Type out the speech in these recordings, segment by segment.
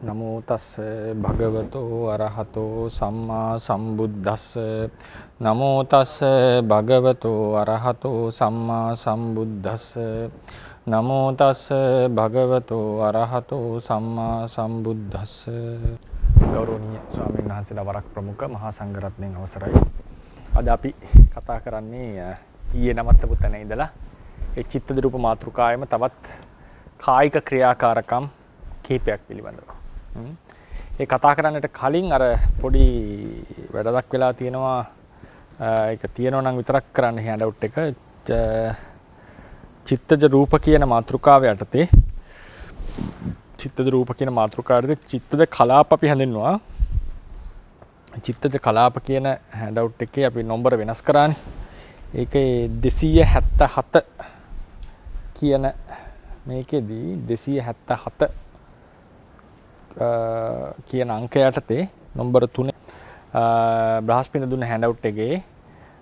නමෝ තස්ස භගවතෝ අරහතෝ සම්මා සම්බුද්දස්ස නමෝ තස්ස භගවතෝ අරහතෝ සම්මා සම්බුද්දස්ස නමෝ තස්ස භගවතෝ අරහතෝ සම්මා සම්බුද්දස්ස. ගෞරවනීය ස්වාමීන් වහන්සේලා වරක් ප්‍රමුඛ මහා සංඝරත්නයන් අවසරයි. අද අපි කතා කරන්නේ ඊයේ නවත්තපු තැන ඉඳලා ඒ චිත්ත දරූප මාතෘකාවෙම තවත් කායික ක්‍රියාකාරකම් කීපයක් පිළිබඳව. ඒ කතා කරන්නට කලින් අර පොඩි වැඩක් වෙලා තියෙනවා. ඒක තියෙනවා නම් විතරක් කරන්න හෑන්ඩවුට් එක. චිත්තජ රූප කියන මාතෘකාව යටතේ චිත්තජ රූප කියන මාතෘකාව යටතේ චිත්තජ කලාප අපි හඳුන්වනවා. චිත්තජ කලාප කියන හෑන්ඩවුට් එකේ අපි නම්බර වෙනස් කරානේ. ඒකේ 277 කියන මේකෙදී 277 කියන අංකය යටතේ නම්බර 3 බ්‍රහස්පතින්ද දුන්න හෑන්ඩවුට් එකේ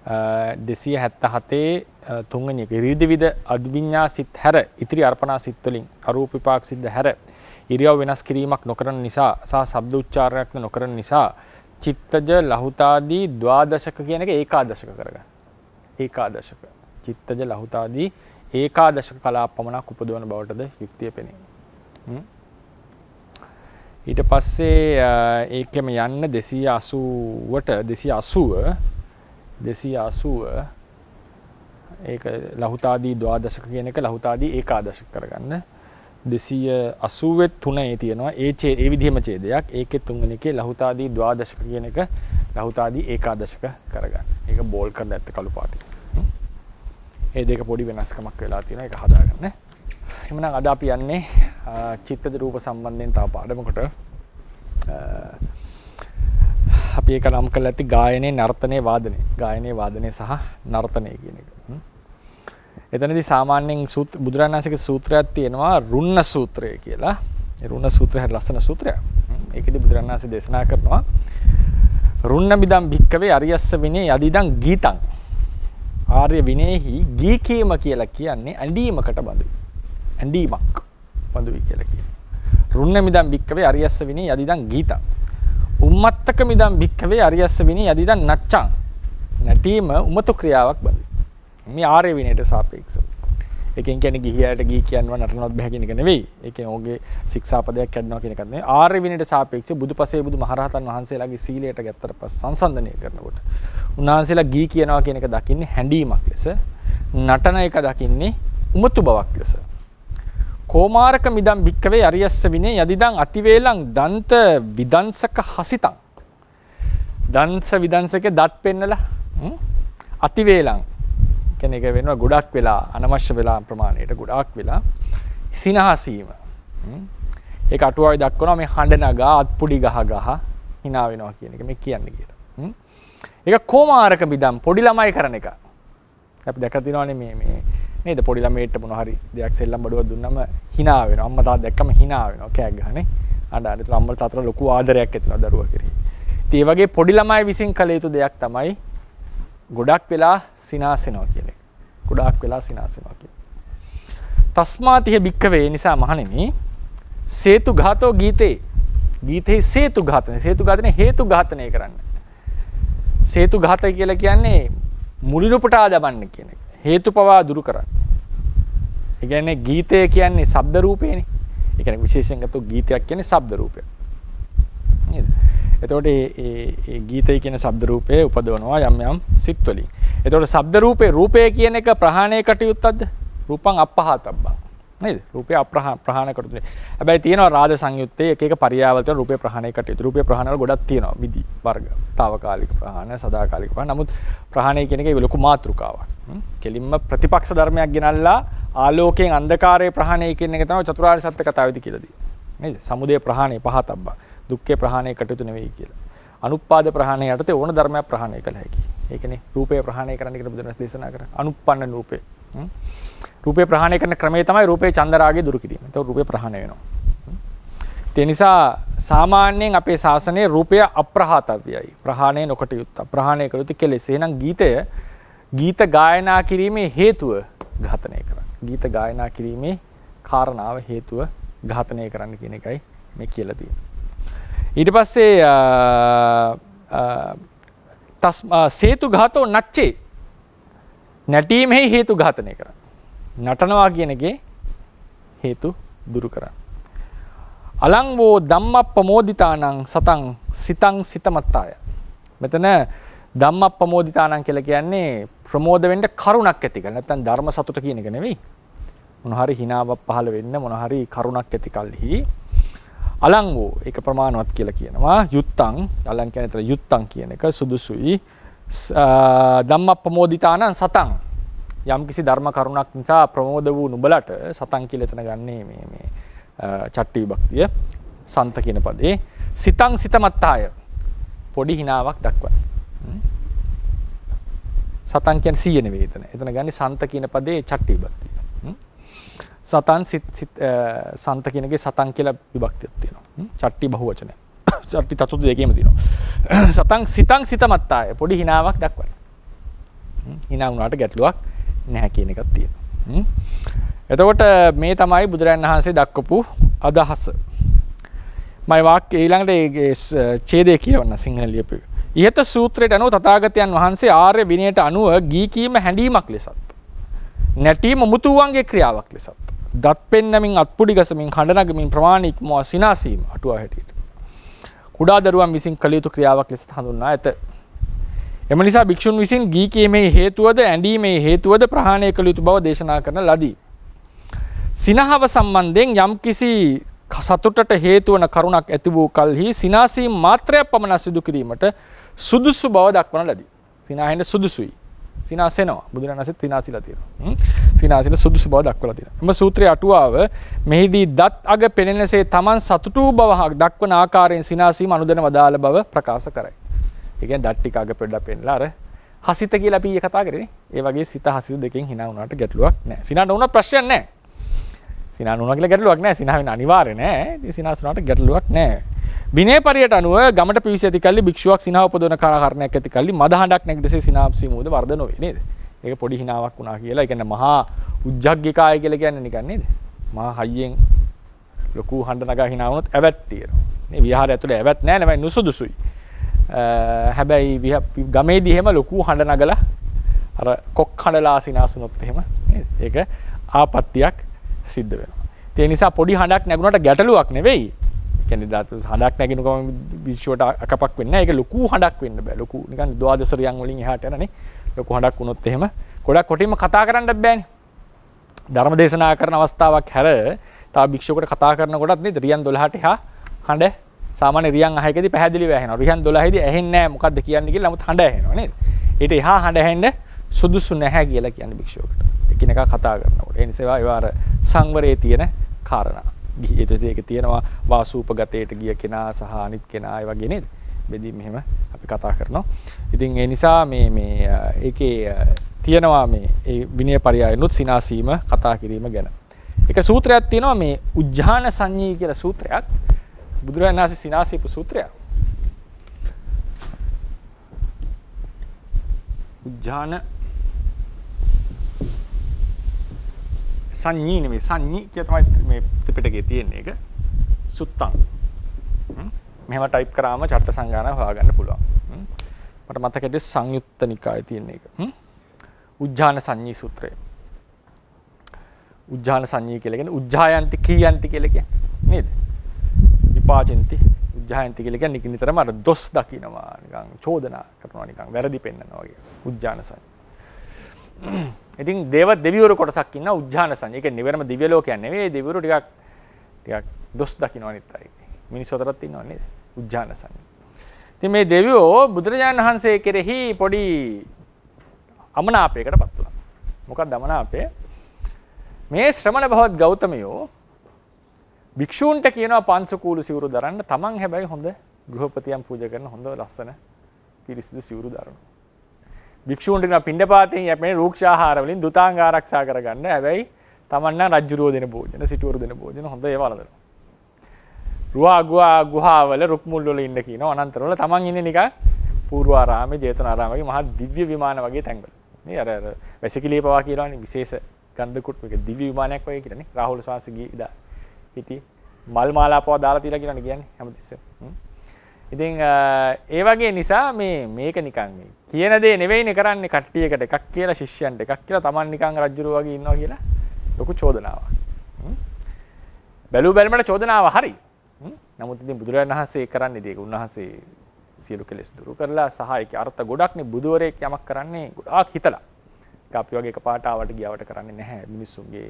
277 තුන්වෙනි එක ඊරිදිවිද අද්විඤ්ඤා සිත් හැර ඉතිරි අර්පණා සිත් වලින් අරූප විපාක සිද්ද හැර ඉරියව් වෙනස් කිරීමක් නොකරන නිසා සහ ශබ්ද උච්චාරයක් නොකරන නිසා චිත්තජ ලහුතාදී ද්වාදශක කියන එක ඒකාදශක කරගන්න. ඒකාදශක චිත්තජ ලහුතාදී ඒකාදශක කලාප පමණක් උපදවන බවටද යුක්තිය පෙනේ. ඊට පස්සේ ඒකෙම යන්න 280 ඒක ලහුතාදී ද්වාදශක කියන එක ලහුතාදී ඒකාදශක කරගන්න. 280 3 තියෙනවා ඒ විදිහම ඡේදයක්. ඒකේ තුන්වෙනි එකේ ලහුතාදී ද්වාදශක කියන එක ලහුතාදී ඒකාදශක කරගන්න. ඒක බෝල් කරලා ඇත්ත කළු පාටින්. ඒ දෙක පොඩි වෙනස්කමක් වෙලා තියෙනවා. ඒක හදාගන්න. එහෙනම් අද අපි යන්නේ චිත්තද රූප සම්බන්ධයෙන් තව පාඩමකට. අපි ඒක නම් කරලා ඇති ගායනයේ නර්තනයේ වාදනයේ. ගායනයේ වාදනයේ සහ නර්තනයේ කියන එක. එතනදී සාමාන්‍යයෙන් බුදුරජාණන් වහන්සේගේ සූත්‍රයක් තියෙනවා රුන්න සූත්‍රය කියලා. ඒ රුන්න සූත්‍රය හරි ලස්සන සූත්‍රයක්. ඒකෙදි බුදුරජාණන් වහන්සේ දේශනා කරනවා රුන්න මිදම් භික්කවේ අරියස්ස විනේ යදිදං ගීතං. ආර්ය විනේහි ගී කීම කියලා කියන්නේ ඇඬීමකට බඳුයි. ඇඬීමක් බඳුයි කියලා කියනවා. රුන්න මිදම් භික්කවේ අරියස්ස විනේ යදිදං ගීතං. උම්මත්තක මිදම් භික්කවේ අරියස්ස විනේ යදිදං නච්චං. නැටීම උමතු ක්‍රියාවක් බඳුයි. මේ ආර්ය විනයට සාපේක්ෂව. ඒකෙන් කියන්නේ ගිහියට ගී කියනවා නටනවත් බෑ කියන එක නෙවෙයි. ඒකෙන් ඔහුගේ ශික්ෂාපදයක් කැඩනවා කියන එකත් නෙවෙයි. ආර්ය විනයට සාපේක්ෂව බුදුපසේ බුදුමහරහතන් වහන්සේලාගේ සීලයට ගැත්තට පස්සේ සංසන්දනය කරනකොට උන්වහන්සේලා ගී කියනවා කියන එක දකින්නේ හැඬීමක් ලෙස, නටන එක දකින්නේ උමතු බවක් ලෙස. කෝමාරක මිදම් භික්කවේ අරියස්ස විනේ යදිදං අතිවේලං දන්ත විදංශක හසිතං. දංශ විදංශකේ දත් පෙන්නලා අතිවේලං කෙනෙක් වෙනවා ගොඩක් වෙලා අනවශ්‍ය වෙලා ප්‍රමාණයට ගොඩක් වෙලා සිනහසීම. ඒක අටුවාවේ දක්වනවා මේ හඬ නගා අත්පුඩි ගහ hina වෙනවා කියන එක මේ කියන්නේ කියලා. ඒක කෝමාරක මිදම් පොඩි ළමයි කරන එක. අපි දැකලා තියෙනවානේ මේ නේද පොඩි ළමයට මොන හරි දෙයක් සෙල්ලම් බඩුවක් දුන්නම hina වෙනවා. අම්මා තාත්තා දැක්කම hina වෙනවා කෑග් ගහනේ. අඬන. ඒතර අම්මලා තාත්තලා ලොකු ආදරයක් ඇති වෙනවා දරුවා කෙරෙහි. ඉතින් ඒ වගේ පොඩි ළමයි විසින් කළ යුතු දෙයක් තමයි ගොඩක් වෙලා සිනාසෙනවා කියන එක. ගොඩක් වෙලා සිනාසෙනවා කියන. තස්මාතිහ භික්කවේ නිසා මහණෙනි සේතු ඝාතෝ ගීතේ. ගීතේ සේතු ඝාතන. සේතු ඝාතනේ හේතු ඝාතනය කරන්න. සේතු ඝාතය කියලා කියන්නේ මුලිනුපුටා දබන්න කියන එක. හේතුපවා දුරු කරන්න. ඒ කියන්නේ ගීතය කියන්නේ ශබ්ද රූපේනේ. ඒ කියන්නේ විශේෂයෙන් ගත්තොත් ගීතයක් කියන්නේ ශබ්ද රූපයක්. නේද? එතකොට මේ ගීතය කියන ශබ්ද රූපේ උපදවනවා යම් යම් සිත් වලින්. එතකොට ශබ්ද රූපේ රූපය කියන එක ප්‍රහාණය කටයුත්තක්ද? රූපං අපහාතබ්බං. නේද? රූපය ප්‍රහාණය කටයුතු. හැබැයි තියෙනවා රාජ සංයුත්තේ එක එක පරියාවල් තියෙන රූපේ ප්‍රහාණය කටයුතු. රූපේ ප්‍රහාණය වල ගොඩක් තියෙනවා විදි වර්ග. తాවකාලික ප්‍රහාණය, සදාකාලික ප්‍රහාණය. නමුත් ප්‍රහාණය කියන එකේ ලොකු මාතෘකාවක්. කෙලින්ම ප්‍රතිපක්ෂ ධර්මයක් ගෙනල්ලා ආලෝකයෙන් අන්ධකාරයේ ප්‍රහාණය කියන එක තමයි චතුරාර්ය සත්‍ය කතාවේදී කියලා දෙන්නේ. නේද? සමුදය ප්‍රහාණය පහතබ්බං. දුක්ඛේ ප්‍රහාණය කටයුතු නෙවෙයි කියලා. අනුප්පාද ප්‍රහාණය යටතේ ඕන ධර්මයක් ප්‍රහාණය කළ හැකියි. ඒකනේ රූපය ප්‍රහාණය කරන්න කියලා බුදුරජාණන් දේශනා කරා. අනුප්පන්න රූපේ. රූපේ ප්‍රහාණය කරන ක්‍රමය තමයි රූපේ චන්දරාගය දුරු කිරීම. ඒක රූපේ ප්‍රහාණය වෙනවා. ඒ නිසා සාමාන්‍යයෙන් අපේ ශාසනයේ රූපය අප්‍රහාතව්‍යයි. ප්‍රහාණය නොකොට යුක්ත. ප්‍රහාණය කළ යුතු කෙලෙස්. එහෙනම් ගීත ගායනා කිරීමේ හේතුව ඝාතනය කරන්න. ගීත ගායනා කිරීමේ කාරණාව හේතුව ඝාතනය කරන්න කියන එකයි මේ කියලා තියෙන්නේ. ඊට පස්සේ සේතු ඝාතෝ නච්චේ නැටීමෙහි හේතු ඝාතනය කරන්න. නටනවා කියන එකේ හේතු දුරු කරන්න. අලං වූ ධම්මප්පමෝදිතානං සතං සිතං සිතමත්තාය. මෙතන ධම්මප්පමෝදිතානං කියලා කියන්නේ ප්‍රමෝද වෙන්න කරුණක් ඇති කරන. නැත්නම් ධර්ම සතුට කියන එක නෙවෙයි. මොන හරි හිනාවක් පහළ වෙන්න මොන හරි කරුණක් ඇති කල්හි අලං වූ ඒක ප්‍රමාණවත් කියලා කියනවා. යුත්තං අලං කියන්නේ තර යුත්තං කියන එක සුදුසුයි. ධම්මප්පමෝදිතානං සතං යම් කිසි ධර්ම කරුණක් නිසා ප්‍රමෝද වූ නුඹලට සතං කියලා එතන ගන්නේ මේ චට්ටි විභක්තිය සන්ත කියන පදේ සිතං සිතමත්තාය පොඩි හිනාවක් දක්වන. සතං කියන්නේ 100 නෙවෙයි එතන. එතන ගන්නේ සන්ත කියන පදේ චට්ටි විභක්තිය. සතං සන්ත කියන එකේ සතං කියලා විභක්තියක් තියෙනවා. චට්ටි බහුවචනය. චට්ටි තතුතු දෙකේම තියෙනවා. සතං සිතං සිතමත්තාය පොඩි හිනාවක් දක්වන. හිනා වුණාට ගැටලුවක් නැහැ කියන එකක් තියෙනවා. එතකොට මේ තමයි බුදුරජාණන් වහන්සේ දක්වපු අදහස. මම වාක්‍ය ඊළඟට ඡේදය කියවන්න සිංහල ලියපු. ඉහත සූත්‍රයට අනුව තථාගතයන් වහන්සේ ආර්ය විනයට අනුව ගී කීම හැඬීමක් ලෙසත් නැටීම මුතුවන්ගේ ක්‍රියාවක් ලෙසත් දත් පෙන්නමින් අත්පුඩි ගසමින් හඬ නගමින් ප්‍රමාණ ඉක්මවා සිනාසීම අටුවා හැටියට කුඩා දරුවන් විසින් කළ යුතු ක්‍රියාවක් ලෙස හඳුන්වා ඇත. එම නිසා භික්ෂුන් විසින් ගී කීමේ හේතුවද ඇඬීමේ හේතුවද ප්‍රහාණය කළ යුතු බව දේශනා කරන ලදී. සිනහව සම්බන්ධයෙන් යම් කිසි සතුටට හේතු වන කරුණක් ඇති වූ කල්හි සිනාසීම මාත්‍රයක් පමණ සිදු කිරීමට සුදුසු බව දක්වන ලදී. සිනාහෙන්න සුදුසුයි. සිනාසෙනවා. බුදුරජාණන් වහන්සේ සිනාසිලා තියෙනවා. සිනාසින සුදුසු බව දක්වලා තියෙනවා. එම සූත්‍රයේ අටුවාව මෙහිදී දත් අග පෙනෙනසේ තමන් සතුටු බව දක්වන ආකාරයෙන් සිනාසීම අනුදැන වදාළ බව ප්‍රකාශ කරයි. ඒ කියන්නේ දත් ටික අග පෙන්නලා අර හසිත කියලා අපි කතා කරේ. ඒ වගේ සිත හසිත දෙකෙන් hina වුණාට ගැටලුවක් නැහැ. සිනාට වුණා ප්‍රශ්නයක් නැහැ. සිනා නුණා කියලා ගැටලුවක් නැහැ. සිනා වෙන අනිවාර්ය නැහැ. ඉතින් සිනාසුණාට ගැටලුවක් නැහැ. විනය පරියට අනුව ගමට පිවිස ඇති කල්ලි භික්ෂුවක් සිනාව උපදවන කාරණයක් ඇති කල්ලි මද හඬක් නැගිටසේ සිනාප්සි මූද වර්ධන වේ නේද? ඒක පොඩි හිනාවක් වුණා කියලා. ඒ කියන්නේ මහා උජ්ජග්ගිකාය කියලා කියන්නේ නිකන් නේද? මහා හයියෙන් ලොකු හඬ නගා හිනා වුණොත් ඇවැත් තියෙනවා. මේ විහාරය ඇතුලේ ඇවැත් නැහැ නෙවෙයි නුසුදුසුයි. හැබැයි ගමේදී එහෙම ලොකු හඬ නගලා අර කොක් හඬලා සිනාසුනොත් එහෙම නේද? ඒක ආපත්‍යක් සිද්ධ වෙනවා. ඒ නිසා පොඩි හඬක් නැගුණාට ගැටලුවක් නෙවෙයි. කියන්නේ ධාතු හඬක් නැගිනු ගමන් විශ්වට අකපක් වෙන්නේ නැහැ. ඒක ලොකු හඬක් වෙන්න බෑ. ලොකු නිකන් ද්වාදස රියන් වලින් එහාට යනනේ. ලොකු හඬක් වුණොත් එහෙම ගොඩක් කොටින්ම කතා කරන්නත් බෑනේ. ධර්ම දේශනා කරන අවස්ථාවක් හැර තව භික්ෂුවකට කතා කරනකොටත් නේද රියන් 12ට එහා හඬ සාමාන්‍ය රියන් 9කදී පැහැදිලිව ඇහෙනවා. රියන් 12දී ඇහෙන්නේ නැහැ මොකද්ද කියන්නේ කියලා. නමුත් හඬ ඇහෙනවා නේද? ඊට එහා හඬ ඇහෙන්න සුදුසු නැහැ කියලා කියන්නේ භික්ෂුවකට. එකිනෙකා කතා කරනකොට. ඒ නිසා ඒවා අර සංවරයේ තියෙන කාරණා. ඒක තියෙනවා වාසූපගතයට ගිය කෙනා සහ අනිත් කෙනා ඒ වගේ නේද? බෙදී මෙහෙම අපි කතා කරනවා. ඉතින් ඒ නිසා මේ ඒකේ තියෙනවා මේ ඒ විනය පරයයනුත් සිනාසීම කතා කිරීම ගැන. ඒක සූත්‍රයක් තියෙනවා මේ උජ්ජාන සංඤී කියලා සූත්‍රයක්. බුදුරජාණන් වහන්සේ සිනාසීපු සූත්‍රයක්. උජ්ජාන සංඤී නෙමෙයි සංඤී කියලා තමයි මේ ත්‍රිපිටකයේ තියෙන එක. සුත්තං. මෙහෙම ටයිප් කරාම චට්ට සංගායන හොයාගන්න පුළුවන්. මට මතකයි සංයුත්ත නිකායේ තියෙන එක. උජ්ජාන සංඤී සූත්‍රය. උජ්ජාන සංඤී කියලා කියන්නේ උජ්ජායන්ති කීයන්ති කියලා කියන්නේ නේද? විපාචෙන්ති උජ්ජායන්ති කියලා කියන්නේ නිතරම අර දොස් දකින්නවා නිකන් චෝදනා කරනවා නිකන් වැරදි පෙන්නනවා වගේ. උජ්ජාන සංඤී. ඉතින් දෙවිවරු කොටසක් ඉන්නා උජ්ජාන සංඤී. ඒක නිවැරම දිව්‍ය ලෝකයක් නෙවෙයි. දෙවිවරු ටිකක් දොස් දකින්න අනිත් අය. මිනිස්සු අතරත් ඉන්නව නේද? උජ්ජාන සංඤී. ඉතින් මේ දෙවියෝ බුදුරජාණන් වහන්සේ කෙරෙහි පොඩි අමනාපයකටපත් වුණා. මොකක්ද අමනාපය? මේ ශ්‍රමණ භවත් ගෞතමයෝ භික්ෂූන්ට කියනවා පංසකූල සිවුරු දරන්න. තමන් හැබැයි හොඳ ගෘහපතියන් පූජා කරන හොඳ ලස්සන පිරිසිදු සිවුරු දරනවා. භික්ෂූන්ට කියන පිණ්ඩපාතයෙන් යැපෙන රූක්ෂ ආහාර වලින් දුතාංග ආරක්ෂා කරගන්න. හැබැයි තමන් නම් රජ්ජුරුව දෙන භෝජන, සිටුවරු දෙන භෝජන හොඳ ඒවා වළඳනවා. ගුහාවල රුක් මුල් වල ඉන්න කියනවා. අනන්තර වල තමන් ඉන්නේ නිකන් පූර්වාරාමේ, ජේතවනාරාම වගේ මහා දිව්‍ය විමාන වගේ තැන්වල. මේ අර වැසිකිළිය පවා කියලානේ විශේෂ ගන්ධකුත් මේක දිව්‍ය විමානයක් වගේ කියලානේ. රාහුල ස්වාමීන් වහන්සේ හිටි මල් මාලා පවා දාලා තියලා කියලානේ කියන්නේ හැමතිස්සෙම. ඉතින් ඒ වගේ නිසා මේක නිකන් මේ කියන දේ නෙවෙයිනේ කරන්නේ කට්ටියකට එකක් කියලා ශිෂ්‍යයන්ට එකක් කියලා Taman නිකන් රජුරුව වගේ ඉන්නවා කියලා ලොකු චෝදනාවක්. බැලු බැලමට චෝදනාව හරි. නමුත් ඉතින් බුදුරජාණන් වහන්සේ කරන්නේ ඒක උන්වහන්සේ සියලු කෙලෙස් දුරු කරලා සහ ඒකේ අර්ථ ගොඩක්නේ බුදුවරයෙක් යමක් කරන්නේ ගොඩාක් හිතලා. ඒක අපි වගේ එකපාරට ආවට ගියාවට කරන්නේ නැහැ. මිනිස්සුන්ගේ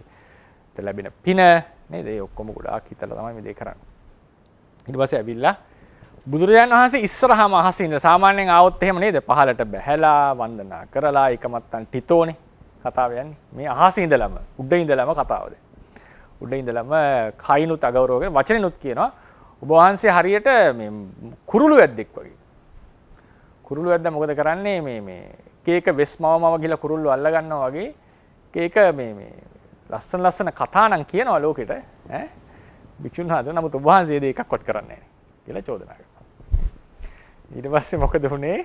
ලැබෙන පින නේද? ඒ ඔක්කොම ගොඩාක් හිතලා තමයි මේ දේ කරන්නේ. ඊට පස්සේ ඇවිල්ලා බුදුරජාණන් වහන්සේ ඉස්සරහාම අහසේ ඉඳලා සාමාන්‍යයෙන් ආවොත් එහෙම නේද? පහලට බැහැලා වන්දනා කරලා එකමත්තන් ටිතෝනේ කතාව යන්නේ. මේ අහසේ ඉඳලම උඩ ඉඳලම කතාවද. උඩ ඉඳලම කයිනුත් අගෞරවගෙන වචනෙනුත් කියනවා ඔබ වහන්සේ හරියට මේ කුරුළු වැද්දෙක් වගේ. කුරුළු වැද්දා මොකද කරන්නේ මේ කේක වෙස්මවමව ගිහලා කුරුල්ලෝ අල්ල ගන්නවා වගේ කේක මේ ලස්සන කතා නම් කියනවා ලෝකෙට ඈ භික්ෂුන් වහන්සේ නමුත් ඔබ වහන්සේ දෙ එකක්වත් කරන්නේ නැහැ කියලා චෝදනා කරනවා. ඊට පස්සේ මොකද වුනේ?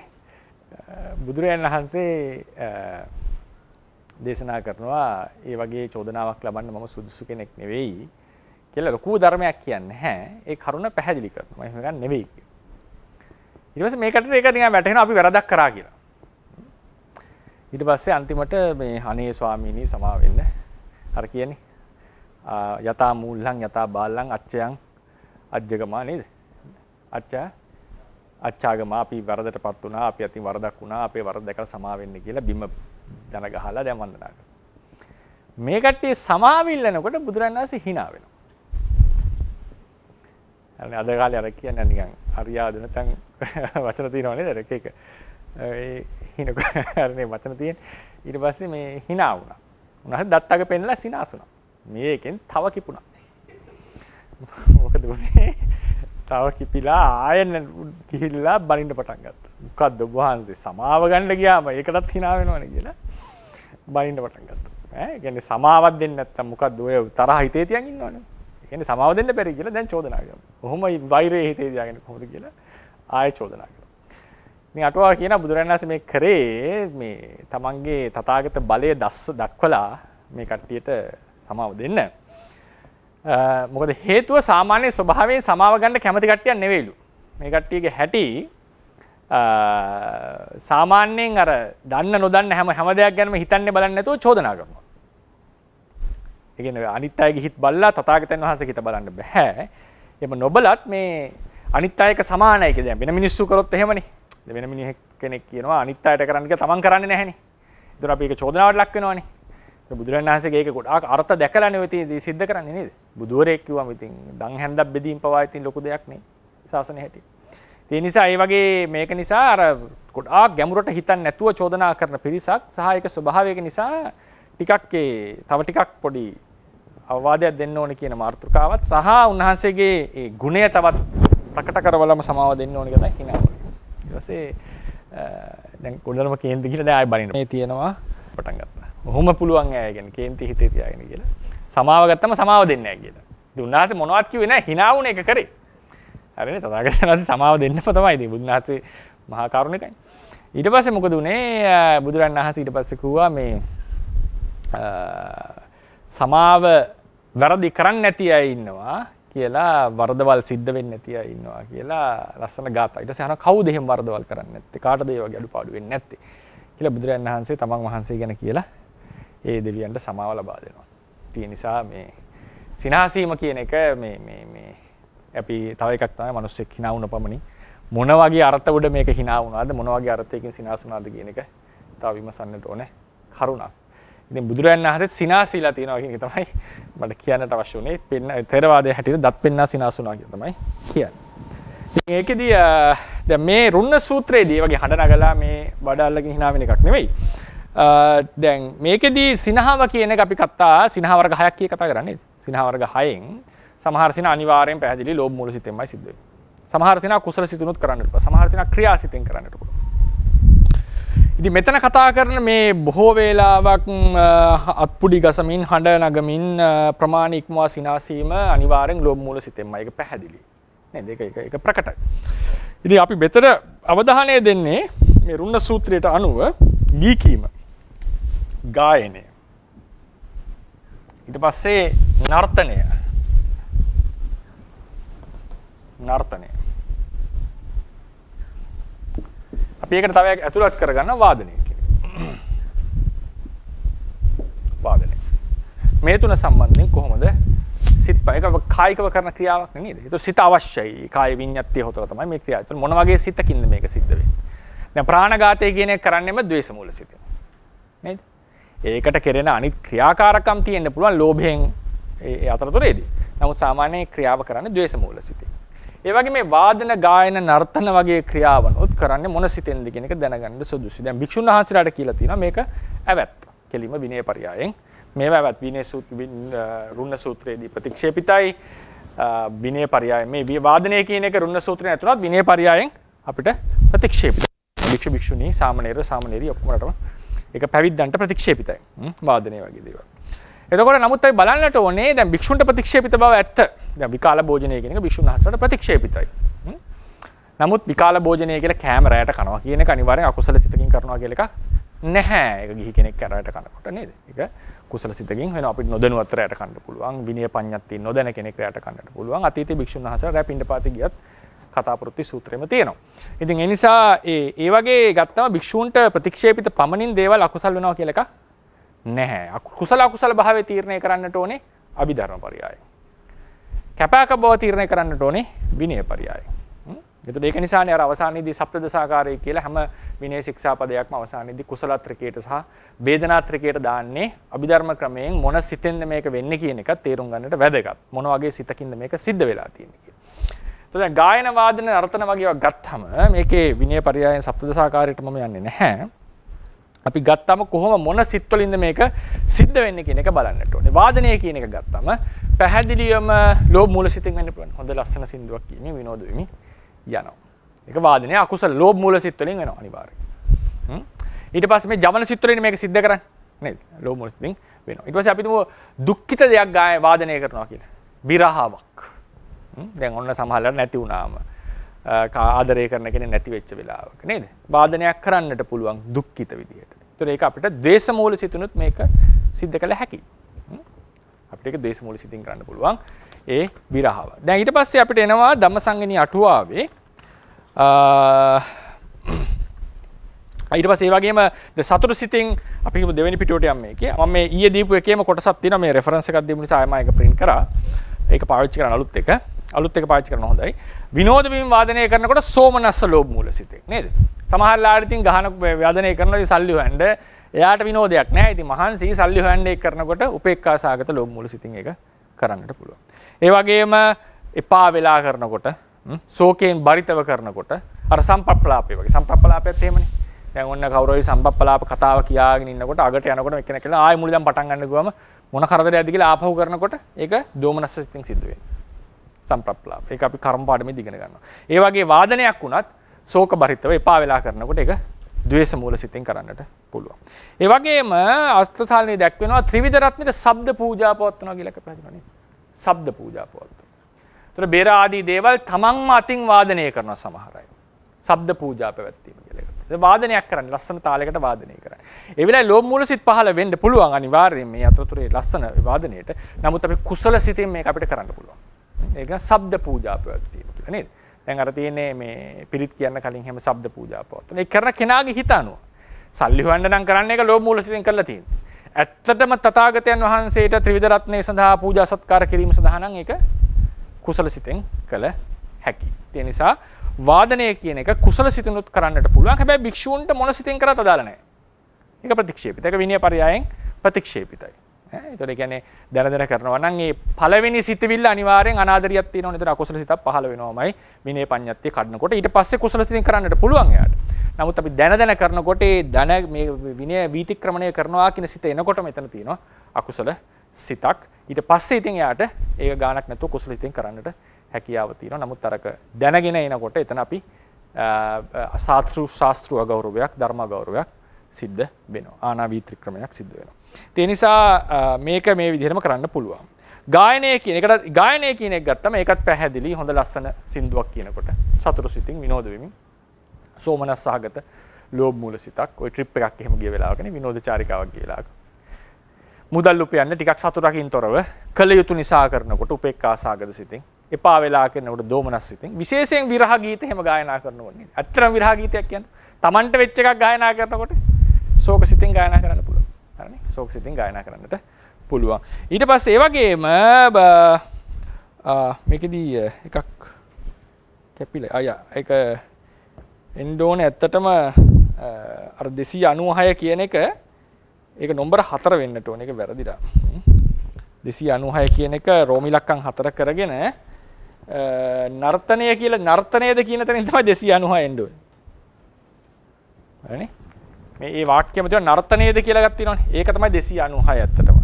බුදුරජාණන් වහන්සේ දේශනා කරනවා ඒ වගේ චෝදනාවක් ලබන්න මම සුදුසු කෙනෙක් නෙවෙයි කියලා ලොකු ධර්මයක් කියන්නේ නැහැ. ඒ කරුණ පැහැදිලි කරනවා. එහෙම ගන්න නෙවෙයි. ඊට පස්සේ මේකට ඒක නිකන් වැටහෙනවා අපි වැරදක් කරා කියලා. ඊට පස්සේ අන්තිමට මේ අනේ ස්වාමීනි සමා වෙන්න අර කියන්නේ යතා මූලං යතා බාලං අච්චයන් අජ්ජගමා නේද? අච්චාගම අපි වරදටපත් වුණා අපි අතින් වරදක් වුණා අපේ වරද දැකලා සමා වෙන්න කියලා බිම දන ගහලා දැන් වන්දනා කරනවා. මේ කට්ටිය සමාවිල්ලනකොට බුදුරජාණන් වහන්සේ hina වෙනවා. අද කාලේ අර කියන්නේ නිකන් හරියාද නැත්නම් වචන තියෙනව නේද? එක එක ඒ හිනක හරිනේ වචන තියෙන. ඊට පස්සේ මේ hina වුණා. උනාට දත්තක පෙන්නලා සිනාසුණා. මේකෙන් තව කිපුණා. මොකද උනේ? තව කිපිලා ආයෙත් ගිහිල්ලා බනින්න පටන් ගත්තා. මොකද්ද ඔබ වහන්සේ සමාව ගන්න ගියාම ඒකටත් hina වෙනවනේ කියලා බනින්න පටන් ගත්තා. ඈ කියන්නේ සමාවක් දෙන්නේ නැත්තම් මොකද්ද ඔය තරහ හිතේ තියන් ඉන්නවනේ. ඒ කියන්නේ සමාව දෙන්න බැරි කියලා දැන් චෝදනා කරනවා. කොහොමයි වෛරය හිතේ තියාගෙන කොහොමද කියලා ආයෙ චෝදනා කරනවා. ඉතින් අටුවා කියන බුදුරජාණන් වහන්සේ මේ කරේ මේ තමන්ගේ තථාගත බලය දක්වලා මේ කට්ටියට සමාව දෙන්න. මොකද හේතුව සාමාන්‍ය ස්වභාවයෙන් සමාව ගන්න කැමති කට්ටියක් නෙවෙයිලු. මේ කට්ටියගේ හැටි සාමාන්‍යයෙන් අර දන්න නොදන්න හැම දෙයක් ගැනම හිතන්නේ බලන්නේ නැතුව චෝදනා කරනවා. ඒ කියන්නේ අනිත් අයගේ හිත බලලා තථාගතයන් වහන්සේගේ හිත බලන්න බෑ. එහෙම නොබලත් මේ අනිත් අයක සමානයි කියලා දැන් වෙන මිනිස්සු කරොත් එහෙමනේ. වෙන මිනිහෙක් කෙනෙක් කියනවා අනිත් අයට කරන්න කියලා තමන් කරන්නේ නැහැනේ. ඒතර අපි ඒක චෝදනාවට ලක් වෙනවනේ. බුදුරජාණන් වහන්සේගේ ඒක ගොඩාක් අර්ථ දැකලානේ ඔය තියෙදි සිද්ධ කරන්නේ නේද? බුදුවරයෙක් කිව්වම ඉතින් දන් හැන්දක් බෙදීම් පවා ඉතින් ලොකු දෙයක් නේ ශාසනය හැටි. ඒ නිසා ඒ වගේ මේක නිසා අර ගොඩාක් ගැඹුරට හිතන්නේ නැතුව චෝදනා කරන පිරිසක් සහ ඒක ස්වභාවයක නිසා ටිකක් තව ටිකක් පොඩි අවවාදයක් දෙන්න ඕනේ කියන මාතෘකාවත් සහ උන්වහන්සේගේ ඒ ගුණය තවත් ප්‍රකට කරවලම සමාව දෙන්න ඕනේ කියලා හිනාවනේ. ඊට පස්සේ දැන් කොළරම කේන්ති කියලා දැන් ආයෙ බනින්න. මේ තියෙනවා පටන් ගත්තා. ඔහොම පුළුවන් අය කියන්නේ කේන්ති හිතේ තියාගෙන කියලා. සමාව ගත්තම සමාව දෙන්නේ නැහැ කියලා. ඉතින් උන්වහන්සේ මොනවත් කිව්වේ නැහැ hina වුණ එක කරේ. හරිනේ තථාගතයන් වහන්සේ සමාව දෙන්නම තමයි ඉතින් බුදුන්වහන්සේ මහා කරුණිකයි. ඊට පස්සේ මොකද උනේ? බුදුරජාණන් වහන්සේ ඊට පස්සේ කිව්වා මේ සමාව වැරදි කරන්නේ නැති අය ඉන්නවා කියලා වරදවල් සිද්ධ වෙන්නේ නැති අය ඉන්නවා කියලා ලස්සන ගාථා. ඊට පස්සේ අහනවා කවුද එහෙම වරදවල් කරන්නේ නැත්තේ? කාටද ඒ වගේ අඩුපාඩු වෙන්නේ නැත්තේ? කියලා බුදුරජාණන් වහන්සේ තමන් වහන්සේ ගැන කියලා ඒ දෙවියන්ට සමාව ලබා දෙනවා. ඒ නිසා මේ සිනාසීම කියන එක මේ අපි තව එකක් තමයි මිනිස්සෙක් hina වුණ පමණින් මොන වගේ අර්ථ උඩ මේක hina වුණාද මොන වගේ අර්ථයකින් සිනාසුණාද කියන එක තව විමසන්නට ඕනේ කරුණක්. ඉතින් බුදුරජාණන් වහන්සේ සිනාසීලා තියෙනවා කියන එක තමයි මට කියන්නට අවශ්‍ය උනේ. ථේරවාදයේ හැටියට දත් පෙන්නා සිනාසුණා කියන තමයි කියන්නේ. ඉතින් ඒකෙදී දැන් මේ රුන්න සූත්‍රයේදී වගේ හඬ නගලා මේ බඩල්ලකින් hina වෙන එකක් නෙවෙයි. දැන් මේකෙදී සිනහව කියන එක අපි සිනහ වර්ග 6ක් කිය කතා කරන්නේ. සිනහ වර්ග 6න් සමහර සින අනිවාර්යෙන් පැහැදිලි ලෝභ මූල සිතෙන්මයි සිද්ධ වෙන්නේ. සමහර සින කුසල සිතුනුත් කරන්නට පුළුවන්. සමහර සින ක්‍රියා සිතෙන් කරන්නට පුළුවන්. ඉතින් මෙතන කතා කරන මේ බොහෝ වේලාවක් අත්පුඩි ගසමින් හඬ නගමින් ප්‍රමාණ ඉක්මවා සිනාසීම අනිවාර්යෙන් ලෝභ මූල සිතෙන්මයි. ඒක පැහැදිලි. නේද? ඒක ප්‍රකටයි. ඉතින් අපි මෙතන අවධානය දෙන්නේ මේ රුන්න සූත්‍රයට අනුව ගී කීම, ගායනය, ඊට පස්සේ නර්තනය. අපි ඒකට තව ඇතුළත් කරගන්න වාදනය කියන්නේ. වාදනය. මේ තුන සම්බන්ධයෙන් කොහොමද සිත් පයක කායිකව කරන ක්‍රියාවක් නේද? ඒක සිත අවශ්‍යයි. කාය විඤ්ඤාතිය හොතව තමයි මේ ක්‍රියාව. ඒක මොන වගේ සිතකින්ද මේක සිද්ධ වෙන්නේ? දැන් ප්‍රාණඝාතය කියන එක කරන්නේම ද්වේෂ මූල සිතෙන්. නේද? ඒකට කෙරෙන අනිත් ක්‍රියාකාරකම් තියෙන්න පුළුවන් ලෝභයෙන් ඒ අතරතුරේදී. නමුත් සාමාන්‍ය ක්‍රියාව කරන්නේ ද්වේෂ මූල සිතෙන්. ඒ වගේ මේ වාදන ගායන නර්තන වගේ ක්‍රියාවනොත් කරන්නේ මොන සිතෙන්ද කියන එක දැනගන්න සුදුසුයි. දැන් භික්ෂුන් වහන්සේලාට කියලා තියෙනවා මේක ඇවැත්. කෙලිම විනය පරයයන් මේවා ඇවැත් විනය රුන්න සූත්‍රයේදී ප්‍රතික්ෂේපිතයි. විනය පරයය මේ වාදනය කියන එක රුන්න සූත්‍රයේ ඇතුළත් විනය පරයයන් අපිට ප්‍රතික්ෂේපිතයි. භික්ෂු භික්ෂුණී සාමණේර සාමණේරි ඔක්කොමලටම ඒක පැවිද්දන්ට ප්‍රතික්ෂේපිතයි. වාදනය වගේ දේවල්. එතකොට නමුත් අපි බලන්නට ඕනේ දැන් භික්ෂුන්ට ප්‍රතික්ෂේපිත බව ඇත්ත. දැන් විකාල භෝජනය කියන එක භික්ෂුන් වහන්සේලාට ප්‍රතික්ෂේපිතයි. නමුත් විකාල භෝජනය කියලා කෑම රැයට කනවා කියන එක අනිවාර්යෙන් අකුසල සිතකින් කරනවා කියලා එකක් නැහැ. ඒක ගිහි කෙනෙක් රැයට කනකොට නේද? ඒක කුසල සිතකින් වෙනවා. අපිට නොදැනුවත් රැයට කන්න පුළුවන්. විනය පඤ්ඤාති නොදැන කෙනෙක් රැයට කන්නට පුළුවන්. අතීතයේ භික්ෂුන් වහන්සේලා රැ පිණ්ඩපාතේ ගියත් කතාපෘත්ති සූත්‍රෙම තියෙනවා. ඉතින් ඒ නිසා ඒ වගේ ගත්තම භික්ෂූන්ට ප්‍රතික්ෂේපිත පමණින් දේවල් අකුසල් වෙනවා කියලා එකක් නැහැ. කුසල අකුසල භාවය තීරණය කරන්නට ඕනේ අභිධර්ම පරයයයි. කැපාක බව තීරණය කරන්නට ඕනේ විනය පරයයයි. එතකොට ඒක නිසානේ අර අවසානයේදී සප්තදසාකාරය කියලා හැම විනය ශික්ෂාපදයක්ම අවසානයේදී කුසලත්‍රිකයට සහ වේදනාත්‍රිකයට දාන්නේ අභිධර්ම ක්‍රමයෙන් මොන සිතෙන්ද මේක වෙන්නේ කියන එක තේරුම් ගන්නට වැදගත්. මොන වගේ සිතකින්ද මේක සිද්ධ වෙලා තියෙන්නේ කියලා. එතකොට දැන් ගායන වාදන නර්තන වගේ ඒවා ගත්තම මේකේ විනය පරයයන් සප්තදසාකාරයට මම යන්නේ නැහැ. අපි ගත්තම කොහොම මොන සිත්වලින්ද මේක සිද්ධ වෙන්නේ කියන එක බලන්නට ඕනේ. වාදනය කියන එක ගත්තම පැහැදිලිවම ලෝභ මූල සිතින් වෙන්න පුළුවන්. හොඳ ලස්සන සින්දුවක් කියමින් විනෝද වෙමින් යනවා. ඒක වාදනය අකුසල ලෝභ මූල සිත් වලින් වෙනවා අනිවාර්යයෙන්. ඊට පස්සේ මේ ජවන සිත් වලින් මේක සිද්ධ කරන්නේ නේද? ලෝභ මූල සිතින් වෙනවා. ඊට පස්සේ අපි තුමු දුක්ඛිත දෙයක් වාදනය කරනවා කියලා. විරහාවක්. දැන් ඔන්න සමහරවල් නැති වුණාම ආදරය කරන කෙනෙක් නැති වෙච්ච වෙලාවක නේද? වාදනයක් කරන්නට පුළුවන් දුක්ඛිත විදියට. ඒතර ඒක අපිට ද්වේෂ මූල සිතුනුත් මේක සිද්ධ කළ හැකියි. අපිට ඒක ද්වේෂ මූල සිතින් කරන්න පුළුවන් ඒ විරහව. දැන් ඊට පස්සේ අපිට එනවා ධම්මසංගණී අටුවාවේ ඊට පස්සේ ඒ වගේම සතුරු සිතින් අපි කියමු දෙවෙනි පිටුවට යන්න මේකේ. මම මේ ඊයේ දීපු එකේම කොටසක් තියෙනවා මේ රෙෆරන්ස් එකක් දීපු නිසා ආයෙම ඒක print කරා. ඒක පාවිච්චි කරන අලුත් එක. අලුත් එක පාවිච්චි කරන හොඳයි. විනෝද වීම වාදනය කරනකොට සෝමනස්ස ලෝභ මූල සිතේ නේද? සමහර ලාට ඉතින් ගහන වාදනය කරනවා සල්ලි හොයන්න එයාට විනෝදයක් නැහැ. ඉතින් මහන්සි සල්ලි හොයන්න ඒක කරනකොට උපේක්ඛා සාගත ලෝභ මූල සිතින් ඒක කරන්නට පුළුවන්. ඒ වගේම එපා වෙලා කරනකොට ශෝකයෙන් බරිතව කරනකොට අර සම්පප්පලාපේ වගේ සම්පප්පලාපයත් එහෙමනේ. දැන් ඔන්න කවුරු හරි සම්පප්පලාප කතාව කියාගෙන ඉන්නකොට අගට යනකොට එක්කෙනෙක් කියලා ආයෙ මුලින්ම පටන් ගන්න ගියාම මොන කරදරයක්ද කියලා ආපහු කරනකොට ඒක දෝමනස්ස සිතින් සිද්ධ වෙනවා. සම්ප්‍රප්ලාප. ඒක අපි කර්ම පාඩමේ ඉගෙන ගන්නවා. ඒ වගේ වාදනයක් වුණත් ශෝක බරිතව එපා වෙලා කරනකොට ඒක ද්වේෂ මූල සිතින් කරන්නට පුළුවන්. ඒ වගේම අස්තසාලනේ දැක්වෙනවා ත්‍රිවිධ රත්නෙට ශබ්ද පූජා පවත්වනවා කියලා එක පැහැදිලිව නේද? ශබ්ද පූජා පවත්වනවා. ඒතර බේර ආදී දේවල් තමන්ම අතින් වාදනය කරනවා සමහර අය. ශබ්ද පූජා පැවැත්වීම කියලා එකක්. ඒක වාදනයක් කරන්නේ ලස්සන තාලයකට වාදනය කරන්නේ. ඒ වෙලාවේ ලෝභ මූල සිත් පහළ වෙන්න පුළුවන් අනිවාර්යයෙන් මේ අතරතුරේ ලස්සන වාදනයේට. නමුත් අපි කුසල සිතින් මේක අපිට කරන්න පුළුවන්. ඒක ශබ්ද පූජා පැවැත්වීම කියලා නේද? දැන් අර තියෙන්නේ මේ පිරිත් කියන්න කලින් හැම ශබ්ද පූජා පවත්වන. ඒක කරන කෙනාගේ හිත අනුව. සල්ලි හොයන්න නම් කරන්නේ ඒක ලෝභ මූල සිතින් කරලා තියෙන්නේ. ඇත්තටම තථාගතයන් වහන්සේට ත්‍රිවිධ රත්නයේ සඳහා පූජා සත්කාර කිරීම සඳහා නම් ඒක කුසල සිතෙන් කළ හැකියි. ඒ නිසා වාදනය කියන එක කුසල සිතිනුත් කරන්නට පුළුවන්. හැබැයි භික්ෂූන්ට මොන සිතෙන් කරත් අදාළ නැහැ. ඒක ප්‍රතික්ෂේපිතයි. ඒක විනය පරයයන් ප්‍රතික්ෂේපිතයි. ඒතකොට කියන්නේ දැන කරනවා නම් මේ පළවෙනි සිතවිල්ල අනිවාර්යෙන් අනාදරියක් තියෙනවනේ. ඒතර අකුසල සිතක් පහළ වෙනවමයි විනය පඤ්ඤාත්තිය කඩනකොට. ඊට පස්සේ කුසල සිතින් කරන්නට පුළුවන් එයාට. නමුත් අපි දැන කරනකොට ඒ ධන මේ විනය වීතික්‍රමණය කරනවා කියන සිත එනකොට මෙතන තියෙනවා අකුසල සිතක්. ඊට පස්සේ ඉතින් එයාට ඒක ගානක් නැතුව කුසල සිතින් කරන්නට හැකියාව තියෙනවා. නමුත් අරක දැනගෙන එනකොට එතන අපි ශාස්ත්‍රීය ගෞරවයක් ධර්ම ගෞරවයක් සිද්ධ වෙනවා. ආනාවීත්‍රික්‍රමයක් සිද්ධ වෙනවා. ඒ නිසා මේක මේ විදිහටම කරන්න පුළුවන්. ගායනය කියන එකට ගායනය කියන එක ගත්තම ඒකත් පැහැදිලි හොඳ ලස්සන සින්දුවක් කියනකොට සතුරු සිතින් විනෝද වෙමින් සෝමනස් සහගත ලෝභ මූල සිතක් ওই ට්‍රිප් එකක් එහෙම ගිය වෙලාවකනේ විනෝද චාරිකාවක් ගිය වෙලාවක මුදල් උපයන්න ටිකක් සතුටකින් තොරව කළ යුතු නිසා කරනකොට උපේක්ඛා සහගත සිතින් එපා වෙලා කරනකොට දෝමනස් සිතින් විශේෂයෙන් විරහ ගීත එහෙම ගායනා කරනවා නේද? අත්‍තරම් විරහ ගීතයක් කියන්නේ Tamanට වෙච්ච එකක් ගායනා කරනකොට ශෝක සිතින් ගායනා කරන්න පුළුවන්. හරිනේ? ශෝක සිතින් ගායනා කරන්නට පුළුවන්. ඊට පස්සේ ඒ වගේම මේකෙදී එකක් කැපිලා ඒක එන්න ඕනේ ඇත්තටම අර 296 කියන එක ඒක නම්බර 4 වෙන්නට ඕනේ. ඒක වැරදිලා. 296 කියන එක රෝමි ඉලක්කම් 4 කරගෙන නර්තනය කියලා නර්තනයේද කියන තැනින් තමයි 296 එන්න ඕනේ. හරිනේ? මේ වාක්‍යෙම තියෙන නර්තනයේද කියලා ගත්ත තියෙනවනේ. ඒක තමයි 296 ඇත්තටම.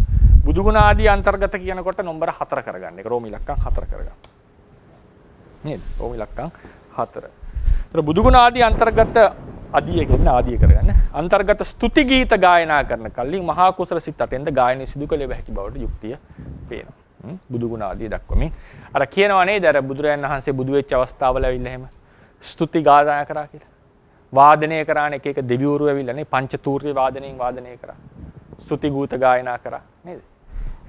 බුදුගුණ ආදී අන්තර්ගත කියනකොට නම්බර 4 කරගන්න. ඒක රෝමි ඉලක්කම් 4 කරගන්න. නේද? රෝමි ඉලක්කම් 4. ඒතර බුදුගුණ ආදී අන්තර්ගත අදිය කියන ආදිය කරගන්න. අන්තර්ගත ස්තුති ගීත ගායනා කරන කලින් මහා කුසල සිත් 8ෙන්ද ගායනය සිදු කළ හැකි බවට යුක්තිය පේනවා. බුදුගුණ ආදී දක්වමින් අර කියනවා නේද අර බුදුරයන් වහන්සේ බුදු වෙච්ච අවස්ථාවල ඇවිල්ලා එහෙම ස්තුති ගායනා කරා කියලා. වාදනය කරාන එක එක දෙවිවරු ඇවිල්ලා නේ පංචතූර්ය වාදනයෙන් වාදනය කරා. ස්තුති ගීත ගායනා කරා නේද?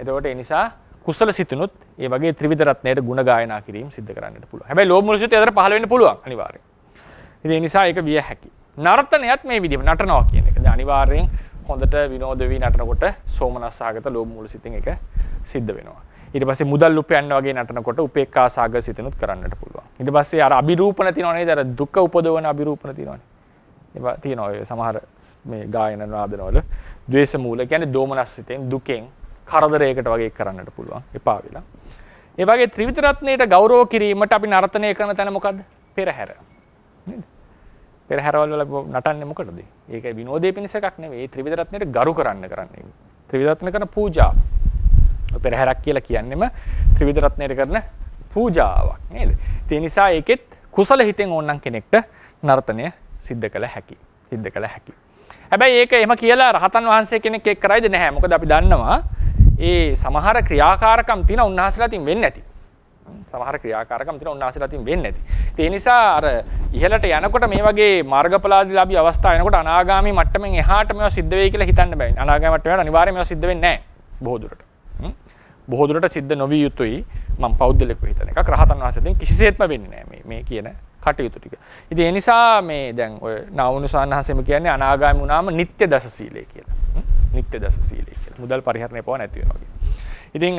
එතකොට ඒ නිසා කුසල සිතුනුත් ඒ වගේ ත්‍රිවිධ රත්නයේ ගුණ ගායනා කිරීම සිද්ධ කරන්නට පුළුවන්. හැබැයි ලෝභ මූල සිතේ අතර පහළ වෙන්න පුළුවන් අනිවාර්යෙන්. ඉතින් ඒ නිසා ඒක විය හැකියි. නර්තනයත් මේ විදිහම නටනවා කියන එක. දැන් අනිවාර්යෙන් හොඳට විනෝද වී නටනකොට සෝමනස්සාගත ලෝභ මූල සිතින් ඒක සිද්ධ වෙනවා. ඊට පස්සේ මුදල් උපයන්න වගේ නටනකොට උපේක්ඛා සාගත සිතිනුත් කරන්නට පුළුවන්. ඊට පස්සේ අර අභිරූපණ තියෙනවා නේද? අර දුක උපදවන අභිරූපණ තියෙනවානේ. ඒවා තියෙනවා ඔය සමහර මේ ගායන වාදනවල ද්වේෂ මූල කියන්නේ දෝමනස් සිතෙන් දුකෙන් කරදරයකට වගේ කරන්නට පුළුවන්. එපා වෙලා. ඒ වගේ ත්‍රිවිධ රත්නයට ගෞරව කිරීමට අපි නර්තනය කරන තැන මොකද්ද? පෙරහැර. නේද? පෙරහැරවල වල නටන්නේ මොකටද? ඒක විනෝදයේ පිණිස එකක් නෙවෙයි. ඒ ත්‍රිවිධ රත්නයට ගරු කරන්න කරන්නේ. ත්‍රිවිධ රත්න කරන පූජා. පෙරහැරක් කියලා කියන්නේම ත්‍රිවිධ රත්නයට කරන පූජාවක් නේද? ඒ නිසා ඒකෙත් කුසල හිතෙන් ඕනනම් කෙනෙක්ට නර්තනය සිද්ධ කළ හැකි. සිද්ධ කළ හැකි. හැබැයි ඒක එහෙම කියලා රහතන් වහන්සේ කෙනෙක් එක් කරයිද නැහැ. මොකද අපි දන්නවා ඒ සමහර ක්‍රියාකාරකම් තියෙන උන්වහන්සේලා තින් වෙන්නේ නැති. සමහර ක්‍රියාකාරකම් තියෙන උන්වහන්සේලා තින් වෙන්නේ නැති. ඒ නිසා අර ඉහළට යනකොට මේ වගේ මාර්ගඵලාදීලාභී අවස්ථා එනකොට අනාගාමී මට්ටමින් එහාට මේවා සිද්ධ වෙයි කියලා හිතන්න බෑ. අනාගාමී මට්ටමේ අනිවාර්යයෙන් මේවා සිද්ධ වෙන්නේ නැහැ බොහෝ දුරට. බොහෝ දුරට සිද්ධ නොවිය යුතුයි. මම පෞද්ගලිකව හිතන එකක්. රහතන් වහන්සේගෙන් කිසිසේත්ම වෙන්නේ නැහැ මේ කියන කටයුතු ටික. ඉතින් ඒ නිසා මේ දැන් ඔය නාවුනු සාන්නහසෙම කියන්නේ අනාගාමී වුණාම නිත්‍ය දස සීලය කියලා. නිත්‍ය දස සීලය කියලා. මුදල් පරිහරණය පව නැති වෙනවා වගේ. ඉතින්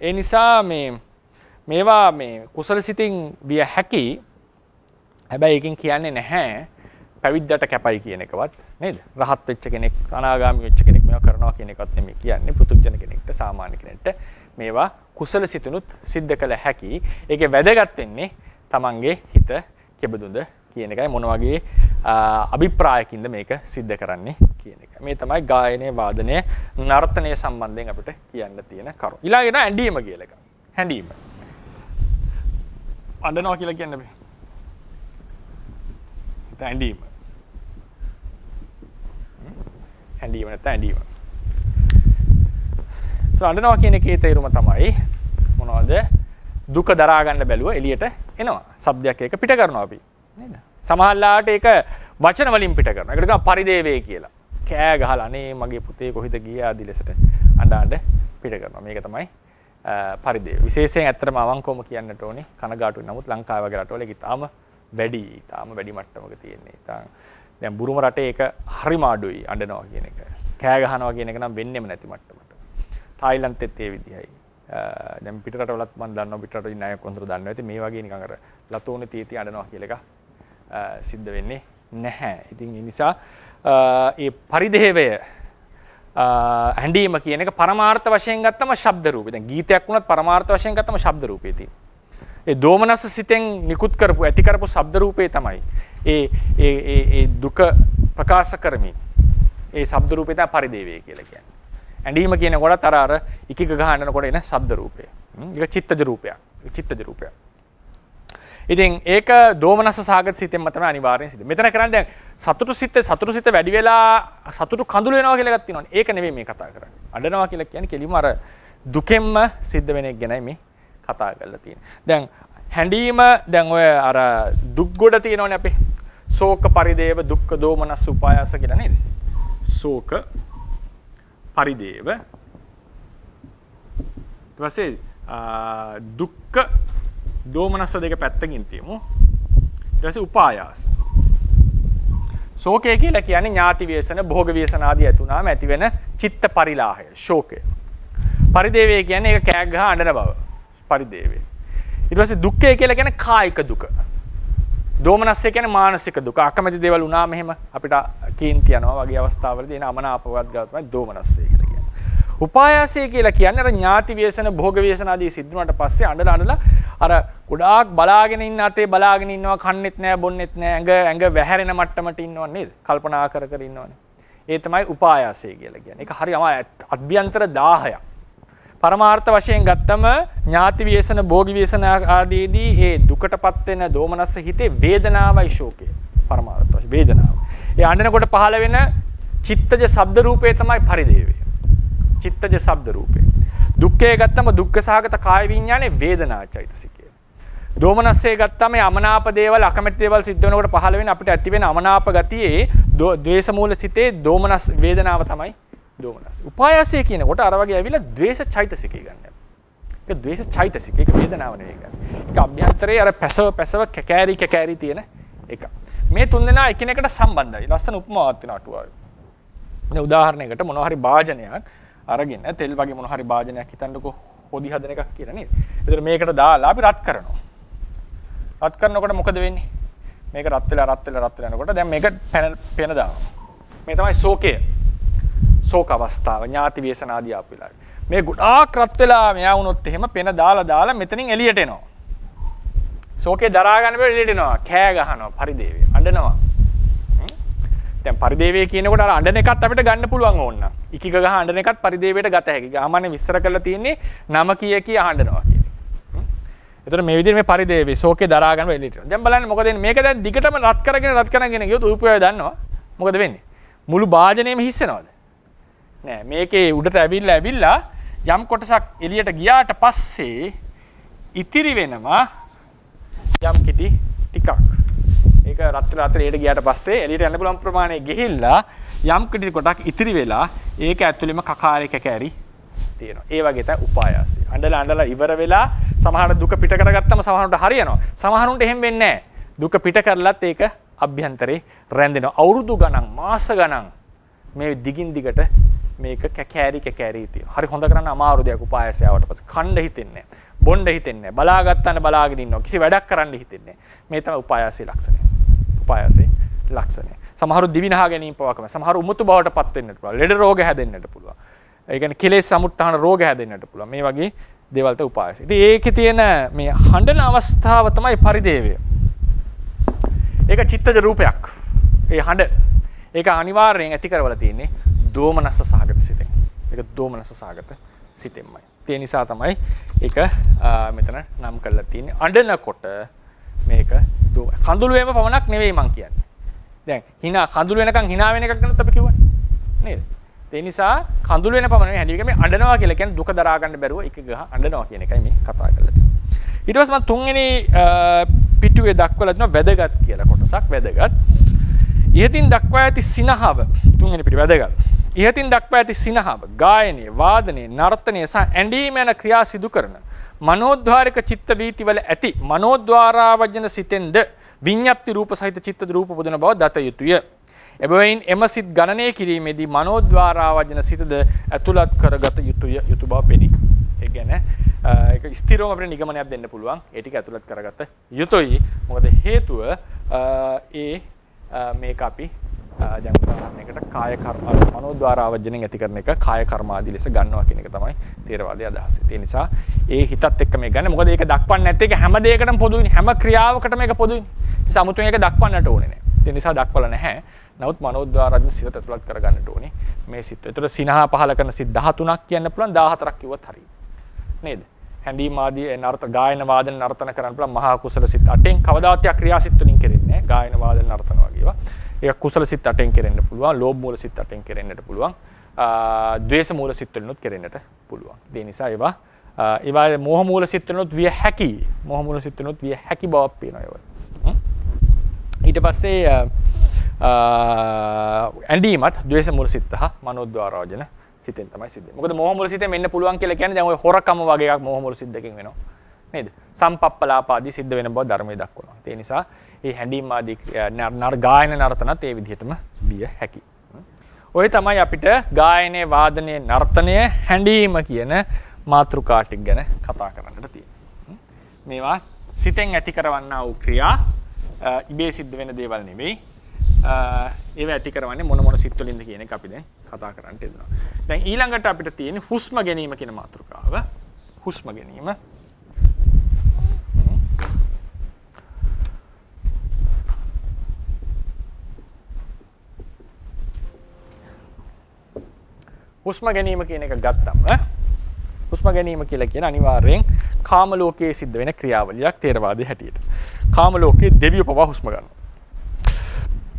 ඒ නිසා මේවා මේ කුසල සිතින් විය හැකි. හැබැයි එකකින් කියන්නේ නැහැ පැවිද්දට කැපයි කියන එකවත් නේද? රහත් වෙච්ච කෙනෙක් අනාගාමී වෙච්ච කෙනෙක් මේවා කරනවා කියන එකවත් නෙමෙයි කියන්නේ. පෘථුජන කෙනෙක්ට සාමාන්‍ය කෙනෙක්ට මේවා කුසල සිතුනුත් සිද්ධ කළ හැකි. ඒකේ වැදගත් වෙන්නේ තමන්ගේ හිත කෙබඳුද කියන එකයි මොන වගේ අභිප්‍රායකින්ද මේක සිද්ධ කරන්නේ කියන එක. මේ තමයි ගායනයේ වාදනයේ නර්තනයේ සම්බන්ධයෙන් අපිට කියන්න තියෙන කරුණ. ඊළඟට ඇඬීම කියලා එක. හැඬීම. අඬනවා කියලා කියන්න බෑ. ඇඬීම. ඇඬීම නැත්නම් ඇඬීම. අඬනවා කියන එකේ තේරුම තමයි මොනවද? දුක දරා ගන්න බැලුව එළියට එනවා. શબ્දයක් එක පිට කරනවා අපි. නේද? සමහරලාට ඒක වචන වලින් පිට කරනවා. ඒකට කියනවා පරිදේවේ කියලා. කෑ ගහලා අනේ මගේ පුතේ කොහෙද ගියේ ආදි ලෙසට අඬ පිට කරනවා. මේක තමයි පරිදේව. විශේෂයෙන් ඇත්තටම අවංකවම කියන්නට ඕනේ කනගාටුයි. නමුත් ලංකාව වගේ රටවල ඒක තාම වැඩි මට්ටමක තියෙන්නේ. දැන් බුරුම රටේ ඒක හරිම අඩුයි අඬනවා කියන එක. කෑ ගහනවා කියන එක නම් වෙන්නෙම නැති මට්ටමට. තායිලන්තෙත් ඒ විදිහයි. දැන් පිට රටවලත් මම දන්නවා පිට රටවල ණය කොන්තර දන්නවා. ඉතින් මේ වගේ නිකන් අර ලතෝනේ තීති අඬනවා කියලා එක සිද්ධ වෙන්නේ නැහැ. ඉතින් ඒ නිසා ඒ පරිදේවය හැඬීම කියන එක පරමාර්ථ වශයෙන් ගත්තම ශබ්ද රූපේ. දැන් ගීතයක් වුණත් පරමාර්ථ වශයෙන් ගත්තම ශබ්ද රූපේ තියෙන. ඒ දෝමනස්ස සිතෙන් නිකුත් කරපු ඇති කරපු ශබ්ද රූපේ තමයි ඒ දුක ප්‍රකාශ කරමින් ඒ ශබ්ද රූපේ තමයි පරිදේවය කියලා කියන්නේ. ඇඬීම කියන කොටත් අර ඉකික ගහනකොට එන ශබ්ද රූපය. ඒක චිත්තජ රූපයක්. චිත්තජ රූපයක්. ඉතින් ඒක දෝමනස්ස සාගත සිතෙන්ම තමයි අනිවාර්යෙන් සිද්ධ. මෙතන කරන්නේ දැන් සතුටු සිත වැඩි වෙලා සතුටු කඳුළු වෙනවා කියලා එකක් තියෙනවානේ. ඒක නෙවෙයි මේ කතා කරන්නේ. අඬනවා කියලා කියන්නේ කෙලින්ම අර දුකෙන්ම සිද්ධ වෙන එක ගැනයි මේ කතා කරලා තියෙන්නේ. දැන් හැඬීම දැන් ඔය අර දුක් ගොඩ තියෙනවනේ අපේ. ශෝක පරිදේව දුක්ඛ දෝමනස්ස උපායාස කියලා නේද? ශෝක පරිදේව ඊට පස්සේ දුක්ඛ දෝමනස්ස දෙක පැත්තකින් තියමු. ඊට පස්සේ උපායාස. ශෝකය කියලා කියන්නේ ඥාති ව්‍යසන, භෝග ව්‍යසන ආදී ඇති වුණාම ඇති වෙන චිත්ත පරිලාහය, ශෝකය. පරිදේවය කියන්නේ ඒක කෑග් ගහ අඬන බව. පරිදේවය. ඊට පස්සේ දුක්ඛය කියලා කියන්නේ කායික දුක. දෝමනස්සය කියන්නේ මානසික දුක. අකමැති දේවල් වුණාම එහෙම අපිට කීන්ති යනවා වගේ අවස්ථාවලදී එන අමනාපවත් ගාව තමයි දෝමනස්සය කියලා කියන්නේ. උපායාසය කියලා කියන්නේ අර ඥාති ව්‍යසන, භෝග ව්‍යසන ආදී සිද්ධ වුණාට පස්සේ අඬලා අර ගොඩාක් බලාගෙන ඉන්න අතේ බලාගෙන ඉන්නවා, කන්නෙත් නැහැ, බොන්නෙත් නැහැ, ඇඟ වැහැරෙන මට්ටමට ඉන්නව නේද? කල්පනා කර කර ඉන්නවනේ. ඒ තමයි උපායාසය කියලා කියන්නේ. ඒක හරි අභ්‍යන්තර 10ක්. පරමාර්ථ වශයෙන් ගත්තම ඥාති ව්‍යසන, භෝග ව්‍යසන ආදීදී ඒ දුකටපත් වෙන දෝමනස්ස හිතේ වේදනාවයි ශෝකය. පරමාර්ථ වශයෙන් වේදනාව. ඒ අඬනකොට පහළ වෙන චිත්තජ ශබ්ද රූපේ තමයි පරිදේවය. චිත්තජ ශබ්ද රූපේ. දුක්ඛය ගත්තම දුක්ඛ සහගත කාය විඥානේ වේදනා චෛතසිකය. දෝමනස්සේ ගත්තම අමනාප දේවල්, අකමැති දේවල් සිද්ධ වෙනකොට පහළ වෙන අපිට ඇති වෙන අමනාප ගතියේ ද්වේෂ මූල සිතේ දෝමනස් වේදනාව තමයි දෝමනස්. උපායාසය කියනකොට අර වගේ ඇවිල්ලා ද්වේෂ චෛතසිකය ගන්න. ඒක ද්වේෂ චෛතසිකය, ඒක වේදනාව නෙවෙයි ගන්න. ඒක අභ්‍යන්තරයේ අර පැසව කැකෑරි තියෙන එක. මේ තුන් දෙනා එකිනෙකට සම්බන්ධයි. ලස්සන උපමාවක් වෙන අටුවාවේ. දැන් උදාහරණයකට මොනවා හරි භාජනයක් අරගෙන තෙල් වගේ මොනවා හරි භාජනයක් හිතන්නකෝ හොදි හදන එකක් කියලා නේද? ඒතර මේකට දාලා අපි රත් කරනවා. රත් කරනකොට මොකද වෙන්නේ? මේක රත් වෙලා යනකොට දැන් මේක පෙන දානවා. මේ තමයි ශෝකය. ශෝක අවස්ථාව, ඥාති ව්‍යසන ආදී ආපිලා. මේ ගොඩාක් රත් වෙලා මෙයා වුණොත් එහෙම පෙන දාලා මෙතනින් එළියට එනවා. ශෝකේ දරා ගන්න බැරි එළියට එනවා. කෑ ගහනවා, පරිදේවය. අඬනවා. දැන් පරිදේවය කියනකොට අර අඬන එකත් අපිට ගන්න පුළුවන් ඕන නම්. ඉකිග ගහ අඬන එකත් පරිදේවයට ගත හැකියි. සාමාන්‍ය විස්තර කරලා තියෙන්නේ නම කිය අඬනවා කියන එක. එතකොට මේ විදිහට මේ පරිදේවය ශෝකේ දරා ගන්න එළියට එනවා. දැන් බලන්න මොකද වෙන්නේ? මේක දැන් දිගටම රත් කරගෙන ගියොත් උපයය දන්නවා. මොකද වෙන්නේ? මුළු භාජනයම හිස්සෙනවද? නෑ, මේකේ උඩට ඇවිල්ලා යම් කොටසක් එළියට ගියාට පස්සේ ඉතිරි වෙනවා යම් කිටි ටිකක්. ඒක රත් වෙලා එළියට ගියාට පස්සේ එළියට යන්න පුළුවන් ප්‍රමාණය ගිහිල්ලා යම් කිටි කොටක් ඉතිරි වෙලා ඒක ඇතුළෙම කැකෑරි තියෙනවා. ඒ වගේ තමයි උපායාසය. අඬලා ඉවර වෙලා සමහර දුක පිට කරගත්තම සමහරට හරියනවා. සමහරුන්ට එහෙම වෙන්නේ නෑ. දුක පිට කරලත් ඒක අභ්‍යන්තරේ රැඳෙනවා. අවුරුදු ගණන්, මාස ගණන් මේ දිගින් දිගට මේක කැකෑරි තියෙනවා. හරි හොඳ කරන්න අමාරු දෙයක් උපායාසය ආවට පස්සේ. කණ්ඩ හිතෙන්නේ නැහැ. බොණ්ඩ හිතෙන්නේ නැහැ. බලාගත්තානේ බලාගෙන ඉන්නවා. කිසි වැඩක් කරන්න හිතෙන්නේ නැහැ. මේ තමයි උපායාසයේ ලක්ෂණය. උපායාසයේ ලක්ෂණය. සමහරු දිවිනහා ගැනීම පවකම. සමහරු උමුතු බවට පත් වෙන්නට පුළුවන්. ලෙඩ රෝග හැදෙන්නට පුළුවන්. ඒ කියන්නේ කෙලෙස් සමුත්ථාන රෝග හැදෙන්නට පුළුවන්. මේ වගේ දේවල් තමයි උපායාසය. ඉතින් ඒකේ තියෙන මේ හඬන අවස්ථාව තමයි පරිදේවය. ඒක චිත්තජ රූපයක්. ඒ හඬ ඒක අනිවාර්යෙන් ඇති කරවලා තියෙන්නේ දෝමනස්ස සහගත සිතෙන්. ඒක දෝමනස්ස සහගත සිතෙන්මයි. ඒ නිසා තමයි ඒක මෙතන නම් කරලා තියෙන්නේ. අඬනකොට මේක කඳුළු වේම පමණක් නෙවෙයි මං කියන්නේ. දැන් කඳුළු වෙනකන් hina වෙන එකක් ගැනත් අපි කිව්වනේ. නේද? ඒ නිසා කඳුළු වෙන පමණ නෙවෙයි හැදීක මේ අඬනවා කියලා කියන්නේ දුක දරා ගන්න බැරුව එක ගහ අඬනවා කියන එකයි මේ කතා කරලා තියෙන්නේ. ඊට පස්සේ මම තුන්වෙනි පිටුවේ දක්වලා තියෙනවා වැදගත් කියලා කොටසක්. වැදගත් ඉහතින් දක්වා ඇති සිනහව තුන්වෙනි පිටුව වැදගත්. ඉහතින් දක්වා ඇති සිනහව ගායනයේ, වාදනයේ, නර්තනයේ සහ ඇඬීම යන ක්‍රියා සිදු කරන මනෝද්වාරික චිත්ත වීතිවල ඇති මනෝද්වාරාවජන සිතෙන්ද විඤ්ඤාප්ති රූප සහිත චිත්තද රූප පුදන බව දත යුතුය. එබැවින් එම සිත් ගණනය කිරීමේදී මනෝද්වාරාවජන සිතද ඇතුළත් කරගත යුතු බව පෙනේ. ඒ කියන්නේ ඒක ස්ථිරවම අපිට නිගමනයක් දෙන්න පුළුවන්. ඒ ටික ඇතුළත් කරගත යුතුයි. මොකද හේතුව මේක අපි දැන් උදාහරණයකට කාය කර්ම මනෝද්වාරාවජනෙන් ඇති කරන එක කාය කර්ම ආදී ලෙස ගන්නවා කියන එක තමයි තේරවාදයේ අදහස. ඒ නිසා ඒ හිතත් එක්ක මේ ගන්න. මොකද ඒක දක්වන්නේ නැත්නම් ඒක හැම දෙයකටම පොදුයිනේ. හැම ක්‍රියාවකටම ඒක පොදුයිනේ. ඒ සමුතුන් ඒක දක්වන්නට ඕනේ නැහැ. ඒ නිසා දක්වලා නැහැ. නමුත් මනෝද්වාරාවජන සිත ඇතුළත් කරගන්නට ඕනේ මේ සිත්. ඒතර සිනහා පහල කරන සිත් 13ක් කියන්න පුළුවන් 14ක් කිව්වත් හරියි. නේද? හැඬීම ආදී නර්ත ගායන වාදන නර්තන කරන්න පුළුවන් මහා කුසල සිත් 8න් කවදාවත් ක්‍රියා සිත් වලින් කෙරෙන්නේ නැහැ. ගායන වාදන නර්තන වගේ ඒවා. ඒක කුසල සිත් 8න් කෙරෙන්න පුළුවන්, ලෝභ මූල සිත් 8න් කෙරෙන්නට පුළුවන්, ද්වේෂ මූල සිත් වලිනුත් කෙරෙන්නට පුළුවන්. ඒ නිසා ඒවා මෝහ මූල සිත් වලිනුත් විය හැකි. මෝහ මූල සිත් වලිනුත් විය හැකි බවක් පේනවා ඒවා. ඊට පස්සේ ඇඬීමත් ද්වේෂ මූල සිත් හා මනෝද්වාරාවජන සිතෙන් තමයි සිද්ධ වෙන්නේ. මොකද මෝහ මූල සිතෙන් වෙන්න පුළුවන් කියලා කියන්නේ දැන් ඔය හොරකම වගේ එකක් මෝහ මූල සිත් දෙකෙන් වෙනවා. නේද? සම්පප්පලාපාදී සිද්ධ වෙන බව ධර්මයේ දක්වනවා. ඒ නිසා මේ හැඬීම් ආදී ගායන නර්තනත් ඒ විදිහටම විය හැකියි. ඔය තමයි අපිට ගායනයේ වාදනයේ නර්තනය හැඬීම කියන මාතෘකා ටික ගැන කතා කරන්නට තියෙන්නේ. මේවා සිතෙන් ඇති කරවන්නා වූ ක්‍රියා ඉබේ සිද්ධ වෙන දේවල් නෙවෙයි. ඒව ඇති කරවන්නේ මොන සිත් වලින්ද කියන එක අපි දැන් කතා කරන්න යනවා. දැන් ඊළඟට අපිට තියෙන්නේ හුස්ම ගැනීම කියන මාතෘකාව. හුස්ම ගැනීම. හුස්ම ගැනීම කියන එක ගත්තම හුස්ම ගැනීම කියලා කියන අනිවාර්යෙන් කාම ලෝකයේ සිද්ධ වෙන ක්‍රියාවලියක් තේරවාදී හැටියට. කාම ලෝකයේ දෙවියෝ පවා හුස්ම ගන්නවා.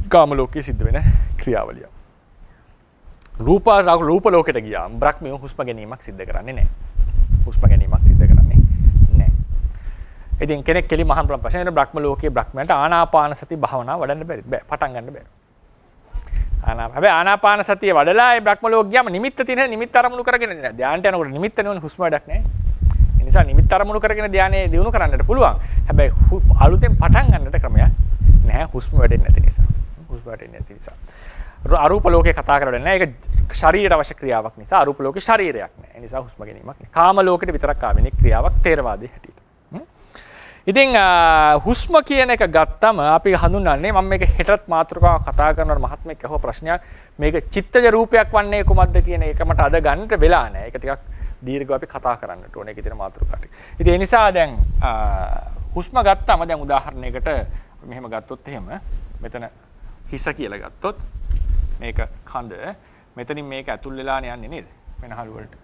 කාම ලෝකයේ සිද්ධ වෙන ක්‍රියාවලිය. රූප ලෝකයට ගියාම බ්‍රහ්මිය හුස්ම ගැනීමක් සිද්ධ කරන්නේ නැහැ. හුස්ම ගැනීමක් සිද්ධ කරන්නේ නැහැ. ඉතින් කෙනෙක් කෙලි මහන් ප්‍රශ්න බ්‍රහ්ම ලෝකයේ බ්‍රහ්මයන්ට ආනාපාන සති භාවනාව වඩන්න බැරි. බෑ පටන් ගන්න බෑ. හැබැයි ආනාපාන සතිය වඩලා ඒ බ්‍රහ්ම ලෝක ගියාම නිමිත්ත තියෙන නිමිත්ත අරමුණු කරගෙන නෑ. ධානයට යනකොට නිමිත්ත නෙවෙයි හුස්ම වැඩක් නෑ. ඒ නිසා නිමිත්ත අරමුණු කරගෙන ධානයේ දිනු කරන්නට පුළුවන්. හැබැයි අලුතෙන් පටන් ගන්නට ක්‍රමයක් නෑ හුස්ම වැඩෙන්නේ නැති නිසා. හුස්ම වැඩෙන්නේ නැති නිසා. අරූප ලෝකේ කතා කරන්නේ නෑ. ඒක ශරීරයට අවශ්‍ය ක්‍රියාවක් නිසා අරූප ලෝකේ ශරීරයක් නෑ. ඒ නිසා හුස්ම ගැනීමක් නෑ. කාම ලෝකෙට විතරක් ආවෙන ක්‍රියාවක් තේරවාදී හැටියට. ඉතින් හුස්ම කියන එක ගත්තම අපි හඳුන්වන්නේ මම මේක හෙටත් මාතෘකාව කතා කරනකොට මහත්මයෙක් අහුව ප්‍රශ්නයක් මේක චිත්තජ රූපයක් වන්නේ කොහොමද කියන එක මට අද ගන්නට වෙලා නැහැ. ඒක ටිකක් දීර්ඝව අපි කතා කරන්නට ඕනේ. ඒකේ තියෙන මාතෘකාව ටික. ඉතින් ඒ නිසා දැන් හුස්ම ගත්තම දැන් උදාහරණයකට මෙහෙම ගත්තොත් එහෙම මෙතන හිස කියලා ගත්තොත් මේක කඳ මෙතනින් මේක ඇතුල් වෙලානේ යන්නේ නේද? වෙනහළු වලට.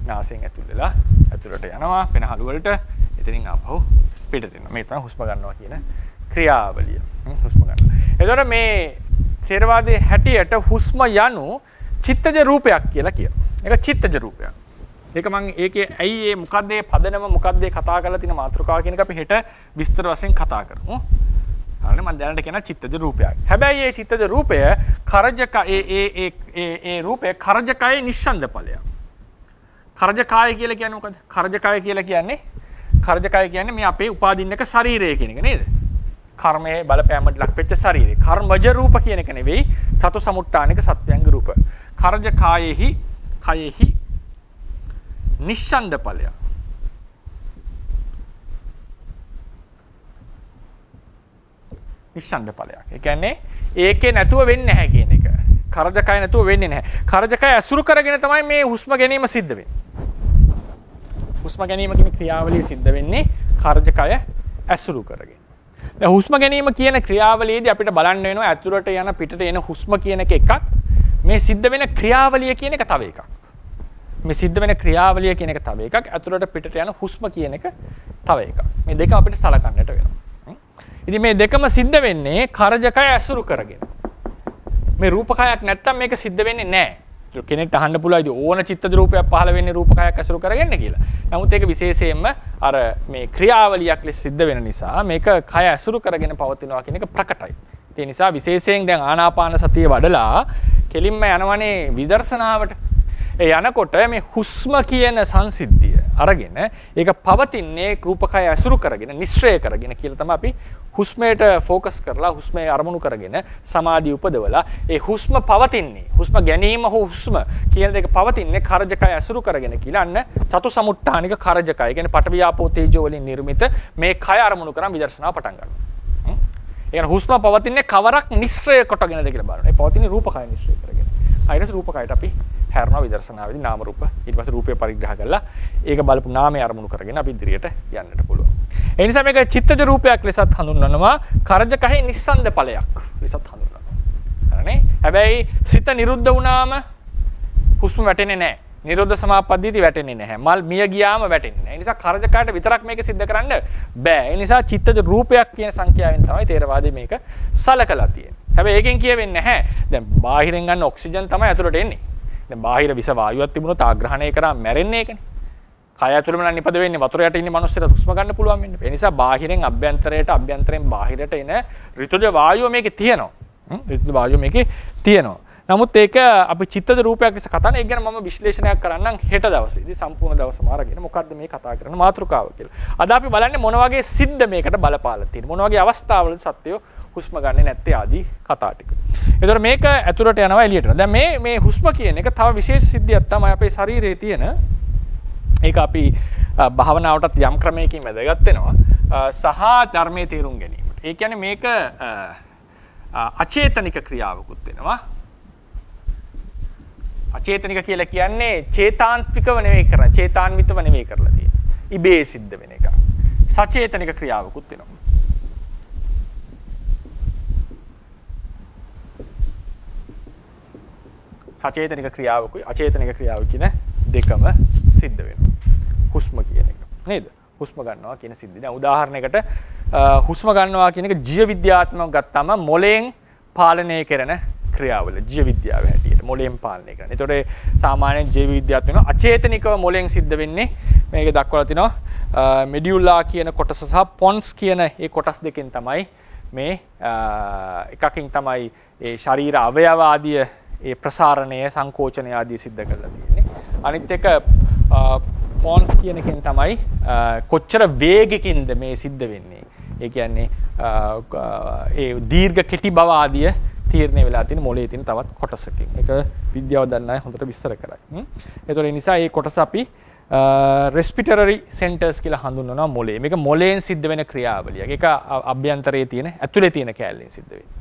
නාසයෙන් ඇතුල් වෙලා ඇතුළට යනවා වෙනහළු වලට එතනින් ආපහු පිටට එනවා. මේ තමයි හුස්ම ගන්නවා කියන ක්‍රියාවලිය. හුස්ම ගන්නවා. එතකොට මේ ථේරවාදයේ හැටියට හුස්ම යනු චිත්තජ රූපයක් කියලා කියනවා. ඒක චිත්තජ රූපයක්. ඒක මම ඒකේ ඇයි මේ මොකද්ද මේ පදනම මොකද්ද මේ කතා කරලා තියෙන මාතෘකාව කියන එක අපි හෙට විස්තර වශයෙන් කතා කරමු. හරිනේ මම දැනට කියන චිත්තජ රූපයක්. හැබැයි මේ චිත්තජ රූපය කරජක ඒ රූපය කරජකයේ නිශ්ශන්ද ඵලයක්. කරජකාය කියලා කියන්නේ මොකද? කරජකාය කියලා කියන්නේ කරජකය කියන්නේ මේ අපේ උපාදින්නක ශරීරය කියන එක නේද? කර්මයේ බලපෑමට ලක් වෙච්ච ශරීරය. කර්මජ රූප කියන එක නෙවෙයි චතු සමුට්ඨානික සත්‍යංග රූප. කරජකායෙහි කයෙහි නිශ්ශන්ද ඵලය. නිශ්ශන්ද ඵලයක්. ඒ කියන්නේ ඒකේ නැතුව වෙන්නේ නැහැ කියන එක. කරජකය නැතුව වෙන්නේ නැහැ. කරජකය අසුරු කරගෙන තමයි මේ හුස්ම ගැනීම සිද්ධ වෙන්නේ. හුස්ම ගැනීම කියන ක්‍රියාවලිය සිද්ධ වෙන්නේ කරජකය ඇසුරු කරගෙන. දැන් හුස්ම ගැනීම කියන ක්‍රියාවලියේදී අපිට බලන්න වෙනවා ඇතුළට යන පිටට එන හුස්ම කියන එක එකක්. මේ සිද්ධ වෙන ක්‍රියාවලිය කියන එක තව එකක්. මේ සිද්ධ වෙන ක්‍රියාවලිය කියන එක තව එකක්. ඇතුළට පිටට යන හුස්ම කියන එක තව එකක්. මේ දෙක අපිට සලකන්නට වෙනවා. ඉතින් මේ දෙකම සිද්ධ වෙන්නේ කරජකය ඇසුරු කරගෙන. මේ රූපකයක් නැත්තම් මේක සිද්ධ වෙන්නේ නැහැ. කෙනෙක්ට අහන්න පුළුවන් ඉතින් ඕන චිත්තජ රූපයක් පහළ වෙන්නේ රූපකයක් ඇසුරු කරගෙන කියලා. නමුත් ඒක විශේෂයෙන්ම අර මේ ක්‍රියාවලියක් ලෙස සිද්ධ වෙන නිසා මේක කය ඇසුරු කරගෙන පවතිනවා කියන එක ප්‍රකටයි. ඒ නිසා විශේෂයෙන් දැන් ආනාපාන සතිය වඩලා කෙලින්ම යනවනේ විදර්ශනාවට. ඒ යනකොට මේ හුස්ම කියන සංසිද්ධිය අරගෙන ඒක පවතින්නේ රූපකය ඇසුරු කරගෙන නිශ්චය කරගෙන කියලා තමයි අපි හුස්මයට ફોકસ කරලා හුස්මේ අරමුණු කරගෙන සමාධිය උපදවලා ඒ හුස්ම පවතින්නේ හුස්ම ගැනීම හුස්ම කියන දෙක පවතින්නේ කරජකය ඇසුරු කරගෙන කියලා අන්න චතු සමුට්ඨානික කරජකය කියන්නේ පඨවි ආපෝ තේජෝ වලින් නිර්මිත මේ කය අරමුණු කරන් විදර්ශනාව පටන් ගන්නවා. ඒ කියන්නේ හුස්ම පවතින්නේ කවරක් නිශ්චය කොටගෙනද කියලා බලනවා. ඒ පවතින්නේ රූපකය නිශ්චය කරගෙන. ඊට රූපකයට අපි හැරනවා විදර්ශනාවේදී නාම රූප ඊට පස්සේ රූපය පරිග්‍රහ කරලා ඒක බලපු නාමය අරමුණු කරගෙන අපි ඉදිරියට යන්නට පුළුවන්. ඒ නිසා මේක චිත්තජ රූපයක් ලෙසත් හඳුන්වනවා කරජකහේ නිස්සන්ද ඵලයක් ලෙසත් හඳුන්වනවා. හරිනේ? හැබැයි සිත නිරුද්ධ වුණාම හුස්ම වැටෙන්නේ නැහැ. නිරෝධ සමාපත්තියදී වැටෙන්නේ නැහැ. මල් මිය ගියාම වැටෙන්නේ නැහැ. ඒ නිසා කරජකයට විතරක් මේක सिद्ध කරන්න බෑ. ඒ නිසා චිත්තජ රූපයක් කියන සංඛ්‍යාවෙන් තමයි තේරවාදයේ මේක සලකලා තියෙන්නේ. හැබැයි ඒකෙන් කියවෙන්නේ නැහැ. දැන් බාහිරෙන් ගන්න ඔක්සිජන් තමයි ඇතුළට එන්නේ. දැන් බාහිර විස වායුවක් තිබුණොත් ආග්‍රහණය කරා මැරෙන්නේ ඒකනේ. කය ඇතුළෙම නම් නිපද වෙන්නේ වතුර යට ඉන්න මිනිස්සුන්ට හුස්ම ගන්න පුළුවන් වෙන්නේ. ඒ නිසා බාහිරෙන් අභ්‍යන්තරයට අභ්‍යන්තරයෙන් බාහිරට එන ඍතුජ වායුව මේකේ තියෙනවා. ඍතුජ වායුව මේකේ තියෙනවා. නමුත් ඒක අපි චිත්තද රූපයක් ලෙස කතා කරන එක ගැන මම විශ්ලේෂණයක් කරන්නම් හෙට දවසේදී සම්පූර්ණ දවසම අරගෙන මොකද්ද මේ කතා කරන මාතෘකාව කියලා. අද අපි බලන්නේ මොන වගේ සිද්ධ මේකට බලපාලා තියෙන. මොන වගේ අවස්ථාවලද සත්‍යය හුස්ම ගන්නේ නැත්තේ ආදී කතා ටික. ඒතර මේක ඇතුළට යනවා එළියට. දැන් මේ හුස්ම කියන එක තව විශේෂ සිද්ධියක් තමයි අපේ ශරීරයේ තියෙන. ඒක අපි භාවනාවටත් යම් ක්‍රමයකින් වැදගත් වෙනවා. සහ ධර්මයේ තේරුම් ගැනීමට. ඒ කියන්නේ මේක අචේතනික ක්‍රියාවකුත් වෙනවා. අචේතනික කියලා කියන්නේ චේතාන්ත්විකව නෙවෙයි කරන්නේ. චේතාන්විතව නෙවෙයි කරලා තියෙන්නේ. ඉබේ සිද්ධ වෙන එක. සචේතනික ක්‍රියාවකුත් වෙනවා. සචේතනික ක්‍රියාවකුයි අචේතනික ක්‍රියාව කියන දෙකම සිද්ධ වෙනවා. හුස්ම කියන එක. නේද? හුස්ම ගන්නවා කියන සිද්ධිය. දැන් උදාහරණයකට හුස්ම ගන්නවා කියන එක ජීව විද්‍යාත්මකව ගත්තාම මොලෙන් පාලනය කරන ක්‍රියාවල ජීව විද්‍යාව හැටියට මොලෙන් පාලනය කරන. ඒතකොට සාමාන්‍යයෙන් ජීව විද්‍යාත්මකව අචේතනිකව මොලෙන් සිද්ධ වෙන්නේ මේක දක්වලා තිනවා මෙඩියුලා කියන කොටස සහ පොන්ස් කියන ඒ කොටස් දෙකෙන් තමයි මේ එකකින් තමයි ඒ ශරීර අවයව ආදී ඒ ප්‍රසාරණය සංකෝචනය ආදී සිද්ධ කරලා තියෙන්නේ. අනිත් එක පොන්ස් කියන එකෙන් තමයි කොච්චර වේගකින්ද මේ සිද්ධ වෙන්නේ. ඒ කියන්නේ ඒ දීර්ඝ කෙටි බව ආදී තීරණය වෙලා තියෙන මොලේ තියෙන තවත් කොටසකින්. ඒක විද්‍යාව දන්න අය හොඳට විස්තර කරයි. ඒතකොට ඒ නිසා මේ කොටස අපි respiratory centers කියලා හඳුන්වනවා මොලේ. මේක මොලෙන් සිද්ධ වෙන ක්‍රියාවලියක්. ඒක අභ්‍යන්තරයේ තියෙන ඇතුලේ තියෙන කැලලෙන් සිද්ධ වෙන්නේ.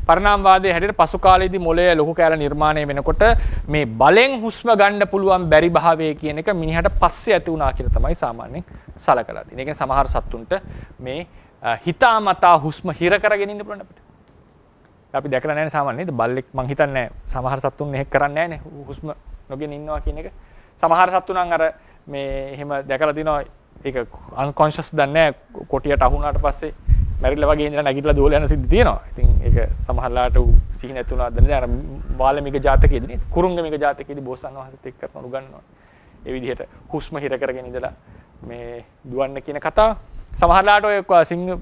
පරිණාමවාදයේ හැටියට පසු කාලයේදී මොලේ ලොකු කැල නිර්මාණය වෙනකොට මේ බලෙන් හුස්ම ගන්න පුළුවන් බැරි භාවය කියන එක මිනිහට පස්සේ ඇති වුණා කියලා තමයි සාමාන්‍යයෙන් සලකලා තියෙන්නේ. ඒ කියන්නේ සමහර සත්තුන්ට මේ හිතාමතා හුස්ම හිර කරගෙන ඉන්න පුළුවන් අපිට. අපි දැකලා නැහැ සාමාන්‍යයෙන් නේද? බල්ලෙක් මං හිතන්නේ සමහර සත්තුන් එහෙක් කරන්නේ නැහැ නේ හුස්ම නොගෙන ඉන්නවා කියන එක. සමහර සත්තු නම් අර මේ එහෙම දැකලා තිනවා ඒක අන්කොන්ෂස් දන්නේ නැහැ කොටියට අහු වුණාට පස්සේ මැරිලා වගේ ඉඳලා නැගිටලා දුවලා යන සිද්ධි තියෙනවා. ඉතින් ඒක සමහරලාට සිහි නැති වුණාද නැහැ. අර වාල්මීක ජාතකයේදී නේද? කුරුංගමික ජාතකයේදී බෝසත්න් වහන්සේත් එක්ක කරන උගන්වනවා. ඒ විදිහට හුස්ම හිර කරගෙන ඉඳලා මේ දුවන්න කියන කතාව. සමහරලාට ඔය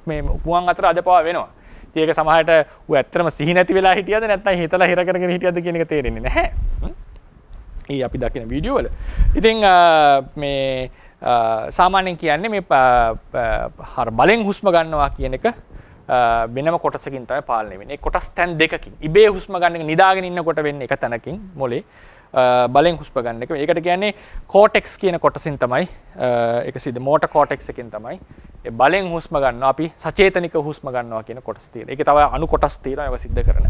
මේ පුවන් අතර අදපවා වෙනවා. ඉතින් ඒක සමහරට ඌ ඇත්තටම සිහි නැති වෙලා හිටියද නැත්නම් හිතලා හිර කරගෙන හිටියද කියන එක තේරෙන්නේ නැහැ. ඒ අපි දකින වීඩියෝ වල. ඉතින් මේ සාමාන්‍යයෙන් කියන්නේ මේ බලෙන් හුස්ම ගන්නවා කියන එක වෙනම කොටසකින් තමයි පාලනය වෙන්නේ. ඒ කොටස් තැන් දෙකකින්. ඉබේ හුස්ම ගන්න එක නිදාගෙන ඉන්නකොට වෙන්නේ එක තැනකින් මොලේ බලෙන් හුස්ම ගන්න එක. ඒකට කියන්නේ කෝටෙක්ස් කියන කොටසින් තමයි ඒක සිද්ධ මෝටර් කෝටෙක්ස් එකෙන් තමයි ඒ බලෙන් හුස්ම ගන්නවා අපි සචේතනික හුස්ම ගන්නවා කියන කොටස තියෙනවා. ඒකේ තව අණු කොටස් තියෙනවා ඒවා සිද්ධ කරන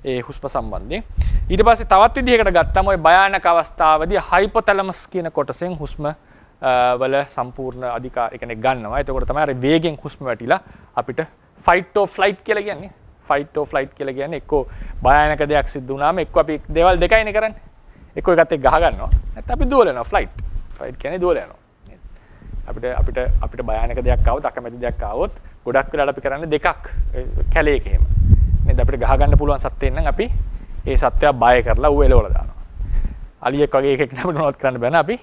ඒ හුස්ම සම්බන්ධයෙන්. ඊට පස්සේ තවත් විදිහකට ගත්තම ওই භයානක අවස්ථාවේදී හයිපොතැලමස් කියන කොටසෙන් හුස්ම වල සම්පූර්ණ අධිකාර ඒ කියන්නේ ගන්නවා. එතකොට තමයි අර වේගෙන් හුස්ම වැටිලා අපිට fight or flight කියලා කියන්නේ. fight or flight කියලා කියන්නේ එක්කෝ භයානක දෙයක් සිද්ධ වුණාම එක්කෝ අපි දේවල් දෙකයිනේ කරන්නේ. එක්කෝ එකත් එක්ක ගහ ගන්නවා. නැත්නම් අපි දුවල යනවා flight. flight කියන්නේ දුවල යනවා. අපිට භයානක දෙයක් ආවොත් අකමැති දෙයක් ආවොත් ගොඩක් වෙලාවට අපි කරන්නේ දෙකක් කැලේක එහෙම. නේද? අපිට ගහ ගන්න පුළුවන් සත්ත්වෙන් නම් අපි ඒ සත්ත්වයා බය කරලා ඌ එලවලා දානවා. අලියෙක් වගේ එකෙක් නම් අපිට මොනවත් කරන්න බෑ නේ අපි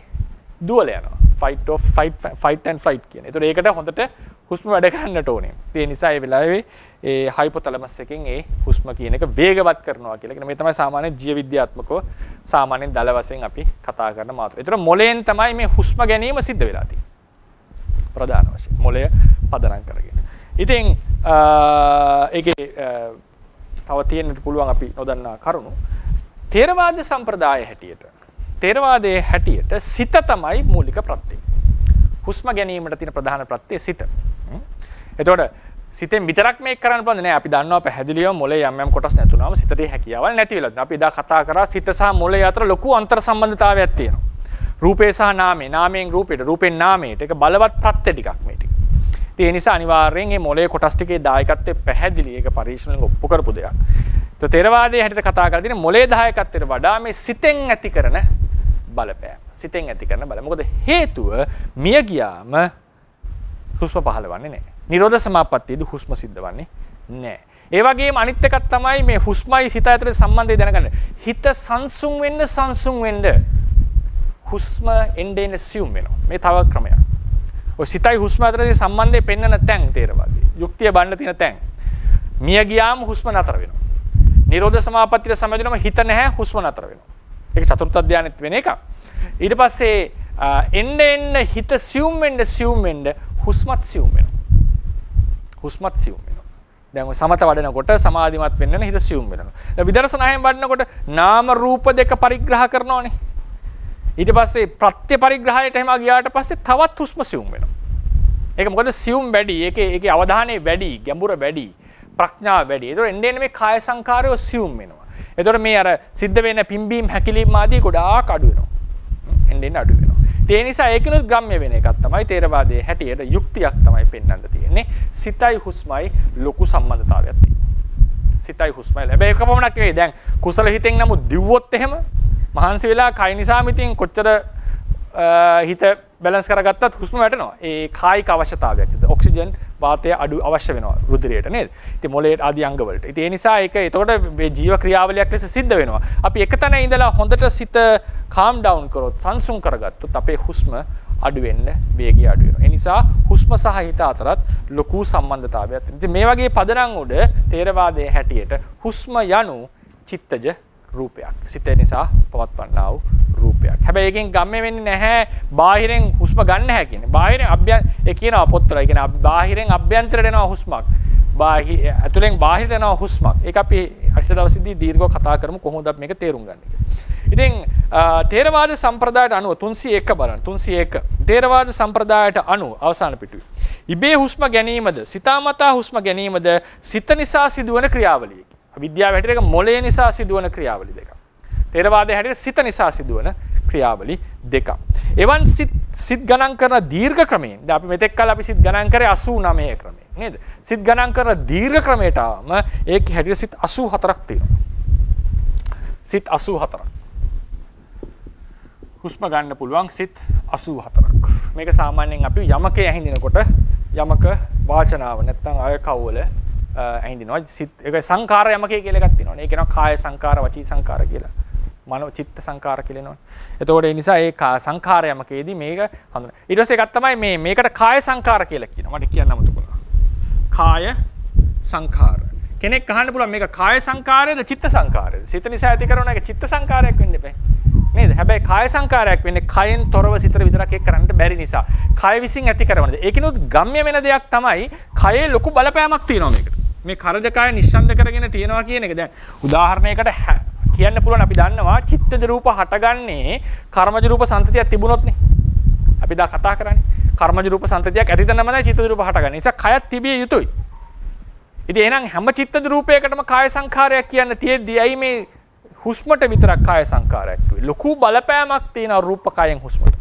දුවල යනවා. fight and flight කියන. ඒතකොට ඒකට හොඳට හුස්ම වැඩ කරන්නට ඕනේ. ඒ නිසා ඒ වෙලාවේ ඒ හයිපොතැලමස් එකෙන් ඒ හුස්ම කියන එක වේගවත් කරනවා කියලා කියන මේ තමයි සාමාන්‍ය ජීව විද්‍යාත්මකව සාමාන්‍යයෙන් දල වශයෙන් අපි කතා කරන මාතෘකාව. ඒතර මොලෙන් තමයි මේ හුස්ම ගැනීම සිද්ධ වෙලා තියෙන්නේ. ප්‍රධාන වශයෙන් මොලය පදනම් කරගෙන. ඉතින් ඒකේ තව තියෙන්නට පුළුවන් අපි නොදන්නා කරුණු. ථේරවාද සම්ප්‍රදාය හැටියට ථේරවාදයේ හැටියට සිත තමයි මූලික ප්‍රත්‍යය. හුස්ම ගැනීමට තියෙන ප්‍රධාන ප්‍රත්‍යය සිත. එතකොට සිතෙන් විතරක් මේක කරන්න පුළුවන් නෑ. අපි දන්නවා පැහැදිලිවම මොලේ යම් යම් කොටස් නැතුනම සිතේ හැකියාවල් නැති වෙලා තියෙනවා. අපි එදා කතා කරා සිත සහ මොලේ අතර ලොකු අන්තර් සම්බන්ධතාවයක් තියෙනවා. රූපේ සහ නාමේ, නාමයෙන් රූපේට, රූපෙන් නාමයට. ඒක බලවත් ප්‍රත්‍ය ටිකක් මේ ටික. ඒ නිසා අනිවාර්යෙන් මේ මොලේ කොටස් ටිකේ දායකත්වය පැහැදිලි. ඒක පරීක්ෂණයෙන් ඔප්පු කරපු දෙයක්. તો ථේරවාදයේ හැටියට කතා කරලා තියෙන මොලේ දායකත්වයට වඩා මේ සිතෙන් ඇති කරන බලපෑම. සිතෙන් ඇති කරන බල. මොකද හේතුව මිය ගියාම හුස්ම පහළවන්නේ නැහැ. නිරෝධ සමාපත්තියේදී හුස්ම සිද්ධවන්නේ නැහැ. ඒ වගේම අනිත් එකක් තමයි මේ හුස්මයි සිත අතර සම්බන්ධය දැනගන්න. හිත සංසුන් වෙන්න හුස්ම එන්නේ සියුම් වෙනවා. මේ තව ක්‍රමයක්. ඔය සිතයි හුස්ම අතරේ සම්බන්ධය පෙන්වන තැන් ථේරවාදී. යුක්තිය බන්න තියෙන තැන්. මිය ගියාම හුස්ම නතර වෙනවා. නිරෝධ සමාපත්තියට සමවැදුනම හිත නැහැ හුස්ම නතර වෙනවා. ඒක චතුර්ථ ධානයේත් වෙන එකක්. ඊට පස්සේ එන්න හිත සියුම් වෙන්න හුස්මත් සියුම් වෙනවා. හුස්මත් සියුම් වෙනවා. දැන් ඔය සමත වඩනකොට සමාධිමත් වෙන්න හිත සියුම් වෙනවා. දැන් විදර්ශනායෙන් වඩනකොට නාම රූප දෙක පරිග්‍රහ කරනවානේ. ඊට පස්සේ ප්‍රත්‍ය පරිග්‍රහයට එහෙම ගියාට පස්සේ තවත් හුස්ම සියුම් වෙනවා. ඒක මොකද සියුම් වැඩි. ඒකේ අවධානය වැඩි, ගැඹුර වැඩි, ප්‍රඥාව වැඩි. ඒතකොට එන්නේ මේ කාය සංකාරය සියුම් වෙනවා. ඒතකොට මේ අර සිද්ධ වෙන පිම්බීම් හැකිලිම් ආදී ගොඩාක් අඩු වෙනවා. එන්නේ අඩු වෙනවා. ඒ නිසා ඒකිනුත් ගම්ම්‍ය වෙන එකක් තමයි තේරවාදයේ හැටියට යුක්තියක් තමයි පෙන්වන්න තියෙන්නේ. සිතයි හුස්මයි ලොකු සම්බන්ධතාවයක් තියෙනවා. සිතයි හුස්මයි. හැබැයි ඒක පමණක් නෙවෙයි. දැන් කුසල හිතෙන් නමුත් දිව්වොත් එහෙම මහන්සි වෙලා කය නිසා මිතින් කොච්චර හිත බැලන්ස් කරගත්තත් හුස්ම වැටෙනවා. ඒ කායික අවශ්‍යතාවයක්. ඔක්සිජන් වාතය අඩු අවශ්‍ය වෙනවා රුධිරයට නේද? ඉතින් මොළයට ආදී අංග වලට. ඉතින් ඒ නිසා ඒක එතකොට මේ ජීව ක්‍රියාවලියක් ලෙස සිද්ධ වෙනවා. අපි එක තැන ඉඳලා හොඳට සිත calm down කරොත් සංසුන් කරගත්තොත් අපේ හුස්ම අඩු වෙන්න වේගය අඩු වෙනවා. ඒ නිසා හුස්ම සහ හිත අතරත් ලොකු සම්බන්ධතාවයක් තියෙනවා. ඉතින් මේ වගේ පදනම් උඩ තේරවාදයේ හැටියට හුස්ම යනු චිත්තජ රූපයක්. සිත නිසා පවත්වන්නා වූ රූපයක්. හැබැයි ඒකෙන් ගම්ම වෙන්නේ නැහැ බාහිරෙන් හුස්ම ගන්න නැහැ කියන්නේ. බාහිරෙන් ඒ කියනවා පොත්වල. ඒ කියන්නේ බාහිරෙන් අභ්‍යන්තරයට එනවා හුස්මක්. ඇතුලෙන් බාහිරට එනවා හුස්මක්. ඒක අපි අනිත් දවසේදී දීර්ඝව කතා කරමු කොහොමද මේක තේරුම් ගන්න එක. ඉතින් තේරවාද සම්ප්‍රදායට අනුව 301 බලන්න. 301 තේරවාද සම්ප්‍රදායට අනුව අවසාන පිටුවේ. ඉබේ හුස්ම ගැනීමද සිතාමතා හුස්ම ගැනීමද සිත නිසා සිදුවන ක්‍රියාවලියකි. විද්‍යාව හැටියට ඒක මොළය නිසා සිදුවන ක්‍රියාවලි දෙකක්. තේරවාදයේ හැටියට සිත නිසා සිදුවන ක්‍රියාවලි දෙකක්. එවන් සිත් ගණන් කරන දීර්ඝ ක්‍රමයෙන් දැන් අපි මෙතෙක් කල අපි සිත් ගණන් කරේ 89 ක්‍රමයෙන් නේද? සිත් ගණන් කරන දීර්ඝ ක්‍රමයට ආවම ඒකේ හැටියට සිත් 84ක් තියෙනවා. සිත් 84ක්. හුස්ම ගන්න පුළුවන් සිත් 84ක්. මේක සාමාන්‍යයෙන් අපි යමකේ ඇහිඳිනකොට යමක වාචනාව නැත්නම් අය කව්වල ඇහිඳිනවා. සිත් ඒක සංකාර යමකේ කියලා එකක් තියෙනවානේ. ඒක කියනවා කාය සංකාර, වචී සංකාර කියලා. මනෝ චිත්ත සංකාර කියලා එනවා. එතකොට ඒ නිසා ඒ සංකාර යමකේදී මේක හඳුනන. ඊට පස්සේ එකක් තමයි මේකට කාය සංකාර කියලා කියනවා. මට කියන්න අමතක වුණා. කාය සංකාර. කෙනෙක් අහන්න පුළුවන් මේක කාය සංකාරයේද චිත්ත සංකාරයේද? සිත නිසා ඇති කරන එක චිත්ත සංකාරයක් වෙන්න එපා. නේද? හැබැයි කාය සංකාරයක් වෙන්නේ කයෙන් තොරව සිතට විතරක් ඒක කරන්න බැරි නිසා. කය විසින් ඇති කරන දේ. ඒකිනුත් ගම්ම්‍ය වෙන දෙයක් තමයි කයේ ලොකු බලපෑමක් තියෙනවා මේකට. මේ කරදකය නිශ්ශබ්ද කරගෙන තියෙනවා කියන එක. දැන් උදාහරණයකට කියන්න පුළුවන් අපි දන්නවා චිත්තජ රූප හටගන්නේ කර්මජ රූප සංතතියක් තිබුණොත්නේ. අපි දා කතා කරන්නේ. කර්මජ රූප සංතතියක් ඇති තැනමයි චිත්තජ රූප හටගන්නේ. ඒ නිසා කයත් තිබිය යුතුයි. ඉතින් එහෙනම් හැම චිත්තජ රූපයකටම කාය සංඛාරයක් කියන්න තියෙද්දී ඇයි මේ හුස්මට විතරක් කාය සංඛාරයක් වෙන්නේ? ලොකු බලපෑමක් තියෙන රූප කයෙන් හුස්මට.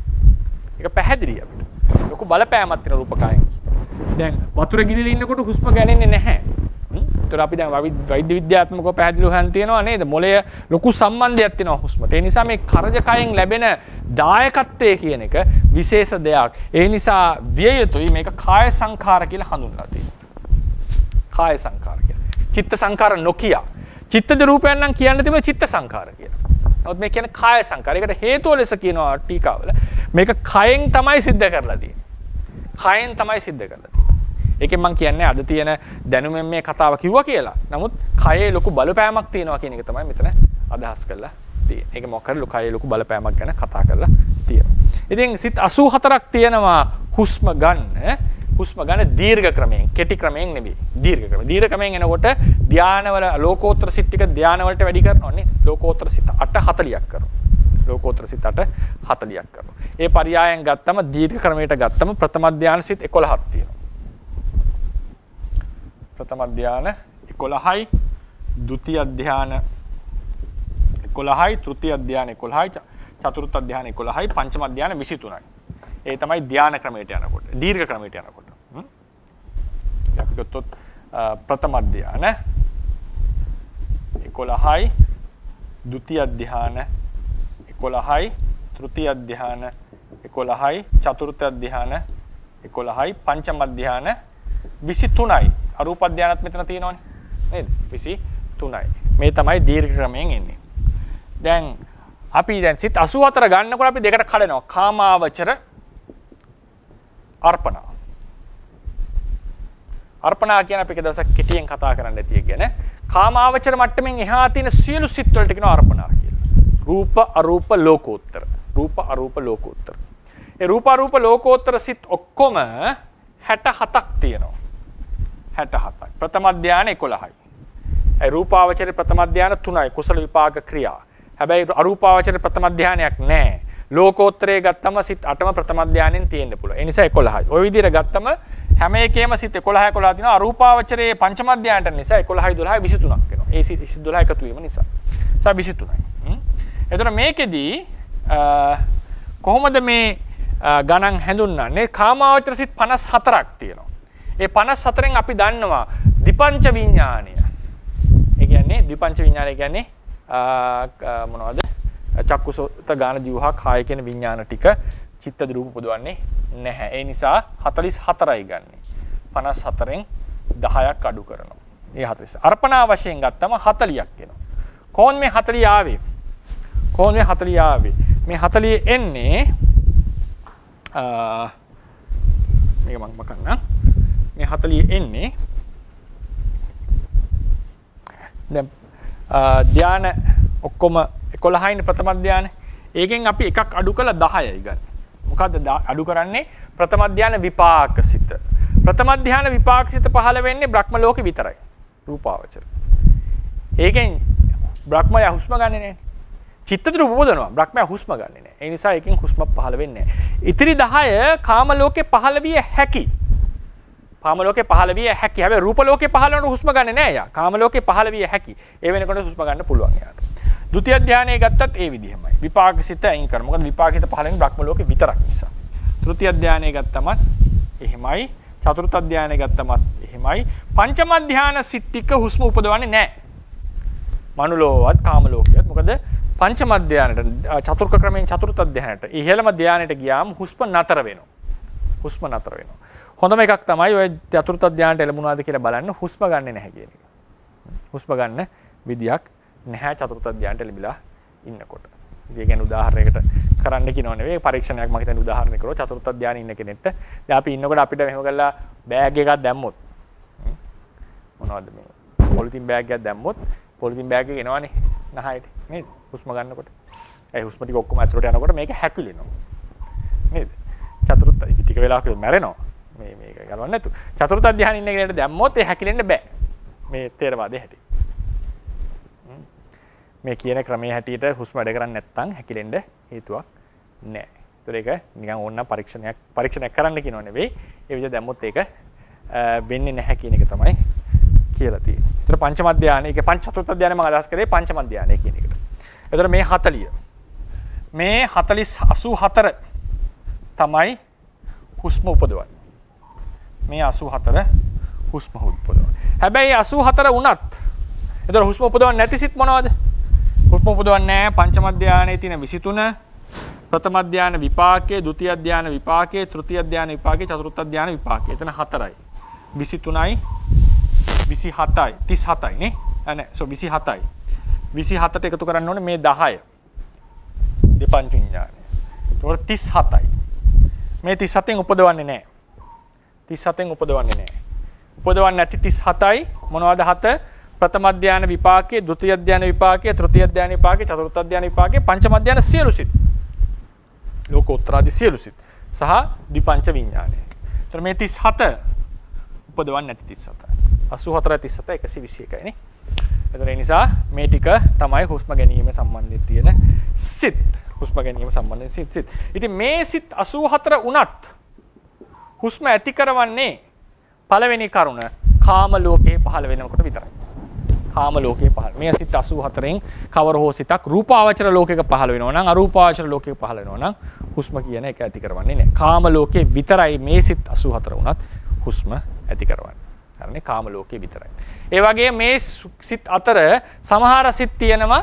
ඒක පැහැදිලි අපිට. ලොකු බලපෑමක් තියෙන රූප කයෙන්. දැන් වතුර ගිලිලා ඉන්නකොට හුස්ම ගන්නේ නැහැ. ඒතර අපි දැන් වෛද්‍ය විද්‍යාත්මකව පැහැදිලිව හන් තියෙනවා නේද? මොළය ලොකු සම්බන්ධයක් තියෙනවා හුස්මට. ඒ නිසා මේ කරජකයෙන් ලැබෙන දායකත්වය කියන එක විශේෂ දෙයක්. ඒ නිසා විය යුතුයි මේක කාය සංඛාර කියලා හඳුන්වලා තියෙනවා. කාය සංඛාර කියලා. චිත්ත සංඛාර නොකිය. චිත්තජ රූපයන් නම් කියන්න තිබුණේ චිත්ත සංඛාර කියලා. නමුත් මේ කියන්නේ කාය සංඛාර. ඒකට හේතුව ලෙස කියනවා ටීකාවල. මේක කයෙන් තමයි සිද්ධ කරලා තියෙන්නේ. කයෙන් තමයි සිද්ධ කරලා තියෙන්නේ. ඒකෙන් මම කියන්නේ අද තියෙන දැනුමෙන් මේ කතාව කිව්වා කියලා. නමුත් කයේ ලොකු බලපෑමක් තියෙනවා කියන එක තමයි මෙතන අදහස් කරලා තියෙන්නේ. ඒක මොකක් හරි කයේ ලොකු බලපෑමක් ගැන කතා කරලා තියෙනවා. ඉතින් සිත් 84ක් තියෙනවා හුස්ම ගන්න දීර්ඝ ක්‍රමයෙන්, කෙටි ක්‍රමයෙන් නෙවෙයි. දීර්ඝ ක්‍රමයෙන්. දීර්ඝ ක්‍රමයෙන් එනකොට ධානවල ලෝකෝත්තර සිත් ටික ධාන වලට වැඩි කරනවා නේ. ලෝකෝත්තර සිත් 840ක් කරනවා. ලෝකෝත්තර සිත් 840ක් කරනවා. ඒ පරියායන් ගත්තම දීර්ඝ ක්‍රමයට ගත්තම ප්‍රථම ධාන සිත් 11ක් තියෙනවා. ප්‍රථම ධාන 11යි, ဒုတိ ය ධාන 11යි, තෘතිය ධාන 11යි, චතුර්ථ ධාන 11යි, පංචම ධාන 23යි. ඒ තමයි ධාන ක්‍රමයට යනකොට, දීර්ඝ ක්‍රමයට යනකොට. අපි ගත්තොත් ප්‍රථම ධාන 11යි, ဒုတိ ය ධාන 11යි, තෘතිය ධාන 11යි, චතුර්ථ ධාන 11යි, පංචම ධාන 23යි. අරූප ධානත් මෙතන තියෙනවනේ නේද? 23යි. මේ තමයි දීර්ඝ ක්‍රමයෙන් එන්නේ. දැන් අපි සිත් 84 ගන්නකොට අපි දෙකට කඩනවා. කාමාවචර අර්පණා. අර්පණා කියන අපි එක දවසක් කෙටියෙන් කතා කරන්න ඇති කියන කාමාවචර මට්ටමින් එහා තියෙන සියලු සිත් වලට කියනවා අර්පණා කියලා. රූප අරූප ලෝකෝත්තර. රූප අරූප ලෝකෝත්තර. ඒ රූප අරූප ලෝකෝත්තර සිත් ඔක්කොම 67ක් තියෙනවා. 67ක්. ප්‍රථම ධානය 11යි. ඒ රූපාවචර ප්‍රථම ධානය 3යි කුසල විපාක ක්‍රියා. හැබැයි අරූපාවචර ප්‍රථම ධානයක් නැහැ. ලෝකෝත්තරයේ ගත්තම සිත් 8ම ප්‍රථම ධානයෙන් තියෙන්න පුළුවන්. ඒ නිසා 11යි. ওই විදිහට ගත්තම හැම එකේම සිත් 11 11 තියෙනවා. අරූපාවචරයේ පංචම ධානයට නිසා 11යි 12යි 23ක් වෙනවා. ඒ සිත් 12 එකතු වීම නිසා. නිසා 23යි. එතකොට මේකෙදී කොහොමද මේ ගණන් හැඳුන්වන්නේ? කාමාවචර සිත් 54ක් තියෙනවා. ඒ 54න් අපි දන්නවා දීපංච විඥානය. ඒ කියන්නේ දීපංච විඥානය කියන්නේ මොනවද? චක්කුසෝත ගාන ජීවහා කාය කියන විඥාන ටික චිත්ත රූප උපදවන්නේ නැහැ. ඒ නිසා 44යි ගන්නෙ. 54න් 10ක් අඩු කරනවා. ඒ 40. අර්පණා වශයෙන් ගත්තම 40ක් එනවා. කොහොමද මේ 40 ආවේ? කොහොමද මේ 40 ආවේ? මේ 40 එන්නේ මේක මම මකන්න. මේ 40 එන්නේ දැන් ධාන ඔක්කොම 11යිනේ ප්‍රථම ධානය. ඒකෙන් අපි එකක් අඩු කළා 10යි ගන්න. මොකද්ද අඩු කරන්නේ? ප්‍රථම ධාන විපාකසිත. ප්‍රථම ධාන විපාකසිත පහළ වෙන්නේ බ්‍රහ්ම ලෝකෙ විතරයි. රූපාවචර. ඒකෙන් බ්‍රහ්මය හුස්ම ගන්නෙ නැහැ. චිත්ත රූප උපදවනවා. බ්‍රහ්මය හුස්ම ගන්නෙ නැහැ. ඒ නිසා ඒකෙන් හුස්ම පහළ වෙන්නේ නැහැ. ඉතිරි 10 කාම ලෝකේ පහළ විය හැකි. කාම ලෝකේ පහළ විය හැකි. හැබැයි රූප ලෝකේ පහළ වෙනකොට හුස්ම ගන්නෙ නැහැ යා. කාම ලෝකේ පහළ විය හැකි. ඒ වෙනකොට හුස්ම ගන්න පුළුවන් යාට. ဒုတိ ය ධානයේ ගත්තත් ඒ විදිහමයි. විපාකසිත අයින් කරමු. මොකද විපාකිත පහළ වෙන්නේ බ්‍රහ්ම ලෝකේ විතරක් නිසා. තෘතිය ධානයේ ගත්තමත් එහෙමයි. චතුර්ථ ධානයේ ගත්තමත් එහෙමයි. පංචම ධාන සිට්ටික හුස්ම උපදවන්නේ නැහැ. මනුලෝවත් කාම ලෝකයේත්. මොකද පංචම ධානයට චතුර්ක ක්‍රමයෙන් චතුර්ථ ධානයට ඉහළම ධානයට ගියාම හුස්ම නතර වෙනවා. හුස්ම නතර වෙනවා. හොඳම එකක් තමයි ඔය චතුර්ථ ධානයට එළඹුණාද කියලා බලන්න හුස්ම ගන්නෙ නැහැ කියන එක. හුස්ම ගන්න විදියක් නැහැ චතුර්ථ ධානයට ලැබිලා ඉන්නකොට. ඒ කියන්නේ උදාහරණයකට කරන්න කියනව නෙවෙයි පරීක්ෂණයක් මම හිතන්නේ උදාහරණයක් කරලා චතුර්ථ ධානයේ ඉන්න කෙනෙක්ට දැන් අපි ඉන්නකොට අපිට මෙහෙම කරලා බෑග් එකක් දැම්මොත් මොනවද මේ පොලිතින් බෑග් එකක් දැම්මොත් පොලිතින් බෑග් එක එනවනේ නහයට නේද හුස්ම ගන්නකොට. ඒ හුස්ම ටික ඔක්කොම ඇතුලට යනකොට මේක හැකිලෙනවා. නේද? චතුර්ථ ටික වෙලාවක මැරෙනවා. මේක ගලවන්න නැතු. චතුර්ථ ධානයේ ඉන්න කෙනෙක්ට දැම්මොත් ඒ හැකිලෙන්න බෑ. මේ තේරවාදයේ හැටි. මේ කියන ක්‍රමයේ හැටියට හුස්ම වැඩ කරන්නේ නැත්නම් හැකිලෙන්න හේතුවක් නැහැ. ඒතර ඒක නිකන් ඕනනම් පරීක්ෂණයක් කරන්න කියනව නෙවෙයි. ඒ විදිහ දැම්මොත් ඒක වෙන්නේ නැහැ කියන එක තමයි කියලා තියෙන්නේ. ඒතර පංචම ධානය, ඒක පංචතුර්ථ ධානය මම අදහස් කරේ පංචම ධානය කියන එකට. ඒතර මේ 40 මේ 84 තමයි හුස්ම උපදවන්නේ. මේ 84 හුස්ම උපදවන්නේ. හැබැයි 84 වුණත් ඒතර හුස්ම උපදවන්නේ නැති සිත් මොනවද? හුස්ම උපදවන්නේ නැහැ පංචම ධානයේ තියෙන 23, ප්‍රථම ධාන විපාකයේ, ဒုတိ ය ධාන විපාකයේ, තෘතිය ධාන විපාකයේ, චතුර්ථ ධාන විපාකයේ. එතන 4යි. 23යි 27යි 37යි නේ. නැහැ 27යි. 27ට එකතු කරන්න ඕනේ මේ 10. දෙපංච විඥානය. ඒතකොට 37යි. මේ 37න් උපදවන්නේ නැහැ. 37න් උපදවන්නේ නැහැ. උපදවන්නේ නැති 37යි මොනවද 7? ප්‍රථම ධාන විපාකයේ, ဒုတိ ය ධාන විපාකයේ, තෘතිය ධාන විපාකයේ, චතුර්ථ ධාන විපාකයේ, පංචම ධාන සියලු සිත්. ලෝකෝත්තරාදී සියලු සිත් සහ ද්විපංච විඥානය. ඒතර මේ 37 උපදවන්නේ නැති 37. 84 37 121යි නේ. ඒතර ඒ නිසා මේ ටික තමයි හුස්ම ගැනීම සම්බන්ධයෙන් තියෙන සිත්. හුස්ම ගැනීම සම්බන්ධයෙන් සිත්. ඉතින් මේ සිත් 84 උනත් හුස්ම ඇති කරවන්නේ පළවෙනි කරුණ කාම ලෝකේ පහළ වෙනකොට විතරයි. කාම ලෝකේ පහළ. මේ සිත් 84න් කවර හෝ සිතක් රූපාවචර ලෝකයක පහළ වෙනවා නම් අරූපාවචර ලෝකයක පහළ වෙනවා නම් හුස්ම කියන එක ඇති කරවන්නේ නැහැ. කාම ලෝකේ විතරයි මේ සිත් 84 උනත් හුස්ම ඇති කරවන්නේ. හරිනේ කාම ලෝකේ විතරයි. ඒ වගේ මේ සිත් අතර සමහර සිත් තියෙනවා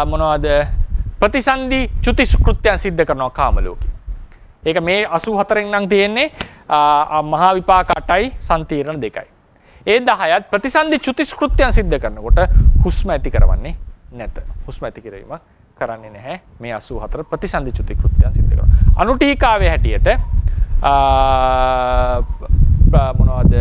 මොනවද ප්‍රතිසන්දි චුති සුකෘත්‍යයන් සිද්ධ කරනවා කාම ලෝකේ. ඒක මේ 84න් නම් තියෙන්නේ මහා විපාක 8යි සම්තිරණ 2යි. ඒ 10ත් ප්‍රතිසන්දි චුති සුකෘත්‍යයන් සිද්ධ කරනකොට හුස්ම ඇති කරවන්නේ නැත. හුස්ම ඇති කිරීම කරන්නේ නැහැ. මේ 84 ප්‍රතිසන්දි චුති කෘත්‍යයන් සිද්ධ කරනවා. අනුටීකාවේ හැටියට මොනවද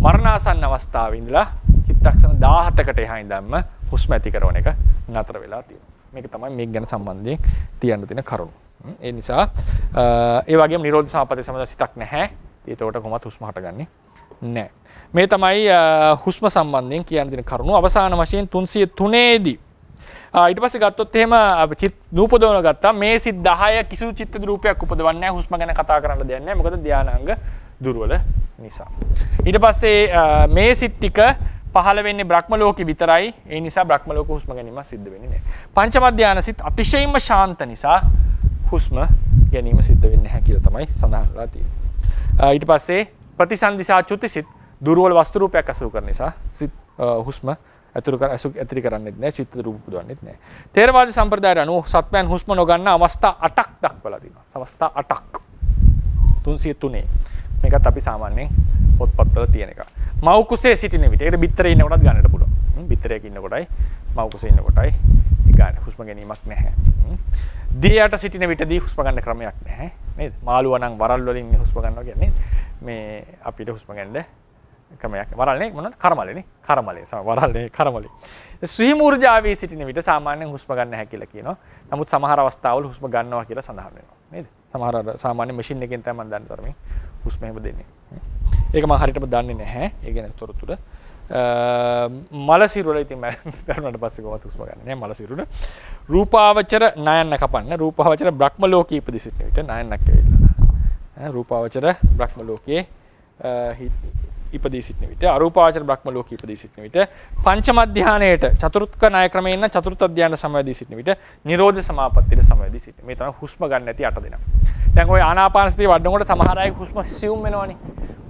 මරණාසන්න අවස්ථාවේ ඉඳලා චිත්ත චිත්තක්ෂණ 17කට එහා ඉඳන්ම හුස්ම ඇති කරන එක නතර වෙලා තියෙනවා. මේක තමයි මේක ගැන සම්බන්ධයෙන් තියන්න තියෙන කරුණු. ඒ නිසා ඒ වගේම නිරෝධ සමාපatti සම්බන්ධ සිතක් නැහැ. ඒකට කොහොමද හුස්ම හටගන්නේ නැහැ. මේ තමයි හුස්ම සම්බන්ධයෙන් කියන්න තියෙන කරුණු. අවසාන වශයෙන් 303 දී ඊට පස්සේ ගත්තොත් එහෙම චිත් නූපදවන ගත්තා මේ සිත් 10 කිසිදු චිත්ත රූපයක් උපදවන්නේ නැහැ. හුස්ම ගැන කතා කරන්න දෙයක් නැහැ. මොකද ධානාංග දුර්වල නිසා. ඊට පස්සේ මේ සිත් ටික පහළ වෙන්නේ බ්‍රහ්ම ලෝකෙ විතරයි. ඒ නිසා බ්‍රහ්ම ලෝක හුස්ම ගැනීම සිද්ධ වෙන්නේ නැහැ. පංචම ධාන සිත් අතිශයින්ම ශාන්ත නිසා හුස්ම ගැනීම සිද්ධ වෙන්නේ නැහැ කියලා තමයි සඳහන් කරලා තියෙන්නේ. ඊට පස්සේ ප්‍රතිසන්දිසා චුතිසිත දුර්වල වස්තු රූපයක් අසු කරන නිසා සිත් හුස්ම ඇතුළු කරන්නේත් නැහැ, චිත්ත රූප පුදවන්නේත් නැහැ. ථේරවාද සම්ප්‍රදායට අනුව සත්වයන් හුස්ම නොගන්න අවස්ථා 8ක් දක්වලා තියෙනවා. අවස්ථා 8ක්. 303. මේකත් අපි සාමාන්‍යයෙන් පොත්පත්වල තියෙන එක. මව් කුසේ සිටින විට ඒකට බිත්තරේ ඉන්නකොටත් ගන්නට පුළුවන්. බිත්තරයක ඉන්න කොටයි මව් කුසේ ඉන්න කොටයි ගන්න හුස්ම ගැනීමක් නැහැ. දියට සිටින විටදී හුස්ම ගන්න ක්‍රමයක් නැහැ. නේද? මාළුවා නම් වරල් වලින් හුස්ම ගන්නවා කියන්නේ මේ අපිට හුස්ම ගන්න ක්‍රමයක්. වරල්නේ මොනවද? කරමලේනේ. කරමලේ. වරල්නේ කරමලේ. ස්වීම ඌර්ජාවේ සිටින විට සාමාන්‍යයෙන් හුස්ම ගන්න නැහැ කියලා කියනවා. නමුත් සමහර අවස්ථාවල හුස්ම ගන්නවා කියලා සඳහන් වෙනවා. නේද? සමහර සාමාන්‍ය මැෂින් එකෙන් තමයි මම දන්න තරමින් හුස්ම එහෙම දෙන්නේ. ඒක මම හරියටම දන්නේ නැහැ. ඒ ගැන තොරතුරු. මල සිරුර ඉතින් මම කරුණාට පස්සේ කොහොමද හුස්ම ගන්න නෑ මල සිරුර. රූපාවචර නයන්න කපන්න. රූපාවචර බ්‍රහ්ම ලෝකයේ ඉපදිසිට විට නයන්නක් ඇවිල්ලා. රූපාවචර බ්‍රහ්ම ලෝකයේ ඉපදී සිටින විට අරූපාවචර බ්‍රහ්ම ලෝකයේ ඉපදී සිටින විට පංචම ධානයේට චතුර්ථ ණය ක්‍රමයෙන් නම් චතුර්ථ ධානය සමවැදී සිටින විට නිරෝධ සමාපත්තියට සමවැදී සිටින. මේ තමයි හුස්ම ගන්න නැති 8 දෙනා. දැන් ওই ආනාපාන සතිය වඩනකොට සමහර අය හුස්ම සියුම් වෙනවනේ.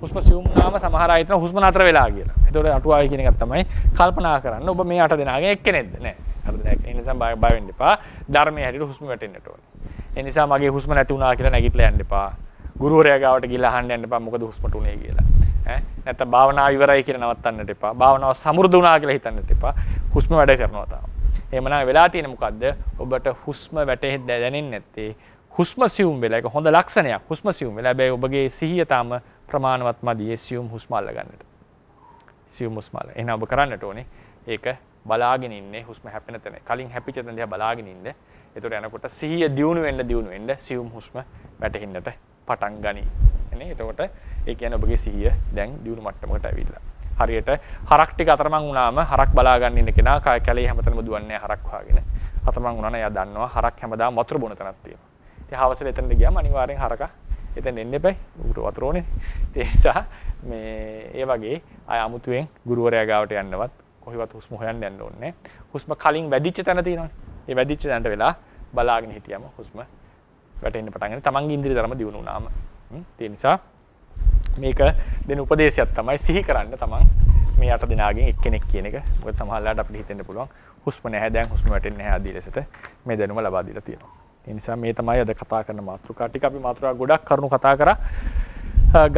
හුස්ම සියුම් නාම සමහර අය හිතන හුස්ම නතර වෙලා කියලා. ඒතකොට අටුවාවේ කියන එකක් තමයි කල්පනා කරන්න. ඔබ මේ 8 දෙනාගෙන් එක්කෙනෙක්ද? නෑ. 8 දෙනාගෙන්. ඒ නිසා බය වෙන්න එපා. ධර්මයේ හැටියට හුස්ම වැටෙන්නට ඕනේ. ඒ නිසා මගේ හුස්ම නැති වුණා කියලා නැගිටලා යන්න එපා. ගුරුවරයා ගාවට ගිහලා අහන්න යන්න එපා මොකද හුස්මට උනේ කියලා. නැත්නම් භාවනාව ඉවරයි කියලා නවත්තන්නට එපා. භාවනාව සමෘද්ධ වුණා කියලා හිතන්නට එපා. හුස්ම වැඩ කරනවා තාම. එහෙමනම් වෙලා තියෙන්නේ මොකද්ද? ඔබට හුස්ම වැටෙහෙ දැනෙන්නේ නැත්තේ හුස්ම සියුම් වෙලා. ඒක හොඳ ලක්ෂණයක්. හුස්ම සියුම් වෙලා. හැබැයි ඔබගේ සිහිය තාම ප්‍රමාණවත් මදි ඒ සියුම් හුස්ම අල්ල ගන්නට. සියුම් හුස්ම අල්ල. එහෙනම් ඔබ කරන්නට ඕනේ ඒක බලාගෙන ඉන්නේ හුස්ම හැපෙන තැන. කලින් හැපිච්ච තැන දිහා බලාගෙන ඉන්න. ඒතකොට යනකොට සිහිය දියුණු වෙන්න සියුම් හුස්ම වැටෙන්නට පටන් ගනී. නේ? එතකොට ඒ කියන්නේ ඔබගේ සිහිය දැන් දියුණු මට්ටමකට ඇවිල්ලා. හරියට හරක් ටික අතරමං වුණාම හරක් බලා ගන්න ඉන්න කෙනා කැලේ හැමතැනම දුවන්නේ හරක් වාගෙන. අතරමං වුණා නම් එයා දන්නවා හරක් හැමදාම වතුර බොන තැනක් තියෙනවා. ඉතින් හවසට එතනට ගියාම අනිවාර්යෙන් හරකා එතන එන්න එපයි. උට වතුර ඕනේ. ඒ නිසා මේ ඒ වගේ අය අමුතුවෙන් ගුරුවරයා ගාවට යන්නවත් කොහෙවත් හුස්ම හොයන්න යන්න ඕනේ නැහැ. හුස්ම කලින් වැඩිච්ච තැන තියෙනවානේ. ඒ වැඩිච්ච තැනට වෙලා බලාගෙන හිටියම හුස්ම වැටෙන්න පටන් ගන්න. තමන්ගේ ඉන්ද්‍රිය ධර්ම දියුණු වුණාම. ඒ නිසා මේක දෙන උපදේශයක් තමයි සිහි කරන්න තමන් මේ 8 දිනාගෙන් එක්කෙනෙක් කියන එක. මොකද සමහරවිට අපිට හිතෙන්න පුළුවන් හුස්ම නැහැ දැන් හුස්ම වැටෙන්නේ නැහැ ආදී ලෙසට මේ දැනුම ලබා දීලා තියෙනවා. ඒ නිසා මේ තමයි අද කතා කරන මාතෘකා ටික. අපි මාතෘකා ගොඩක් කරුණු කතා කරා.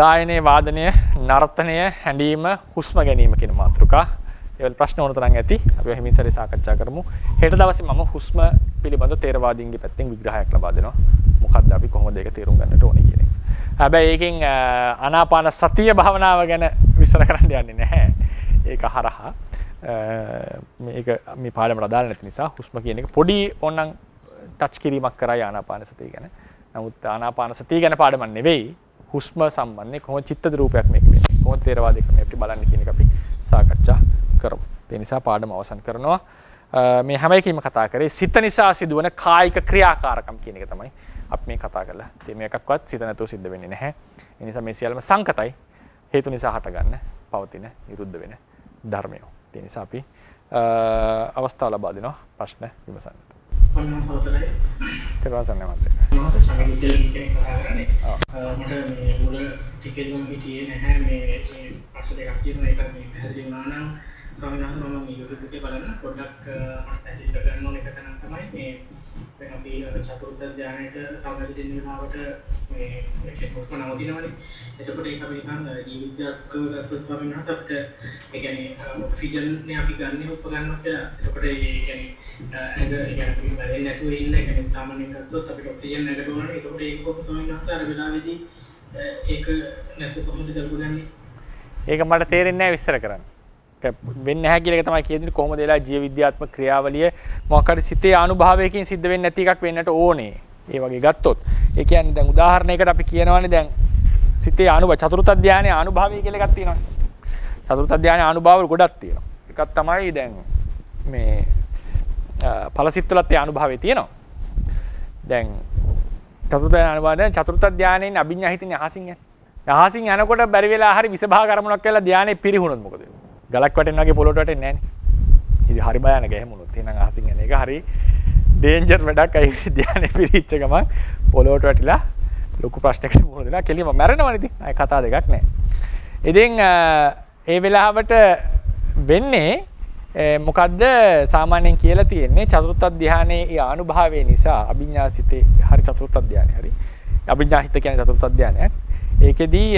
ගායනයේ වාදනය, නර්තනය, හැඬීම, හුස්ම ගැනීම කියන මාතෘකා. ඒවල ප්‍රශ්න ඕන තරම් ඇති. අපි හිමින්සරේ සාකච්ඡා කරමු. හෙට දවසේ මම හුස්ම පිළිබඳ තේරවාදීන්ගේ පැත්තෙන් විග්‍රහයක් ලබා දෙනවා. මොකක්ද අපි කොහොමද ඒක තේරුම් ගන්නට ඕනේ කියන එක. හැබැයි ඒකෙන් ආනාපාන සතිය භාවනාව ගැන විස්තර කරන්න යන්නේ නැහැ. ඒක හරහා මේක මේ පාඩමට අදාළ නැති නිසා හුස්ම කියන එක පොඩි ඕනනම් ටච් කිරීමක් කරා ආනාපාන සතිය ගැන. නමුත් ආනාපාන සතිය ගැන පාඩමක් නෙවෙයි. හුස්ම සම්බන්ධයෙන් කොහොමද චිත්තද රූපයක් මේක වෙන්නේ. කොහොමද තේරවාදී ක්‍රමය අපිට බලන්න කියන එක අපි සාකච්ඡා කරමු. ඒ නිසා පාඩම අවසන් කරනවා. මේ හැම එකකින්ම කතා කරේ සිත නිසා සිදුවන කායික ක්‍රියාකාරකම් කියන එක තමයි අපි මේ කතා කරලා. ඉතින් මේකක්වත් සිත නැතුව සිද්ධ වෙන්නේ නැහැ. ඒ නිසා මේ සියල්ලම සංකතයි. හේතු නිසා හටගන්න, පවතින, නිරුද්ධ වෙන ධර්මය. ඒ නිසා අපි අවස්ථාව ලබා දෙනවා ප්‍රශ්න විමසන්න. ඔන්න සවසලයි. තේරුවන් නැවත. මම සංගීතයෙන් කෙනෙක් කතා කරන්නේ. මට මේ මුල ටිකෙත් මම හිතියේ නැහැ මේ ප්‍රශ්න දෙකක් තියෙනවා. ඒක මේ පැහැදිලි වුණා නම් ස්වාමීන් වහන්සේ මම YouTube එකේ බලන්න පොඩ්ඩක් මට පැහැදිලි කරගන්න ඕන එක තමයි මේ දැන් අපි චතුර්ථ ධානයට සමවැදී දෙන වෙලාවට මේ ඒක හුස්ම නවතිනවනේ. එතකොට ඒක අපි නිකන් ජීවිතයක්ව ගත්ත ස්වාමීන් වහන්සේ අපිට ඒ කියන්නේ ඔක්සිජන් නේ අපි ගන්න හුස්ම ගන්නවා කියලා. එතකොට ඒ කියන්නේ ඒක මැරෙන්නේ නැතුව ඉන්න ඒ කියන්නේ සාමාන්‍යයෙන් ගත්තොත් අපිට ඔක්සිජන් නැගට ඕනේ. එතකොට ඒක කොහොමද ස්වාමීන් වහන්සේ අර වෙලාවේදී ඒක නැතුව කොහොමද කරගන්නේ? ඒක මට තේරෙන්නේ නැහැ විස්තර කරන්න. වෙන්නේ නැහැ කියලා එක තමයි කියන්නේ කොහොමද එලා ජීව විද්‍යාත්මක ක්‍රියාවලිය මොකක් හරි සිතේ අනුභවයකින් සිද්ධ වෙන්නේ නැති එකක් වෙන්නට ඕනේ. ඒ වගේ ගත්තොත් ඒ කියන්නේ දැන් උදාහරණයකට අපි කියනවානේ දැන් සිතේ චතුර්ථ ධානයේ අනුභවය කියලා එකක් තියෙනවානේ. චතුර්ථ ධානයේ අනුභව ගොඩක් තියෙනවා. එකක් තමයි දැන් මේ ඵලසිත වලත් ඒ අනුභවය තියෙනවා. දැන් චතුර්ථ ධානය අනුභවය දැන් චතුර්ථ ධානයේ අභිඥා හිතින්නේ අහසින් යන්නේ. අහසින් යනකොට බැරි වෙලා හරි විසභාග අරමුණක් වෙලා ධානයේ පිරිහුණොත් මොකද වෙන්නේ? ගලක් වැටෙන වගේ පොළොට වැටෙන්නේ නැහැ නේ. ඉතින් හරි භයානක එහෙම වුණොත් එහෙනම් අහසින් යන එක හරි ඩේන්ජර් වැඩක්. අයි ධානයේ පිරිච්ච ගමන් පොළොට වැටිලා ලොකු ප්‍රශ්නයකට මුහුණ දෙනවා. කෙලිම මැරෙනවනේ ඉතින්. අය කතා දෙකක් නැහැ. ඉතින් ඒ වෙලාවට වෙන්නේ මොකද්ද සාමාන්‍යයෙන් කියලා තියෙන්නේ චතුර්ථ ධානයේ ඒ අනුභවය නිසා අභිඥාසිතේ හරි චතුර්ථ ධානය හරි අභිඥාහිත කියන්නේ චතුර්ථ ධානයක්. ඒකෙදී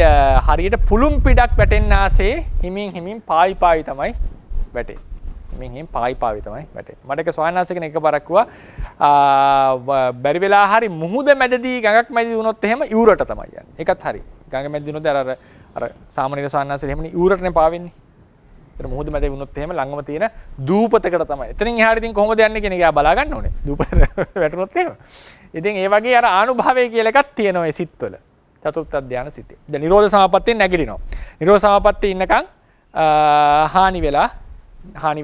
හරියට පුළුම් පිටක් වැටෙන්න ආසේ හිමින් පායි තමයි වැටෙන්නේ. හිමින් පායි තමයි වැටෙන්නේ. මට එක ස්වාමීන් කෙනෙක් එකපාරක් කිව්වා බැරි වෙලා හරි මුහුද මැදදී ගඟක් මැදදී වුණොත් එහෙම ඉවුරට තමයි යන්නේ. ඒකත් හරි. ගඟ මැදදී වුණොත් අර සාමාන්‍ය ස්වාමීන් වහන්සේ එහෙමනේ ඉවුරටනේ පාවෙන්නේ. ඒතර මුහුද මැදදී වුණොත් එහෙම ළඟම තියෙන දූපතකට තමයි. එතනින් එහාට ඉතින් කොහොමද යන්නේ කියන එක ආ බලා ගන්න ඕනේ. දූපතට වැටුණොත් එහෙම. ඉතින් ඒ වගේ අර ආනුභවය කියලා එකක් තියෙනවා ඒ සිත්වල. චතුර්ථ ධානය සිතේ. දැන් නිරෝධ සමාපත්තියෙන් නැගිටිනවා. නිරෝධ සමාපත්තිය ඉන්නකම් හානි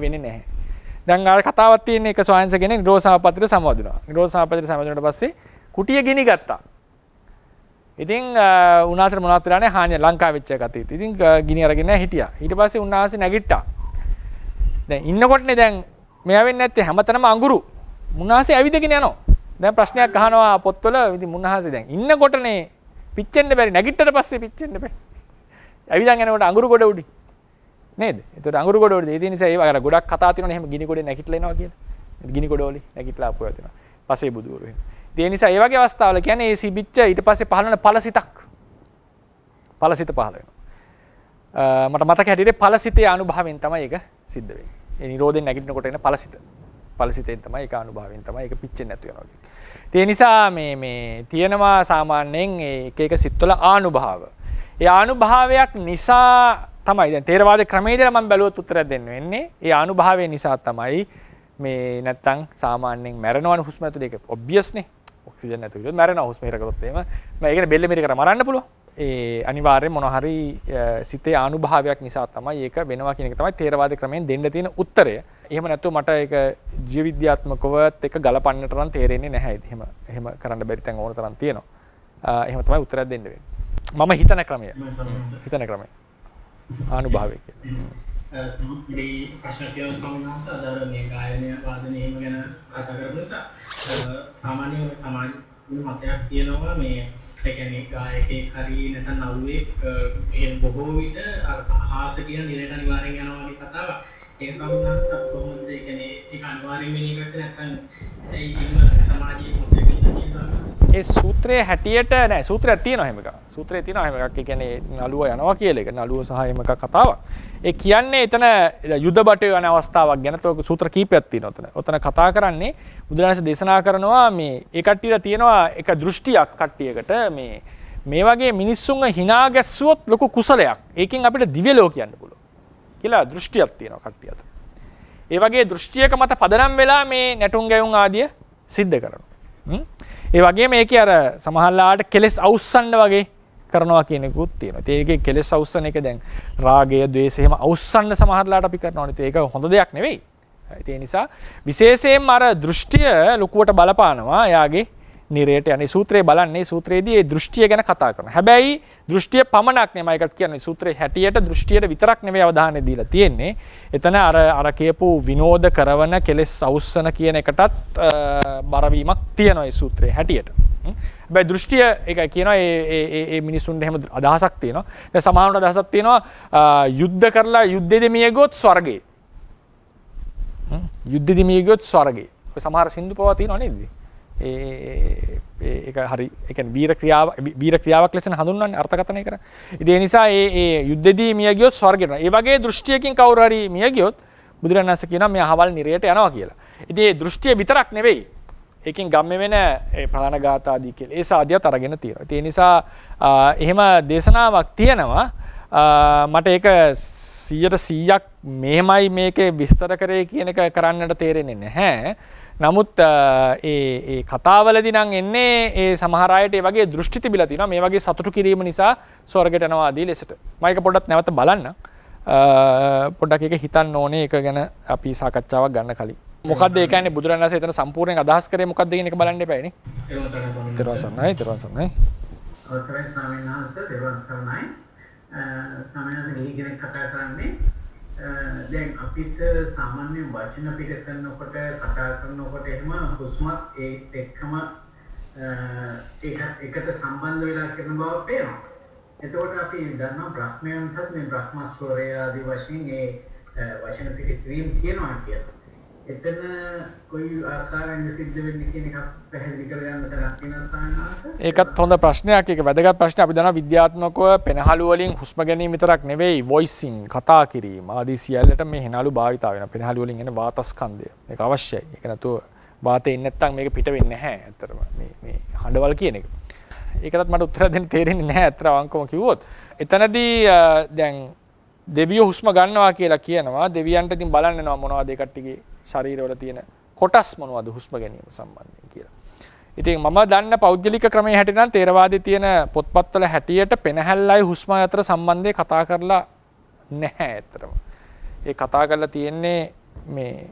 වෙන්නේ නැහැ. දැන් අර කතාවක් තියෙන එක ස්වාමීන් කෙනෙක් නිරෝධ සමාපත්තියට සමවදුනා. නිරෝධ සමාපත්තියට සමවදුනාට පස්සේ කුටිය ගිනි ගත්තා. ඉතින් උන්වහන්සේ මොනවත් වෙලා නැහැ හානිය ලංකාවෙ වෙච්ච එකත්. ඉතින් ගිනි අරගෙන හිටියා. ඊට පස්සේ උන්වහන්සේ නැගිට්ටා. දැන් ඉන්නකොටනේ දැන් මෙයා වෙන්නේ නැත්තේ හැමතැනම අඟුරු. උන්වහන්සේ ඇවිදගෙන යනවා. දැන් ප්‍රශ්නයක් අහනවා පොත්වල. ඉතින් උන්වහන්සේ දැන් ඉන්නකොටනේ පිච්චෙන්න බැරි නැගිට්ටට පස්සේ පිච්චෙන්න බෑ. ඇවිදන් යනකොට අඟුරු ගොඩ උඩි. නේද? ඒතකොට අඟුරු ගොඩ උඩි. ඒ නිසා ඒවා ගොඩක් කතා තියෙනවනේ එහෙම ගිනි ගොඩේ නැගිටලා එනවා කියලා. ගිනි ගොඩවලි නැගිටලා ආපුවා තියෙනවා. පස්සේ බුදුවරු එහෙම. ඒ නිසා ඒ වගේ අවස්ථාවල කියන්නේ ඒ සිබිච්ච ඊට පස්සේ පහළ වෙන ඵලසිතක්. ඵලසිත පහළ වෙනවා. මට මතක හැටියට ඵලසිතේ අනුභවයෙන් තමයි ඒක සිද්ධ වෙන්නේ. ඒ නිරෝධයෙන් නැගිටිනකොට එන ඵලසිත. ඵලසිතෙන් තමයි ඒක අනුභවයෙන් තමයි ඒක පිච්චෙන්නේ නැතු වෙනවා කියන්නේ. ඒ නිසා මේ තියෙනවා සාමාන්‍යයෙන් එක සිත්වල ආනුභාව. ඒ ආනුභාවයක් නිසා තමයි දැන් තේරවාද ක්‍රමයේදී මම බැලුවොත් උත්තරයක් දෙන්න වෙන්නේ. ඒ ආනුභාවය නිසා තමයි මේ නැත්තම් සාමාන්‍යයෙන් මැරෙනවනේ හුස්ම ඇතුලේ ඒක ඔබ්වියස් නේ. ඔක්සිජන් නැතුව ඉතින් මැරෙනවා හුස්ම හිර කරොත් එහෙම. මම ඒකනේ බෙල්ල මිරි කර මරන්න පුළුවන්. ඒ අනිවාර්යෙන් මොන හරි සිතේ ආනුභාවයක් නිසා තමයි ඒක වෙනවා කියන එක තමයි තේරවාද ක්‍රමයෙන් දෙන්න තියෙන උත්තරය. එහෙම නැත්නම් මට ඒක ජීව විද්‍යාත්මකවත් එක ගලපන්නට නම් තේරෙන්නේ නැහැ. එහෙම කරන්න බැරි තැන් ඕන තරම් තියෙනවා. එහෙම තමයි උත්තරයක් දෙන්න වෙන්නේ. මම හිතන ක්‍රමය. ආනුභාවය කියන්නේ. මේ ප්‍රශ්න කියන සමහරවිට අදාළ මේ ගායනය වාදනය එහෙම ගැන කතා කරන නිසා සාමාන්‍ය සමාජ මතයක් තියෙනවා මේ ඒ කියන්නේ ගායකයෙක් හරි නැත්නම් නළුවෙක් ඒ බොහෝ විට අර ආස කියන නිරයට අනිවාර්යෙන් යනවා වගේ කතාවක්. ඒක සමහරවිට කොහොමද ඒ කියන්නේ ඒක අනිවාර්යෙන් වෙන එකක් නැත්නම් ඒ සමාජයේ මොකක්ද ඒ සූත්‍රයේ හැටියට නෑ සූත්‍රයක් තියෙනවා එහෙම එකක්. සූත්‍රයේ තියෙනවා එහෙම එකක්. ඒ කියන්නේ නළුව යනවා කියලා එක. නළුව සහ එහෙම එකක් කතාවක්. ඒ කියන්නේ එතන යුද බටේ යන අවස්ථාවක් ගැන තෝ සූත්‍ර කීපයක් තියෙනවා එතන. ඔතන කතා කරන්නේ බුදුරජාණන් දේශනා කරනවා මේ ඒ කට්ටියට තියෙනවා එක දෘෂ්ටියක් කට්ටියකට මේ වගේ මිනිස්සුන්ව hina ගැස්සුවොත් ලොකු කුසලයක්. ඒකෙන් අපිට දිව්‍ය ලෝක යන්න පුළුවන්. කියලා දෘෂ්ටියක් තියෙනවා කට්ටියට. ඒ වගේ දෘෂ්ටියක මත පදනම් වෙලා මේ නැටුම් ගැයුම් ආදිය සිද්ධ කරනවා. ඒ වගේ මේකේ අර සමහරලාට කෙලස් අවුස්සන්න වගේ කරනවා කියන එකකුත් තියෙනවා. ඒකේ කෙලස් අවුස්සන එක දැන් රාගය, ද්වේෂය එහෙම අවුස්සන්න සමහරලාට අපි කරනවානේ. ඒක හොඳ දෙයක් නෙවෙයි. ඒ නිසා විශේෂයෙන්ම අර දෘෂ්ටිය ලකුවට බලපානවා. එයාගේ නිරයට යන්නේ සූත්‍රයේ බලන්නේ සූත්‍රයේදී ඒ දෘෂ්ටිය ගැන කතා කරනවා. හැබැයි දෘෂ්ටිය පමණක් නෙමෙයි ඒකට කියන්නේ සූත්‍රයේ හැටියට දෘෂ්ටියට විතරක් නෙමෙයි අවධානය දීලා තියෙන්නේ. එතන අර කියපු විනෝද කරවන කෙලස් අවුස්සන කියන එකටත් බරවීමක් තියෙනවා ඒ සූත්‍රයේ හැටියට. හැබැයි දෘෂ්ටිය ඒක කියනවා ඒ මිනිසුන්ට එහෙම අදහසක් තියෙනවා. දැන් සමානව අදහසක් තියෙනවා යුද්ධ කරලා යුද්ධෙදි මිය ගොත් ස්වර්ගේ. යුද්ධෙදි මිය ගොත් ස්වර්ගේ. ඔය සමහර සින්දු පවා තියෙනවා නේද? ඒක හරි ඒ කියන්නේ වීර ක්‍රියාවක් ලෙස හඳුන්වන්නේ අර්ථකථනය කරන්නේ. ඉතින් ඒ නිසා ඒ යුද්ධෙදී මිය ගියොත් ස්වර්ගයට යනවා. ඒ වගේ දෘෂ්ටියකින් කවුරු හරි මිය ගියොත් බුදුරජාණන් වහන්සේ කියනවා මේ අහවල් නිරයට යනවා කියලා. ඉතින් ඒ දෘෂ්ටිය විතරක් නෙවෙයි. ඒකෙන් ගම්මේ වෙන ඒ ප්‍රාණඝාත ආදී කියලා ඒ සාදියත් අරගෙන තියෙනවා. ඒ නිසා එහෙම දේශනාවක් තියෙනවා මට ඒක 100% මෙහෙමයි මේකේ විස්තර කරේ කියන එක කරන්නට තේරෙන්නේ නැහැ. නමුත් ඒ කතාවලදී නම් එන්නේ ඒ සමහර අයට ඒ වගේ දෘෂ්ටි තිබිලා තිනවා මේ වගේ සතුටු කිරීම නිසා ස්වර්ගයට යනවා ආදී ලෙසට. මම ඒක පොඩ්ඩක් නැවත බලන්න. පොඩ්ඩක් ඒක හිතන්න ඕනේ ඒක ගැන අපි සාකච්ඡාවක් ගන්න කලින්. මොකද්ද ඒ කියන්නේ බුදුරජාණන් වහන්සේ එතන සම්පූර්ණයෙන් අදහස් කරේ මොකද්ද කියන එක බලන්න එපායි නේ. ඊට සරණයි. අවසරයි ස්වාමීන් වහන්සේ දෙවන් සරණයි. ස්වාමීන් වහන්සේ කෙනෙක් කතා කරන්නේ දැන් අපිට සාමාන්‍ය වචන පිට කරනකොට කතා කරනකොට එහෙම හුස්මත් ඒත් එක්කම ඒකට සම්බන්ධ වෙලා කරන බව පේනවා. එතකොට අපි දන්නවා බ්‍රහ්මයන්ටත් මේ බ්‍රහ්මස්වරය ආදී වශයෙන් ඒ වචන පිට ක්‍රීම් කියනවා කියලා. එතන කොයි ආකාරයෙන් සිද්ධ වෙන්නේ කියන එක පැහැදිලි කරගන්න තරක් වෙනවා. ඒකත් හොඳ ප්‍රශ්නයක්. ඒක වැදගත් ප්‍රශ්නයක්. අපි දන්නවා විද්‍යාත්මකව පෙනහළු වලින් හුස්ම ගැනීම විතරක් නෙවෙයි වොයිසින් කතා කිරීම ආදී සියල්ලට මේ හෙනහළු භාවිතා වෙනවා. පෙනහළු වලින් එන වාතස්කන්ධය. මේක අවශ්‍යයි. ඒක නැතුව වාතේ ඉන්නේ නැත්නම් මේක පිට වෙන්නේ නැහැ. ඇත්තටම මේ හඬවල් කියන එක. ඒකටත් මට උත්තර දෙන්න තේරෙන්නේ නැහැ අත්‍තර අවංකවම කිව්වොත්. එතනදී දැන් දෙවියෝ හුස්ම ගන්නවා කියලා කියනවා. දෙවියන්ට ඉතින් බලන්න යනවා මොනවද ඒ කට්ටියගේ ශරීරවල තියෙන කොටස් මොනවද හුස්ම ගැනීම සම්බන්ධයෙන් කියලා. ඉතින් මම දන්න පෞද්ගලික ක්‍රමයේ හැටියට නම් තේරවාදයේ තියෙන පොත්පත්වල හැටියට පෙනහැල්ලයි හුස්ම අතර සම්බන්ධය කතා කරලා නැහැ ඇත්තටම. ඒ කතා කරලා තියෙන්නේ මේ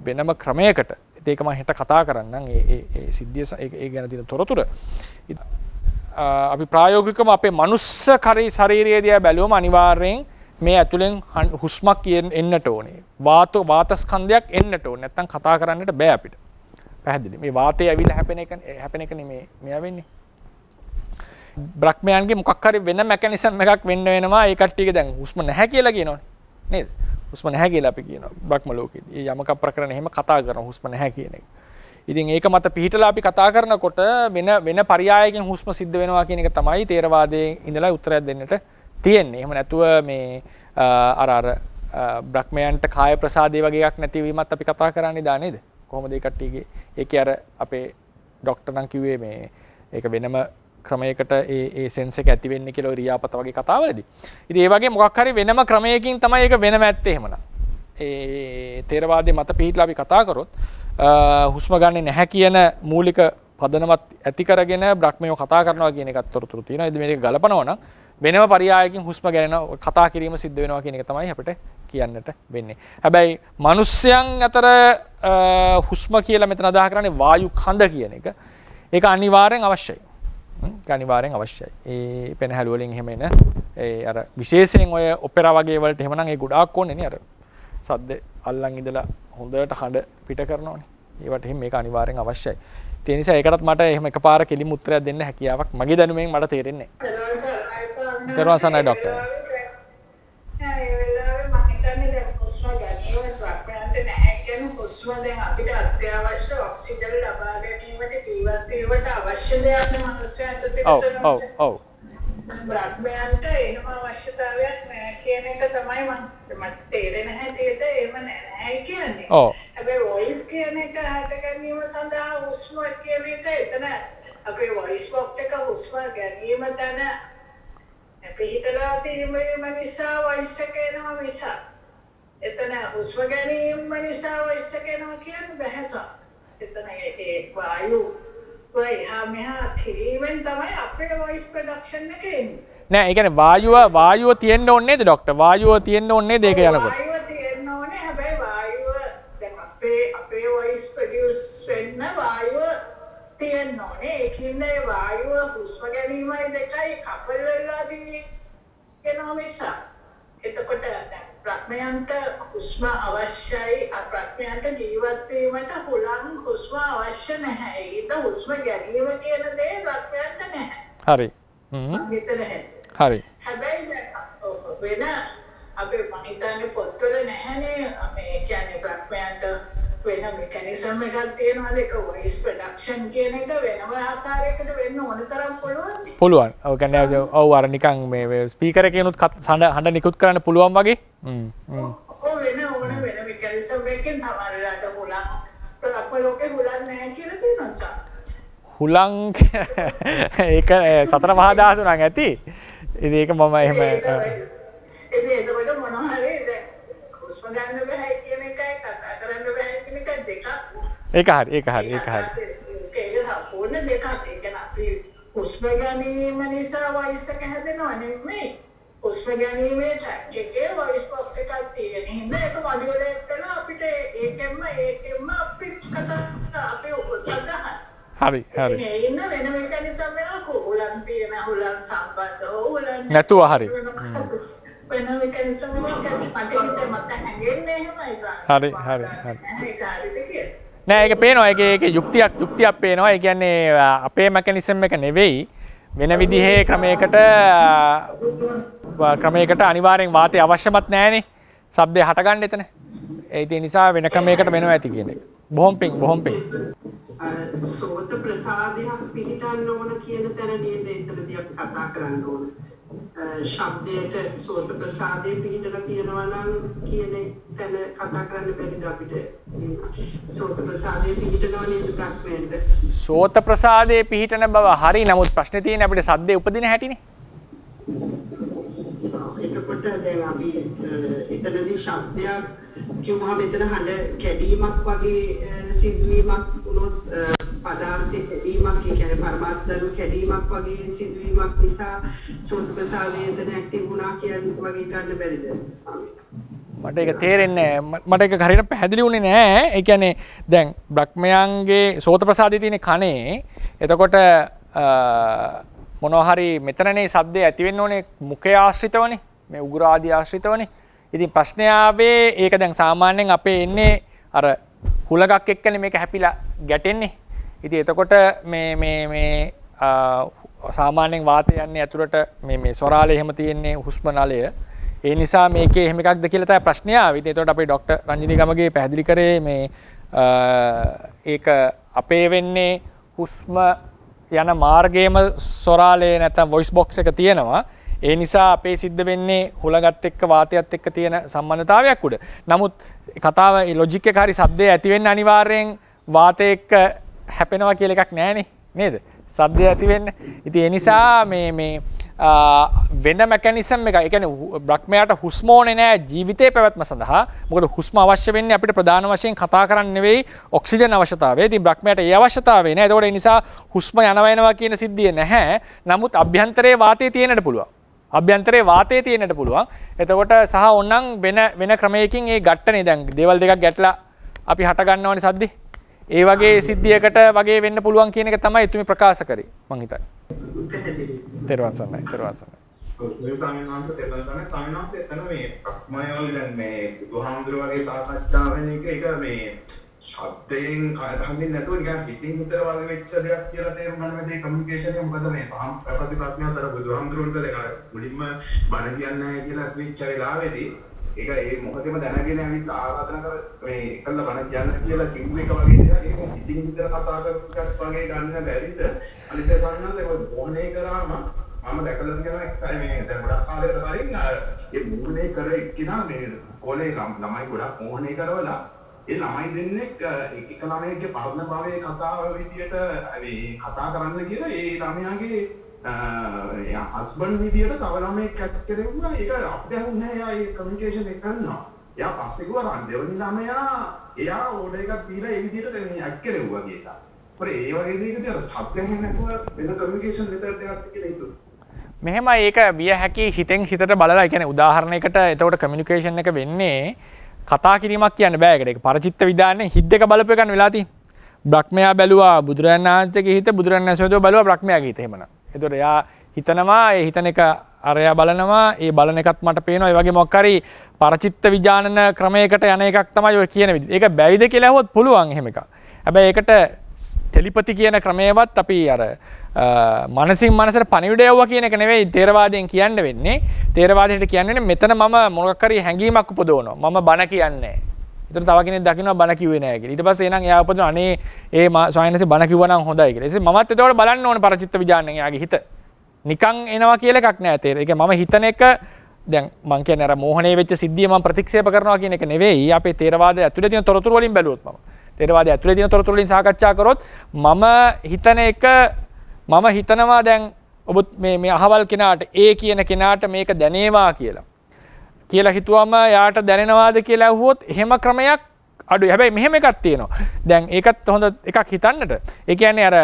වෙනම ක්‍රමයකට. ඒක මම හෙට කතා කරන්නම් ඒ සිද්ධිය ඒ ගැන තියෙන තොරතුරු. අපි ප්‍රායෝගිකව අපේ මනුස්ස ශරීරය දිහා බැලුවම අනිවාර්යෙන් මේ ඇතුලෙන් හුස්මක් එන්නට ඕනේ. වාතස්කන්ධයක් එන්නට ඕනේ. නැත්තම් කතා කරන්නට බෑ අපිට. පැහැදිලි. මේ වාතය ඇවිල්ලා හැපෙන එක නෙමේ මෙයා වෙන්නේ. බ්‍රහ්මයන්ගේ මොකක් හරි වෙන මෙකැනිසම් එකක් වෙන්න වෙනවා. ඒ කට්ටියගේ දැන් හුස්ම නැහැ කියලා කියනවනේ. නේද? හුස්ම නැහැ කියලා අපි කියනවා බ්‍රහ්ම ලෝකෙදී. යමක ප්‍රකරණ එහෙම කතා කරනවා හුස්ම නැහැ කියන එක. ඉතින් ඒක මත පිහිටලා අපි කතා කරනකොට වෙන පරයයකින් හුස්ම සිද්ධ වෙනවා කියන එක තමයි තේරවාදයේ ඉඳලා උත්තරයක් දෙන්නට තියෙන්නේ. එහෙම නැතුව මේ අර බ්‍රහ්මයන්ට කාය ප්‍රසාදේ වගේ එකක් නැතිවීමත් අපි කතා කරන්නේ දා නේද? කොහොමද ඒ කට්ටියගේ ඒකේ අර අපේ ડોක්ටර් නම් කිව්වේ මේ ඒක වෙනම ක්‍රමයකට ඒ සෙන්ස් එක ඇති වෙන්නේ කියලා රියාපත වගේ කතාවලදී. ඉතින් ඒ වගේ මොකක් හරි වෙනම ක්‍රමයකින් තමයි ඒක වෙනම ඇත්තේ එහෙමනම්. ඒ තේරවාදයේ මත පිහිටලා අපි කතා කරොත් හුස්ම ගන්නෙ නැහැ කියන මූලික පදනමත් ඇති කරගෙන බ්‍රහ්මයෝ කතා කරනවා කියන එකත් තොරතුරු තියෙනවා. ඉතින් මේක ගලපනවා නම් වෙනම පරයයකින් හුස්ම ගැන කතා කිරීම සිද්ධ වෙනවා කියන එක තමයි අපිට කියන්නට වෙන්නේ. හැබැයි මිනිස්යන් අතර හුස්ම කියලා මෙතන අදහස් කරන්නේ වායු කඳ කියන එක. ඒක අනිවාර්යෙන් අවශ්‍යයි. ඒක අනිවාර්යෙන් අවශ්‍යයි. ඒ පෙනහැලු වලින් එහෙම එන ඒ අර විශේෂයෙන් ඔය ඔපෙරා වගේ වලට එහෙමනම් ඒ ගොඩාක් ඕනේ නේ අර සද්ද අල්ලන් ඉඳලා හොඳට හඬ පිට කරනවානේ. ඒවට එහෙම මේක අනිවාර්යෙන් අවශ්‍යයි. ඒ නිසා ඒකටත් මට එහෙම එකපාර කෙලිම උත්තරයක් දෙන්න හැකියාවක් මගේ දැනුමෙන් මට තේරෙන්නේ නැහැ. දරුවන් සන්නයි ડોක්ටර්. ඒ වෙලාවේ මම හිතන්නේ දැන් හුස්ම ගැනීම ප්‍රඥාන්ත නැහැ කියන හුස්ම දැන් අපිට අත්‍යවශ්‍ය ඔක්සිජන් ලබා ගැනීමට ජීවත් වීමට අවශ්‍ය දෙයක් නේ මනුස්සයන්ට තිබෙනවා. ඔව්. බ්‍රහ්මයන්ට එහෙම අවශ්‍යතාවයක් නැහැ කියන එක තමයි මට තේරෙන හැටියට එහෙම නැහැ කියන්නේ. ඔව්. හැබැයි වොයිස් කියන එක හට ගැනීම සඳහා හුස්ම කියන එක එතන අපේ වොයිස් බොක්ස් එක හුස්ම ගැනීම තන පිහිටලා තියෙන නිසා වොයිස් එක එනවා නිසා. එතන හුස්ම ගැනීම නිසා වොයිස් එක එනවා කියන්නේ බැහැ. එතන ඒ වායු මෙහා කිරීමෙන් තමයි අපේ වොයිස් ප්‍රොඩක්ෂන් එක එන්නේ. නෑ ඒ කියන්නේ වායුව තියෙන්න ඕනේ නේද ડોක්ටර්? වායුව තියෙන්න ඕනේ නේද ඒක යනකොට? වායුව තියෙන්න ඕනේ. හැබැයි වායුව දැන් අපේ වොයිස් ප්‍රොඩියුස් වෙන්න වායුව තියෙන්න ඕනේ. ඒකින්නේ වායුව හුස්ම ගැනීමයි දෙකයි කපල් වෙලා දිනවා නිසා. එතකොට දැන් ප්‍රඥාන්ත හුස්ම අවශ්‍යයි. ප්‍රඥාන්ත ජීවත් වීමට හුලං හුස්ම අවශ්‍ය නැහැ. ඒක හුස්ම ගැනීම කියන දේ ප්‍රඥාන්ත නැහැ. හරි. හරි. හැබැයි දැන් වෙන අපේ මනිතන්නේ පොත්වල නැහැනේ මේ කියන්නේ ප්‍රඥාන්ත වෙන මෙකැනිසම් එකක් තියෙනවා. ඒක වොයිස් ප්‍රොඩක්ෂන් කියන එක වෙනම ආකාරයකට වෙන්න ඕන තරම් පුළුවන්. පුළුවන්. ඔව් කියන්නේ ඔව් අර නිකන් මේ ස්පීකර් එකේ උනුත් හඬ නිකුත් කරන්න පුළුවන් වගේ. ඔව් වෙන මෙකැනිසම් එකකින් සමහරවිට හුලං අපේ ලෝකේ හුලං නැහැ කියලා තියෙනවා. හුලං ඒක සතර මහා ධාතු නම් ඇති. ඉතින් ඒක මම එහෙම ඉතින් එතකොට මොනවා හරි දැන් හුස්ම ගන්න බෑ කියන එකයි කතා කරන්න බෑ කියන එක දෙකක්. ඒක හරි. ඒක සම්පූර්ණ දෙකක්. ඒ කියන්නේ අපි හුස්ම ගැනීම නිසා වොයිස් එක හැදෙනව නෙමෙයි. හුස්ම ගැනීමේ ට්‍රැක් එකේ වොයිස් බොක්ස් එකක් තියෙන හින්දා ඒක මොඩියුලේට් කරලා අපිට ඒකෙන්ම අපි අපි උත්සාහ හරි. ඒ ඉන්න වෙන මෙකනිසම් එකක් හුලන් තියෙන හුලන් සම්බන්ධ හුලන් නැතුව හරි. වෙන මෙකනිසම් එකක් මට හැංගෙන්නේ එහෙමයි හරි. ඒක හරිද නෑ ඒක පේනවා ඒක යුක්තියක් පේනවා. ඒ කියන්නේ අපේ මෙකනිසම් එක නෙවෙයි වෙන විදිහේ ක්‍රමයකට අනිවාර්යෙන් වාතය අවශ්‍යමත් නැහැනේ. ශබ්දය හටගන්න එතන. ඒ නිසා වෙන ක්‍රමයකට වෙනවා ඇති කියන එක. බොහොම පිං. සෝත ප්‍රසාදයක් පිහිටන්න ඕන කියන තැන නේද එතනදී අපි කතා කරන්න ඕන. ශබ්දයට සෝත ප්‍රසාදයේ පිහිටලා තියෙනවා නම් කියන තැන කතා කරන්න බැරිද අපිට? සෝත ප්‍රසාදයේ පිහිටනවා නේද ප්‍රඥාවෙන්ද? සෝත ප්‍රසාදයේ පිහිටන බව හරි. නමුත් ප්‍රශ්නේ තියෙන්නේ අපිට සද්දේ උපදින හැටිනේ. එතකොට දැන් අපි එතනදී ශබ්දයක් කිව්වහම එතන හඬ කැඩීමක් වගේ සිදුවීමක් වුණොත් පදාර්ථයේ කැඩීමක් කියන්නේ පරමාර්ථ ධර්ම කැඩීමක් වගේ සිදුවීමක් නිසා සෝත ප්‍රසාදයේ එතන ඇක්ටිව් වුණා කියන්නේ වගේ ගන්න බැරිද ස්වාමී? මට ඒක තේරෙන්නේ නැහැ. මට ඒක හරියට පැහැදිලි වුණේ නැහැ. ඒ කියන්නේ දැන් බ්‍රහ්මයන්ගේ සෝත ප්‍රසාදයේ තියෙන කනේ එතකොට මොනවා හරි මෙතනනේ සද්දේ ඇති වෙන්න ඕනේ මුඛය ආශ්‍රිතවනේ. මේ උගුර ආදී ආශ්‍රිතවනේ. ඉතින් ප්‍රශ්නය ආවේ ඒක දැන් සාමාන්‍යයෙන් අපේ එන්නේ අර හුලඟක් එක්කනේ මේක හැපිලා ගැටෙන්නේ. ඉතින් එතකොට මේ සාමාන්‍යයෙන් වාතය යන්නේ ඇතුළට මේ ස්වරාලේ එහෙම තියෙන්නේ හුස්ම නලය. ඒ නිසා මේකේ එහෙම එකක්ද කියලා තමයි ප්‍රශ්නය ආවේ. ඉතින් එතකොට අපේ ડોක්ටර් රංජිනී ගමගේ පැහැදිලි කරේ මේ ඒක අපේ වෙන්නේ හුස්ම යන මාර්ගයේම ස්වරාලේ නැත්නම් වොයිස් බොක්ස් එක තියෙනවා. ඒ නිසා අපේ සිද්ධ වෙන්නේ හුලඟත් එක්ක වාතයත් එක්ක තියෙන සම්බන්ධතාවයක් උඩ. නමුත් කතාව ලොජික් එක හරි શબ્දය ඇති වෙන්න අනිවාර්යෙන් වාතය එක්ක හැපෙනවා කියලා එකක් නැහැනේ නේද? શબ્දය ඇති වෙන්න. ඉතින් ඒ නිසා මේ වෙන මෙකැනිසම් එක. ඒ කියන්නේ බ්‍රහ්මයාට හුස්ම ඕනේ නෑ ජීවිතේ පැවැත්ම සඳහා. මොකද හුස්ම අවශ්‍ය වෙන්නේ අපිට ප්‍රධාන වශයෙන් කතා කරන්න නෙවෙයි ඔක්සිජන් අවශ්‍යතාවය. ඉතින් බ්‍රහ්මයාට ඒ අවශ්‍යතාවය නෑ. ඒකෝට ඒ නිසා හුස්ම යනවා කියන සිද්ධිය නැහැ. නමුත් අභ්‍යන්තරයේ වාතය තියෙන්නට පුළුවන්. අභ්‍යන්තරයේ වාතය තියෙන්නට පුළුවන්. එතකොට සහ ඕනනම් වෙන ක්‍රමයකින් ඒ ගැට්ටනේ දැන් දේවල් දෙකක් ගැටලා අපි හට ගන්නවනේ සද්දේ. ඒ වගේ සිද්ධියකට වගේ වෙන්න පුළුවන් කියන එක තමයි තුමි ප්‍රකාශ කරේ මං හිතන්නේ. තෙරුවන් සරණයි. ඔය සාමිනාන්ත තෙරුවන් සරණයි. සාමිනාන්ත එතන මේ ප්‍රඥාවල් දැන් මේ බුදුහාමුදුරුවෝ වගේ සාකච්ඡා වෙන එක මේ ශබ්දයෙන් කහන්නේ නැතුව නිකන් හිතින් හිතර වගේ වෙච්ච දෙයක් කියලා තේරුම් ගන්න මේ කමියුනිකේෂන් එක මොකද මේ ප්‍රතිප්‍රඥාතර බුදුහාමුදුරුවන්ට දැන් මුලින්ම බණ කියන්නේ නැහැ කියලා වෙච්ච වෙලාවේදී ඒක ඒ මොහොතේම දැනගෙන ඇවිත් ආරාධනා කර මේ එකල්ල බණ කියන්න කියලා කිව්ව එක වගේ දෙයක් ඒක හිතින් හිතර කතා කරපුවත් වගේ ගන්න බැරිද? අනිත් සාමාන්‍යයෙන් ඒක බොහනේ කරාම මම දැකලා තියෙනවා එක්තරා මේ දැන් ගොඩක් කාලයකට කලින් ඒ මොහනේ කර එක්කිනා මේ කොලේ ළමයි ගොඩක් මොහනේ කරවලා ඒ ළමයි දෙන්නෙක් එක ළමයෙක්ගේ පරණ භවයේ කතාව විදියට මේ කතා කරන්න කියලා ඒ ළමයාගේ හස්බන්ඩ් විදියට තව ළමයෙක් ඇත් කරෙව්වා. ඒක අපිට හුන්නේ නැහැ. එයා ඒ කමියුනිකේෂන් එක කරනවා. එයා පස්සේ ගියා දෙවෙනි ළමයා එයා ඕඩර් එකක් දීලා ඒ විදියට මේ ඇත් කරෙව්වා කියලා. ਪਰ ඒ වගේ දෙයකදී අර සත්‍යයෙන් නැතුව වෙන කමියුනිකේෂන් මෙතඩ් එකක් කියලා හිතුවා. මෙහෙමයි ඒක විය හැකි හිතෙන් හිතට බලලා. ඒ කියන්නේ උදාහරණයකට එතකොට කමියුනිකේෂන් එක වෙන්නේ කතා කිරීමක් කියන්න බෑ. ඒකට ඒක පරචිත්ත විදානේ හිත එක බලපු එකක් වෙලා තියෙන්නේ. බ්‍රහ්මයා බැලුවා බුදුරජාණන් වහන්සේගේ හිත, බුදුරජාණන් වහන්සේ බැලුවා බ්‍රහ්මයාගේ හිත. එහෙමනම් එතකොට එයා හිතනවා, ඒ හිතන එක අරයා බලනවා, ඒ බලන එකත් මට පේනවා. ඒ වගේ මොකක් හරි පරචිත්ත විඥානන ක්‍රමයකට යන එකක් තමයි ඔය කියන විදිහ. ඒක බැරිද කියලා අහුවොත් පුළුවන් එහෙම එකක්. හැබැයි ඒකට ටෙලිපති කියන ක්‍රමයවත් අපි අර මනසින් මනසට පණිවිඩය යවුවා කියන එක නෙවෙයි තේරවාදයෙන් කියන්න වෙන්නේ. තේරවාදයට කියන්නේ මෙතන මම මොකක් හරි හැඟීමක් උපදවනවා. මම බණ කියන්නේ. ඒතර තව කෙනෙක් දකින්නවා බණ කිව්වේ නැහැ කියලා. ඊට පස්සේ එනං එයා උපදින අනේ ඒ ස්වාමීන් බණ කිව්වා නම් හොඳයි කියලා. ඒ මමත් එතකොට බලන්න ඕනේ පරචිත්ත විඥාණයෙන් එයාගේ හිත. නිකන් එනවා කියලා එකක් නැහැ තේර. ඒක මම හිතන එක දැන් මං කියන්නේ අර මෝහණේ වෙච්ච සිද්ධිය මම ප්‍රතික්ෂේප කරනවා කියන එක නෙවෙයි. අපේ තේරවාදයේ ඇතුලේ තියෙන තොරතුරු වලින් බැලුවොත් මම. තේරවාදයේ ඇතුලේ තියෙන තොරතුරු වලින් සාකච්ඡා කරොත් මම හිතන එක මම හිතනවා දැන් ඔබ මේ අහවල් කෙනාට ඒ කියන කෙනාට මේක දැනේවා කියලා. කියලා හිතුවම යාට දැනෙනවාද කියලා ඇහුවොත් එහෙම ක්‍රමයක් අඩුයි. හැබැයි මෙහෙම එකක් තියෙනවා. දැන් ඒකත් හොඳ එකක් හිතන්නට. ඒ කියන්නේ අර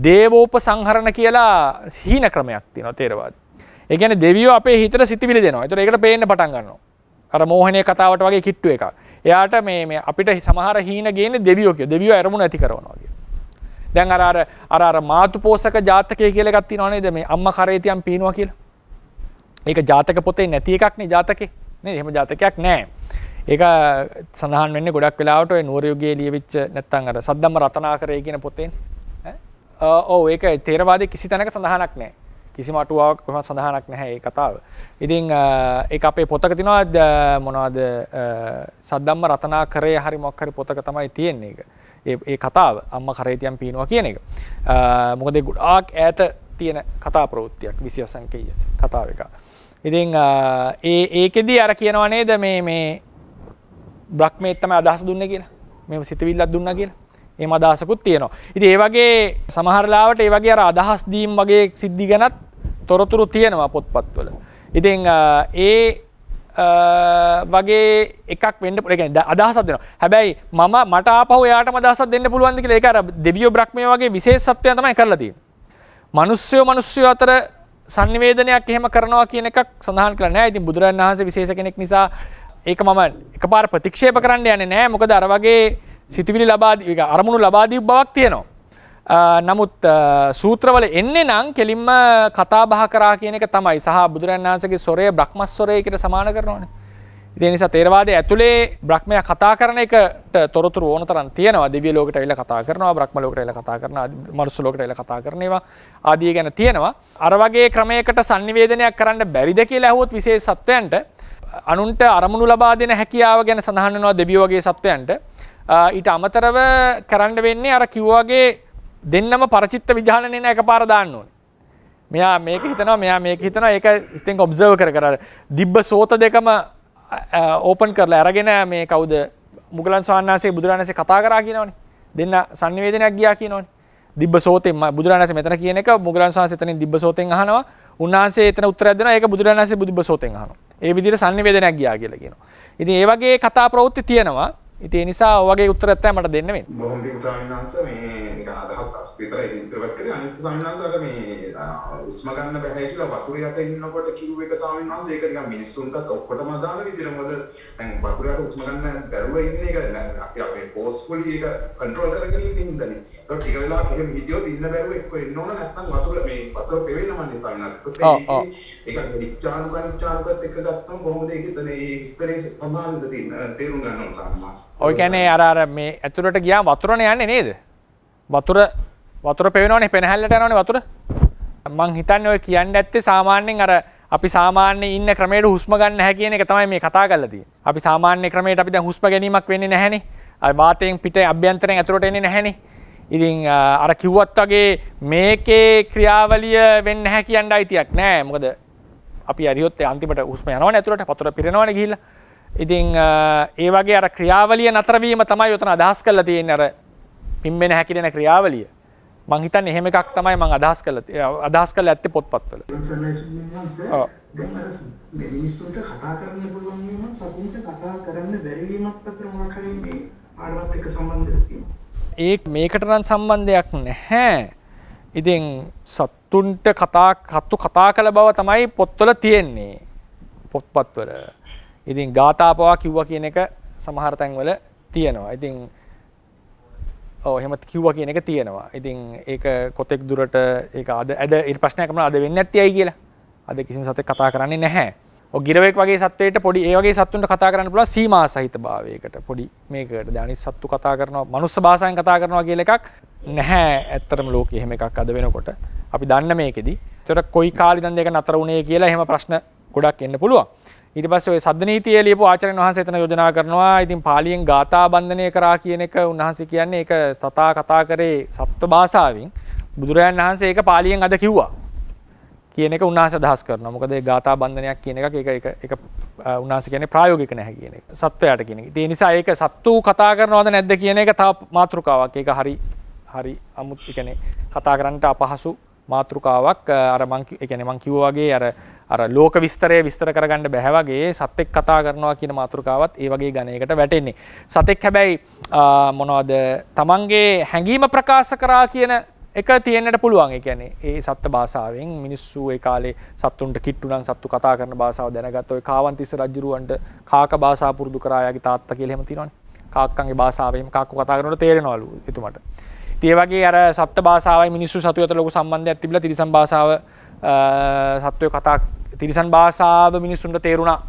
දේවෝපසංහරණ කියලා හීන ක්‍රමයක් තියෙනවා තේරවාද. ඒ කියන්නේ දෙවියෝ අපේ හිතට සිතිවිලි දෙනවා. ඒතර ඒකට පේන්න පටන් ගන්නවා. අර මෝහණයේ කතාවට වගේ කිට්ටු එකක්. එයාට මේ අපිට සමහර හීන ගේන්නේ දෙවියෝ කියලා. දෙවියෝ අරමුණ ඇති කරනවා කියලා. දැන් අර මාතුපෝසක ජාතකය කියලා එකක් තියෙනවා නේද? මේ අම්මා කරේ තියන් පීනවා කියලා. ඒක ජාතක පොතේ නැති එකක් නේ ජාතකේ. නේද? එහෙම ජාතකයක් නැහැ. ඒක සඳහන් වෙන්නේ ගොඩක් වෙලාවට ඔය නුවර යුගයේ ලියවිච්ච නැත්තම් අර සද්දම්ම රතනාකරේ කියන පොතේනේ. ඔව් ඒක තේරවාදයේ කිසි තැනක සඳහනක් නැහැ. කිසිම අටුවාවක් කොහොමද සඳහනක් නැහැ ඒ කතාව. ඉතින් ඒක අපේ පොතක තියෙනවා මොනවද සද්දම්ම රතනාකරේ හරි මොකක් හරි පොතක තමයි තියෙන්නේ ඒක. ඒ කතාව අම්මා කරේ තියන් පීනවා කියන එක. මොකද ඒ ගොඩාක් ඈත තියෙන කතා ප්‍රවෘත්තියක් 20 සංකේය කතාව එක. ඉතින් ඒකෙදි අර කියනවා නේද මේ බ්‍රහ්මයේ තමයි අදහස් දුන්නේ කියලා. මේ සිතවිල්ලක් දුන්නා කියලා. එහෙම අදහසකුත් තියෙනවා. ඉතින් ඒ වගේ සමහර ලාවට ඒ වගේ අර අදහස් දීම් වගේ සිද්ධි ගැනත් තොරතුරු තියෙනවා පොත්පත්වල. ඉතින් වගේ එකක් වෙන්න පුළුවන්. ඒ කියන්නේ අදහසක් දෙනවා. හැබැයි මට ආපහු එයාටම අදහසක් දෙන්න පුළුවන්ද කියලා ඒක අර දෙවියෝ බ්‍රහ්මයේ වගේ විශේෂත්වයන් තමයි කරලා තියෙන්නේ. මිනිස්සු අතර සංනිවේදනයක් එහෙම කරනවා කියන එකක් සඳහන් කරලා නැහැ. ඉතින් බුදුරජාණන් වහන්සේ විශේෂ කෙනෙක් නිසා ඒක මම එකපාර ප්‍රතික්ෂේප කරන්න යන්නේ නැහැ. මොකද අර වගේ සිතුවිලි අරමුණු ලබා දීපු බවක් තියෙනවා. නමුත් සූත්‍රවල එන්නේ නම් කෙලින්ම කතා බහ කරා කියන එක තමයි. සහ බුදුරජාණන් වහන්සේගේ ස්වරය බ්‍රහ්මස්වරය කියලා සමාන කරනවානේ. ඒ නිසා තේරවාදයේ ඇතුලේ බ්‍රහ්මයා කතා කරන එකට තොරතුරු ඕන තරම් තියෙනවා. දිව්‍ය ලෝකයට ඇවිල්ලා කතා කරනවා, බ්‍රහ්ම ලෝකයට ඇවිල්ලා කතා කරනවා, මනුස්ස ලෝකයට ඇවිල්ලා කතා කරන ඒවා ආදී ගැන තියෙනවා. අර වගේ ක්‍රමයකට sannivedanayak කරන්න බැරිද කියලා අහුවොත් විශේෂ සත්වයන්ට අනුන්ට අරමුණු ලබා දෙන හැකියාව ගැන සඳහන් වෙනවා දෙවියෝ වගේ සත්වයන්ට. ඊට අමතරව කරන්න වෙන්නේ අර කිව්වාගේ දෙන්නම පරචිත්ත විඥානනේ නෑ එකපාර දාන්න ඕනේ. මෙයා මේක හිතනවා, මෙයා මේක හිතනවා. ඒක ඉතින් ඔබ්සර්ව් කර දිබ්බ සෝත දෙකම ඕපන් කරලා අරගෙන මේ කවුද මුගලන් ස්වාමීන් වහන්සේ බුදුරජාණන් වහන්සේ කතා කරා කියනවනේ. දෙන්න sannivedanayak ගියා කියනවනේ. දිබ්බ සෝතෙන් බුදුරජාණන් වහන්සේ මෙතන කියන එක මුගලන් ස්වාමීන් වහන්සේ එතනින් දිබ්බ සෝතෙන් අහනවා. උන්වහන්සේ එතන උත්තරයක් දෙනවා. ඒක බුදුරජාණන් වහන්සේ දිබ්බ සෝතෙන් අහනවා. ඒ විදිහට sannivedanayak ගියා කියලා කියනවා. ඉතින් ඒ වගේ කතා ප්‍රවෘත්ති තියෙනවා. ඉතින් ඒ නිසා ඔය වගේ උත්තරයක් තමයි මට දෙන්න වෙන්නේ. බොහොම පිං ස්වාමීන් වහන්සේ මේ නිකන් අදහස් විතරයි ඉදිරිපත් කරේ. අනිත් ස්වාමීන් වහන්සේලා මේ උස්ම ගන්න බෑ කියලා වතුර යට ඉන්නකොට කිව්ව එක ස්වාමීන් වහන්සේ ඒක නිකන් මිනිස්සුන්ටත් ඔක්කොටම අදාළ විදිහට මොකද දැන් වතුර යට උස්ම ගන්න බැරුව ඉන්නේ ඒක අපි අපේ ෆෝස්ෆුලි ඒක කන්ට්‍රෝල් කරගෙන ඉන්නේ හින්දානේ. ඒක ටික වෙලාවක් එහෙම හිටියොත් ඉන්න බැරුව එක්ක එන්න ඕන නැත්නම් වතුර පෙවෙනවන්නේ ස්වාමීන් වහන්සේ. ඒක නිත්‍යානුකත් එක්ක ගත්තම කොහොමද ඒක එතන ඒ විස්තරේ සම්බන්ධ තේරුම් ගන්න ඕන ස්වාමීන් වහන්සේ. ඔය කියන්නේ අර මේ ඇතුළට ගියාම වතුරනේ යන්නේ නේද? වතුර පෙවෙනවනේ පෙනහැල්ලට යනවනේ වතුර. මං හිතන්නේ ඔය කියන්නේ ඇත්තේ සාමාන්‍යයෙන් අර අපි සාමාන්‍ය ඉන්න ක්‍රමයට හුස්ම ගන්න නැහැ කියන එක තමයි මේ කතා කරලා තියෙන්නේ. අපි සාමාන්‍ය ක්‍රමයට අපි දැන් හුස්ම ගැනීමක් වෙන්නේ නැහැනේ. අර වාතයෙන් පිට අභ්‍යන්තරයෙන් ඇතුළට එන්නේ නැහැනේ. ඉතින් අර කිව්වත් වගේ මේකේ ක්‍රියාවලිය වෙන්නේ නැහැ කියන්න අයිතියක් නැහැ. මොකද අපි හරියොත් අන්තිමට හුස්ම යනවනේ ඇතුළට වතුර පිරෙනවනේ ගිහිල්ලා. ඉතින් ඒ වගේ අර ක්‍රියාවලිය නතර වීම තමයි උතන අදහස් කරලා තියෙන්නේ අර පිම්බෙන හැකිලෙන ක්‍රියාවලිය. මං හිතන්නේ එහෙම එකක් තමයි මං අදහස් කරලා ඇත්තේ පොත්පත්වල. ඔව්. දැන් අර මිනිස්සුන්ට කතා කරන්න පුළුවන් වීම සතුන්ට කතා කරන්න බැරි වීමත් අතර මොකක් හරි මේ ආඩවත් එක්ක සම්බන්ධයක් තියෙනවා. මේකට නම් සම්බන්ධයක් නැහැ. ඉතින් සතුන්ට කතා කළ බව තමයි පොත්වල තියෙන්නේ. පොත්පත්වල. ඉතින් ගාථාපවා කිව්වා කියන එක සමහර තැන්වල තියෙනවා. ඉතින් ඔව් එහෙම කිව්වා කියන එක තියෙනවා. ඉතින් ඒක කොතෙක් දුරට ඒක අද ඊට ප්‍රශ්නයක් කරනවා අද වෙන්නේ නැති අය කියලා. අද කිසිම සතෙක් කතා කරන්නේ නැහැ. ඔය ගිරවෙක් වගේ සත්වයට පොඩි ඒ වගේ සත්තුන්ට කතා කරන්න පුළුවන් සීමා සහිත භාවයකට පොඩි මේකකට. දැන් අනිත් සත්තු කතා කරනවා මනුස්ස භාෂාවෙන් කතා කරනවා කියලා එකක් නැහැ. ඇත්තටම ලෝකේ එහෙම එකක් අද වෙනකොට අපි දන්න මේකෙදි. ඒතර කොයි කාලෙද දෙක නතර වුණේ කියලා එහෙම ප්‍රශ්න ගොඩක් එන්න පුළුවන්. ඊට පස්සේ ඔය සද්ද නීතිය ලියපු ආචාර්යන් වහන්සේ එතන යෝජනා කරනවා. ඉතින් පාලියෙන් ගාථා බන්ධනය කරා කියන එක උන්වහන්සේ කියන්නේ ඒක සතා කතා කරේ සත්ත්ව භාෂාවෙන්. බුදුරජාණන් වහන්සේ ඒක පාලියෙන් අද කිව්වා කියන එක උන්වහන්සේ අදහස් කරනවා. මොකද ඒ ගාථා බන්ධනයක් කියන එකක් ඒක උන්වහන්සේ කියන්නේ ප්‍රායෝගික නැහැ කියන එක. සත්වයාට කියන එක. ඒ නිසා ඒක සත්තු කතා කරනවද නැද්ද කියන එක තව මාතෘකාවක්. ඒක හරි අමුත් කියන්නේ කතා කරන්නට අපහසු මාතෘකාවක්. අර මං කියන්නේ මං කිව්වා වගේ අර ලෝක විස්තරය විස්තර කරගන්න බෑ වගේ සතෙක් කතා කරනවා කියන මාතෘකාවත් ඒ වගේ ගණයකට වැටෙන්නේ. සතෙක් හැබැයි මොනවද තමන්ගේ හැඟීම ප්‍රකාශ කරා කියන එක තියෙන්නට පුළුවන්. ඒ කියන්නේ ඒ සත්ත්ව භාෂාවෙන් මිනිස්සු ඒ කාලේ සත්තුන්ට කිට්ටු නම් සත්තු කතා කරන භාෂාව දැනගත්ත ඔය කාවන්තිස්ස රජුරවන්ට කාක භාෂාව පුරුදු කරා යාගේ තාත්තා කියලා එහෙම තියෙනවනේ. කාක්කන්ගේ භාෂාව එහෙම කාක්කෝ කතා කරනකොට තේරෙනවලු එතුමට. ඉතින් ඒ වගේ අර සත්ත්ව භාෂාවයි මිනිස්සු සතු අතර ලොකු සම්බන්ධයක් තිබිලා තිරිසන් භාෂාව සත්වය කතා තිරිසන් භාෂාව මිනිස්සුන්ට තේරුණා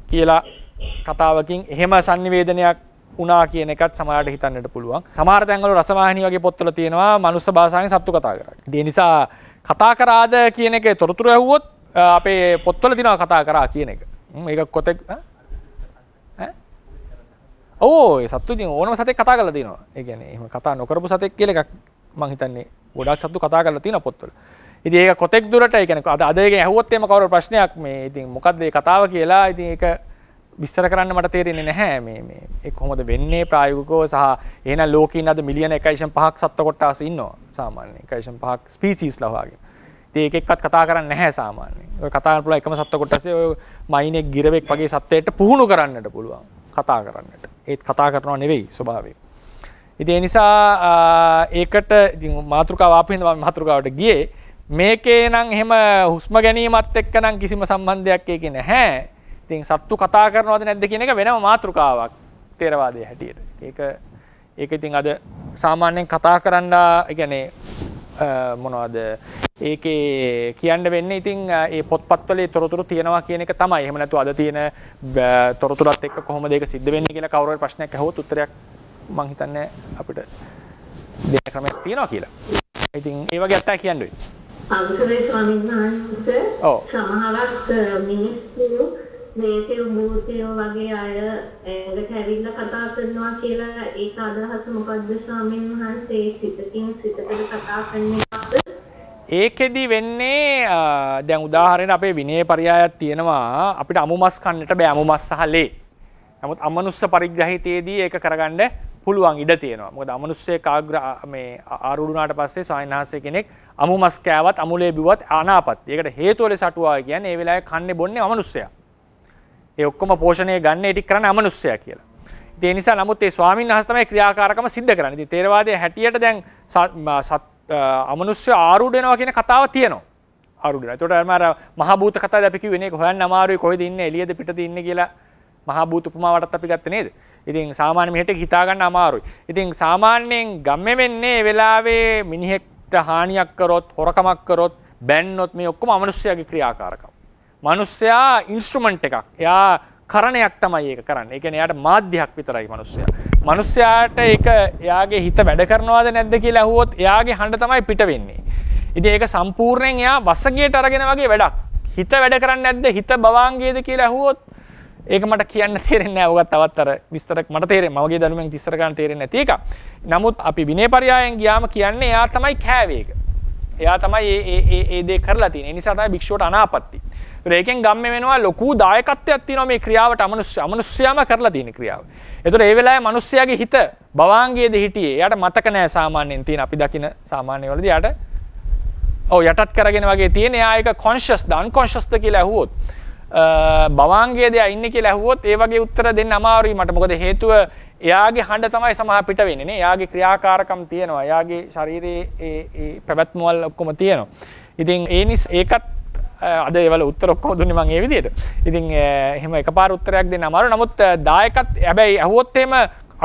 කියලා කතාවකින් එහෙම sannivedanayak වුණා කියන එකත් සමහරට හිතන්නට පුළුවන්. සමහර තැන්වල රසවාහිනී වගේ පොත්වල තියෙනවා මනුස්ස භාෂාවෙන් සත්තු කතා කරා. ඒ නිසා කතා කරාද කියන එකේ තොරතුරු ඇහුවොත් අපේ පොත්වල තියෙනවා කතා කරා කියන එක. මේක කොතෙක් ඒ සත්තු ඉතින් ඕනම සතෙක් කතා කරලා තියෙනවා. ඒ කියන්නේ එහෙම කතා නොකරපු සතෙක් කියලා එකක් මම හිතන්නේ ගොඩාක් සත්තු කතා කරලා තියෙනවා පොත්වල. ඉතින් ඒක කොතෙක් දුරට ඒ කියන්නේ අද එකෙන් ඇහුවොත් එහෙම කවුරු ප්‍රශ්නයක් මේ ඉතින් මොකද්ද මේ කතාව කියලා ඉතින් ඒක විස්තර කරන්න මට තේරෙන්නේ නැහැ මේ ඒක කොහොමද වෙන්නේ ප්‍රායෝගිකව සහ එහෙනම් ලෝකේ ඉන්න අද මිලියන 1.5ක් සත්ත්ව කොටස් ඉන්නවා සාමාන්‍යයෙන් 1.5ක් ස්පීසීස් ලා වගේ. ඉතින් ඒක එක්කත් කතා කරන්නේ නැහැ සාමාන්‍යයෙන්. ඔය කතා කරන්න පුළුවන් එකම සත්ත්ව කොටසේ ඔය මයිනෙක් ගිරවෙක් වගේ සත්ත්වයට පුහුණු කරන්නට පුළුවන් කතා කරන්නට. ඒත් කතා කරනවා නෙවෙයි ස්වභාවයෙන්. ඉතින් ඒ නිසා ඒකට ඉතින් මාතෘකාව ආපු හින්දා මම මාතෘකාවට ගියේ. මේකේ නම් එහෙම හුස්ම ගැනීමත් එක්ක නම් කිසිම සම්බන්ධයක් ඒකේ නැහැ. ඉතින් සත්තු කතා කරනවද නැද්ද කියන එක වෙනම මාතෘකාවක් තේරවාදයේ හැටියට. ඒක ඉතින් අද සාමාන්‍යයෙන් කතා කරන්න ඒ කියන්නේ මොනවද ඒකේ කියන්න වෙන්නේ ඉතින් ඒ පොත්පත්වල තොරතුරු තියනවා කියන එක තමයි. එහෙම නැතු අද තියෙන තොරතුරත් එක්ක කොහොමද ඒක සිද්ධ වෙන්නේ කියලා කවුරු හරි ප්‍රශ්නයක් අහුවොත් උත්තරයක් මම හිතන්නේ අපිට දෙන්න ක්‍රමයක් තියෙනවා කියලා. ඉතින් ඒ වගේ අත්තා කියන්නේ. අවසරයි ස්වාමීන් වහන්සේ. සමහරක් මිනිස්සු මේකේ භූතයෝ වගේ අය එකට ඇවිල්ලා කතා කරනවා කියලා ඒක අදහස මොකද්ද ස්වාමීන් වහන්සේ? සිතකින් සිතකට කතා කරන එකද? ඒකෙදි වෙන්නේ දැන් උදාහරණයක් අපේ විනය පරයයක් තියෙනවා අපිට අමු මස් කන්නට බෑ අමු මස් සහ ලේ. නමුත් අමනුස්ස පරිග්‍රහිතයේදී ඒක කරගන්න පුළුවන් ඉඩ තියෙනවා. මොකද අමනුස්සයේ මේ ආරුණාට පස්සේ ස්වාමීන් වහන්සේ කෙනෙක් අමු මස් කෑවත් අමුලේ බිව්වත් අනාපත්. ඒකට හේතුව ලෙස අටුවා කියන්නේ ඒ වෙලාවේ කන්නේ බොන්නේ අමනුස්සයා. ඒ ඔක්කොම පෝෂණය ගන්න ඒ ටික කරන්නේ අමනුස්සයා කියලා. ඉතින් ඒ නිසා නමුත් ඒ ස්වාමීන් වහන්සේ තමයි ක්‍රියාකාරකම සිද්ධ කරන්නේ. ඉතින් තේරවාදයේ හැටියට දැන් අමනුෂ්‍ය ආරූඪ වෙනවා කියන කතාව තියෙනවා. ආරූඪ වෙනවා. ඒකට අර මහා භූත කතාවද අපි කිව්වේ නේද? හොයන්න අමාරුයි කොහෙද ඉන්නේ එළියද පිටද ඉන්නේ කියලා මහා භූත උපමාවටත් අපි ගත්තේ නේද? ඉතින් සාමාන්‍ය මිනිහෙක් හිතා ගන්න අමාරුයි. ඉතින් සාමාන්‍යයෙන් ගම්මේ වෙන්නේ ඒ වෙලාවේ මිනිහෙක්ට හානියක් කරොත්, හොරකමක් කරොත්, බැන්නොත් මේ ඔක්කොම අමනුෂ්‍යයාගේ ක්‍රියාකාරකම්. මනුෂ්‍යයා ඉන්ස්ට්‍රුමන්ට් එකක්. එයා කරණයක් තමයි ඒක කරන්නේ. ඒ කියන්නේ එයාට මාධ්‍යයක් විතරයි මනුෂ්‍යයා. මනුෂ්‍යයාට ඒක එයාගේ හිත වැඩ කරනවද නැද්ද කියලා අහුවොත් එයාගේ හඬ තමයි පිට වෙන්නේ. ඉතින් ඒක සම්පූර්ණයෙන් එයා වසඟයට අරගෙන වගේ වැඩක්. හිත වැඩ කරන්නේ නැද්ද? හිත භවාංගයේද කියලා අහුවොත් ඒක මට කියන්න තේරෙන්නේ නැහැ. ඔයගත් තවත් අර විස්තරයක් මට තේරෙන්නේ. මගේ දැනුමෙන් ඉස්සර ගන්න තේරෙන්නේ නැති එක. නමුත් අපි විනය පරයයන් ගියාම කියන්නේ එයා තමයි කෑවේ එක. එයා තමයි ඒ දේ කරලා තියෙන්නේ. ඒ නිසා තමයි භික්ෂුවට අනාපත්‍ති. ඒකෙන් ගම්මේ වෙනවා ලොකු දායකත්වයක් තියෙනවා මේ ක්‍රියාවට අමනුෂ්‍යයාම කරලා තියෙන ක්‍රියාව. ඒතර ඒ වෙලාවේ මිනිස්යාගේ හිත භවාංගයේද හිටියේ. එයාට මතක නැහැ සාමාන්‍යයෙන් තියෙන අපි දකින සාමාන්‍ය වලදී එයාට යටත් කරගෙන වගේ තියෙන. එයා ඒක කොන්ෂස් ද අන්කොන්ෂස්ද කියලා අහුවොත් භවාංගයේද ඉන්නේ කියලා අහුවොත් ඒ වගේ උත්තර දෙන්න අමාරුයි මට. මොකද හේතුව එයාගේ හඬ තමයි සමහර පිට වෙන්නේ නේ. එයාගේ ක්‍රියාකාරකම් තියෙනවා. එයාගේ ශරීරයේ ඒ පැවැත්ම වල ඔක්කොම තියෙනවා. ඉතින් ඒ නිසා ඒකත් අද ඒවල උත්තර ඔක්කොම දුන්නේ මම ඒ විදිහට. ඉතින් එහෙම එකපාර උත්තරයක් දෙන්න අමාරුයි. නමුත් දායකත් හැබැයි අහුවොත් එහෙම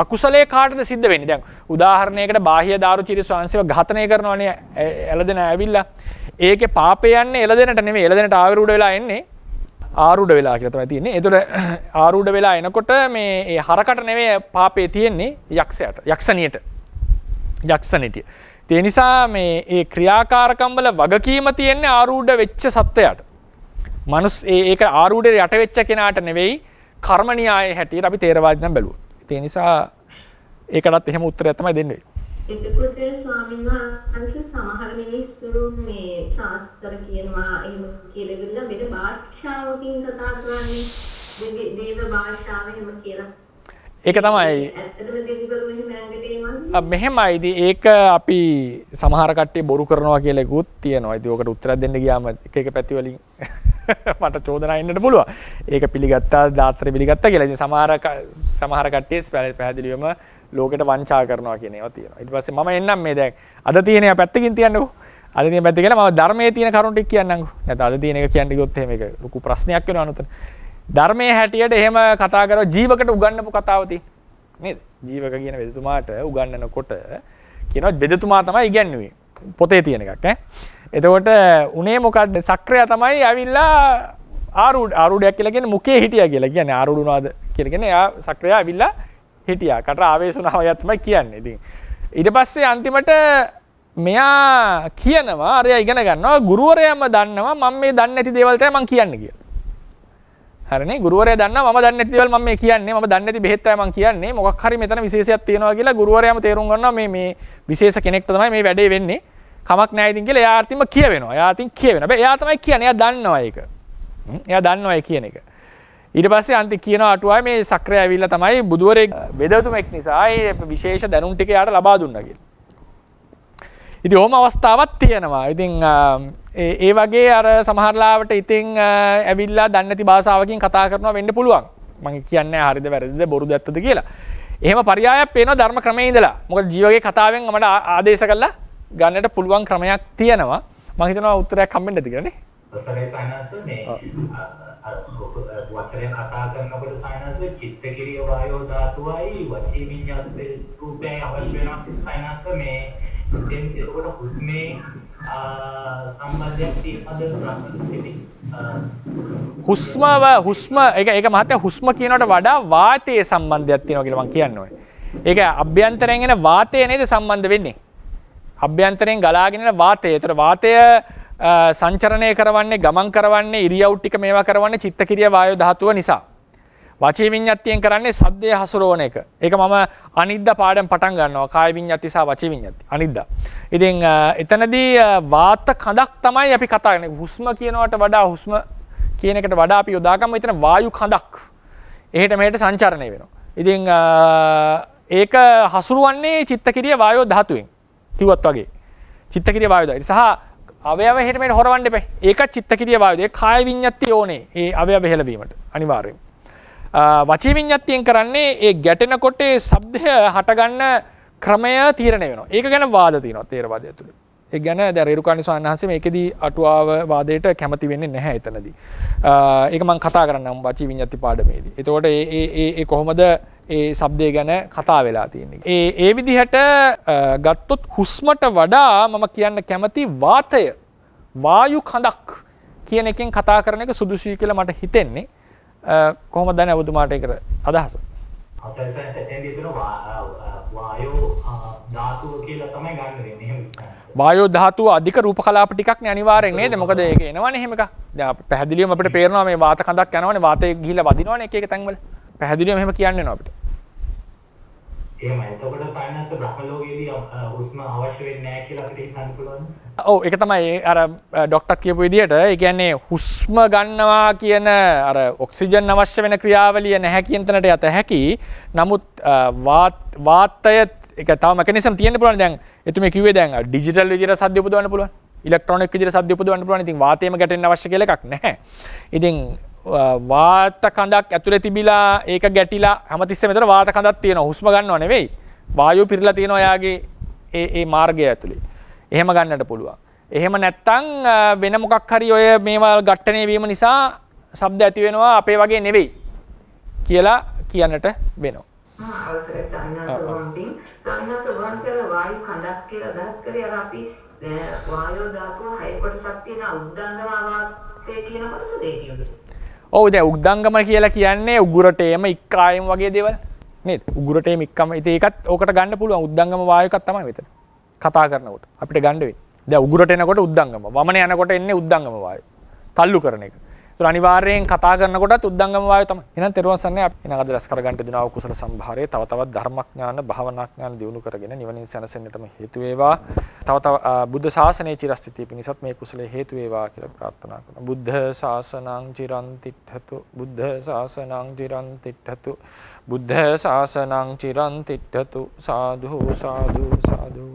අකුසලයේ කාටද සිද්ධ වෙන්නේ? දැන් උදාහරණයකට බාහ්‍ය දාරුචීරි ස්වාංශව ඝාතනය කරනවනේ එළදෙන ඇවිල්ලා. ඒකේ පාපේ යන්නේ එළදෙනට නෙමෙයි. එළදෙනට ආරූඪ වෙලා එන්නේ. ආරූඪ වෙලා කියලා තමයි තියෙන්නේ. ඒතකොට ආරූඪ වෙලා එනකොට මේ හරකට නෙමෙයි පාපේ තියෙන්නේ යක්ෂයාට. යක්ෂණියට. යක්ෂණිටිය. ඒ නිසා මේ ඒ ක්‍රියාකාරකම් වල වගකීම තියෙන්නේ ආරූඪ වෙච්ච සත්වයාට. ඒක ආරූඪයට යට වෙච්ච කෙනාට නෙවෙයි කර්ම න්‍යායයේ හැටියට අපි තේරවාදී නම් බැලුවොත්. ඒ නිසා ඒකටත් එහෙම උත්තරයක් තමයි දෙන්නේ. එතකොට ස්වාමීන් වහන්සේ සමහර මිනිස්සු මේ ශාස්ත්‍ර කියනවා එහෙම කියලා මෙන්න භාෂාවකින් කතා කරන්නේ දේව භාෂාව එහෙම කියලා. ඒක තමයි මෙහෙමයි. ඒක අපි සමහර කට්ටිය බොරු කරනවා කියලා එකකුත් තියෙනවා. ඉතින් ඔකට උත්තර දෙන්න ගියාම එක එක පැති වලින් මට චෝදනා එන්නට පුළුවන්. ඒක පිළිගත්තා දාත්‍රි පිළිගත්තා කියලා. ඉතින් සමහර කට්ටිය පැහැදිලිවම ලෝකෙට වංචා කරනවා කියන ඒවා තියෙනවා. ඊට පස්සේ මම එන්නම් මේ දැන් අද තියෙන ඒවා පැත්තකින් තියන්නකෝ. අද තියෙන පැත්ත කියලා මම ධර්මයේ තියෙන කරුණු ටික කියන්නම්කෝ. නැත්නම් අද තියෙන එක කියන්න ගියොත් එහෙම ඒක ලොකු ප්‍රශ්නයක් වෙනවා නේද? ධර්මයේ හැටියට එහෙම කතා කරව ජීවකට උගන්වපු කතාව තියෙන්නේ. නේද? ජීවක කියන වෙදතුමාට උගන්වනකොට කියනවා වෙදතුමා තමයි ඉගැන්වුවේ. පොතේ තියෙන එකක් ඈ. එතකොට උනේ මොකද්ද? සක්‍රයා තමයි ඇවිල්ලා ආරූඩයක් කියලා කියන්නේ මුකේ හිටියා කියලා. කියන්නේ ආරූඩ උනාද කියලා කියන්නේ එයා සක්‍රයා ඇවිල්ලා හිටියා. කට ආවේශ වුණා වගේ තමයි කියන්නේ. ඉතින් ඊට පස්සේ අන්තිමට මෙයා කියනවා අරයා ඉගෙන ගන්නවා ගුරුවරයාම දන්නවා මම මේ දන්නේ නැති දේවල් තමයි මම කියන්නේ කියලා. හරිනේ ගුරුවරයා දන්නවා මම දන්නේ නැති දේවල් මම මේ කියන්නේ මම දන්නේ නැති බෙහෙත් තමයි මම කියන්නේ මොකක් හරි මෙතන විශේෂයක් තියෙනවා කියලා ගුරුවරයාම තේරුම් ගන්නවා මේ විශේෂ කෙනෙක්ට තමයි මේ වැඩේ වෙන්නේ. කමක් නැහැ ඉතින් කියලා එයා අතින්ම කියවෙනවා. එයා අතින් කියවෙනවා. හැබැයි එයා තමයි කියන්නේ. එයා දන්නවා ඒක. එයා දන්නවා ඒ කියන එක. ඊට පස්සේ අන්තිම කියනවා අටුවාවේ මේ සක්‍රය ඇවිල්ලා තමයි බුදුවරයෙක් බෙදතුමෙක් නිසා ඒ විශේෂ දැනුම් ටික යාට ලබා දුන්නා කියලා. ඉතින් ඕම අවස්ථාවක් තියෙනවා. ඉතින් ඒ වගේ අර සමහරලාවට ඉතින් ඇවිල්ලා දන්නේ නැති භාෂාවකින් කතා කරනවා වෙන්න පුළුවන්. මම කියන්නේ හරිද වැරදිද බොරුද ඇත්තද කියලා. එහෙම පරියායක් පේනවා ධර්ම ක්‍රමයේ ඉඳලා. මොකද ජීවගේ කතාවෙන් මට ආදේශ කළා ගන්නට පුළුවන් ක්‍රමයක් තියෙනවා. මම හිතනවා උත්තරයක් හම්බෙන්නද කියලා නේ. ඔසරේ සයනස් මේ වචනය කතා කරනකොට සයනස් චිත්තකිරිය වායෝ ධාතුවයි වචී විඤ්ඤාතේ රූපයයි අවශ්‍ය වෙනවා සයනස් මේ එතකොට හුස්මේ සම්බන්ධයක් තියෙනවද හුස්ම ඒක මහත්තයා හුස්ම කියනකට වඩා වාතයේ සම්බන්ධයක් තියෙනවා කියලා මම කියන්නේ. ඒක අභ්‍යන්තරයෙන් එන වාතය නේද සම්බන්ධ වෙන්නේ. අභ්‍යන්තරයෙන් ගලාගෙන එන වාතය. ඒතර වාතය සංචරණය කරවන්නේ ගමන් කරවන්නේ ඉරියව් ටික මේවා කරවන්නේ චිත්තකිරිය වායෝ ධාතුව නිසා. වචී විඤ්ඤාතියෙන් කරන්නේ සද්දේ හසුරවන එක. ඒක මම අනිද්දා පාඩම් පටන් ගන්නවා. කාය විඤ්ඤාති සහ වචී විඤ්ඤාති. අනිද්දා. ඉතින් එතනදී වාත කඳක් තමයි අපි කතා කරන්නේ. හුස්ම කියනවට වඩා හුස්ම කියන එකට වඩා අපි යොදාගමු එතන වායු කඳක්. එහෙට මෙහෙට සංචරණය වෙනවා. ඉතින් ඒක හසුරවන්නේ චිත්තකිරිය වායෝ ධාතුවෙන්. කිව්වත් වගේ. චිත්තකිරිය වායෝ ධාතුව. සහ අවයව එහෙට මෙහෙට හොරවන්න එපා. ඒක චිත්තකිරිය වායෝ. ඒක කාය විඤ්ඤාති ඕනේ. ඒ අවයව හෙලවීමට අනිවාර්යයෙන්. වචී විඤ්ඤාතියෙන් කරන්නේ ඒ ගැටෙනකොට ඒ ශබ්දය හටගන්න ක්‍රමය තීරණය වෙනවා. ඒක ගැන වාද තියෙනවා තේරවාදය ඇතුළේ. ඒ ගැන දැන් රේරුකාණි ස්වාමීන් වහන්සේ මේකෙදී අටුවාව වාදයට කැමති වෙන්නේ නැහැ එතනදී. ඒක මම කතා කරන්නම් වචී විඤ්ඤාති පාඩමේදී. එතකොට ඒ කොහොමද ඒ ශබ්දය ගැන කතා වෙලා තියෙන්නේ. ඒ විදිහට ගත්තොත් හුස්මට වඩා මම කියන්න කැමති වාතය වායු කඳක් කියන එකෙන් කතා කරන එක සුදුසුයි කියලා මට හිතෙන්නේ. කොහොමද දැන් ඔබතුමාට ඒකට අදහස? අසල්සන් සෙටෙන්දී දෙන වායෝ ධාතුව කියලා තමයි ගන්න වෙන්නේ. එහෙම වායෝ ධාතුව අධික රූප කලාප ටිකක් නේ අනිවාර්යෙන් නේද? මොකද ඒක එනවනේ එහෙම එකක්. දැන් පැහැදිලිවම අපිට පේනවා මේ වාත කඳක් යනවනේ වාතය ගිහිල්ලා වදිනවනේ එක එක තැන්වල. පැහැදිලිවම එහෙම කියන්න වෙනවා අපිට. එහෙමයි. එතකොට සයන්ස් බ්‍රහ්ම ලෝකයේදී හුස්ම අවශ්‍ය වෙන්නේ නැහැ කියලා අපිට හිතන්න පුළුවන්. ඔව් ඒක තමයි අර ડોක්ටර් කියපු විදිහට ඒ කියන්නේ හුස්ම ගන්නවා කියන අර ඔක්සිජන් අවශ්‍ය වෙන ක්‍රියාවලිය නැහැ කියන තැනට යත හැකි. නමුත් වාතය ඒක තව මෙකනිසම් තියෙන්න පුළුවන්. දැන් එතුමේ කිව්වේ දැන් ඩිජිටල් විදිහට සද්ද උපදවන්න පුළුවන්. ඉලෙක්ට්‍රොනික විදිහට සද්ද උපදවන්න පුළුවන්. ඉතින් වාතයේම ගැටෙන්න අවශ්‍ය කියලා එකක් නැහැ. ඉතින් වාත කඳක් ඇතුලේ තිබිලා ඒක ගැටිලා හැමතිස්සෙම එතන වාත කඳක් තියෙනවා. හුස්ම ගන්නව නෙවෙයි. වායුව පිරලා තියෙනවා යාගේ ඒ මාර්ගය ඇතුලේ. එහෙම ගන්නට පුළුවන්. එහෙම නැත්තම් වෙන මොකක් හරි ඔය මේවා ඝට්ටණය වීම නිසා ශබ්ද ඇති වෙනවා අපේ වගේ නෙවෙයි කියලා කියන්නට වෙනවා. අවසරයි සම්මාසවන්ටින් සම්මාසවන්සල වායු කඳක් කියලා අදහස් කරේ අර අපි වායෝ ධාතුව හය කොටසක් තියෙන උද්දංගම වාතය කියන කොටස දෙකියුද? ඔව් දැන් උද්දංගම කියලා කියන්නේ උගුරටේම ඉක්කායම වගේ දේවල් නේද? උගුරටේම ඉක්කම ඉතින් ඒකත් ඕකට ගන්න පුළුවන් උද්දංගම වායු එකක් තමයි මෙතන. කතා කරනකොට අපිට ගන්න වෙන්නේ. දැන් උගුරට එනකොට උද්දංගම, වමන යනකොට එන්නේ උද්දංගම වායු. තල්ලු කරන එක. ඒතර අනිවාර්යෙන් කතා කරනකොටත් උද්දංගම වායු තමයි. එහෙනම් තෙරුවන් සරණයි අපි එන අද රැස් කරගන්න දෙනවා කුසල සම්භාරයේ තව තවත් ධර්මඥාන, භාවනාඥාන දියුණු කරගෙන නිවනින් සැනසෙන්නටම හේතු වේවා. තව තව බුද්ධ ශාසනයේ චිරස්ථිතිය පිණිසත් මේ කුසලයේ හේතු වේවා කියලා ප්‍රාර්ථනා කරනවා. බුද්ධ ශාසනං චිරන් තිට්ඨතු, බුද්ධ ශාසනං චිරන් තිට්ඨතු, බුද්ධ ශාසනං චිරන් තිට්ඨතු. සාදු සාදු සාදු.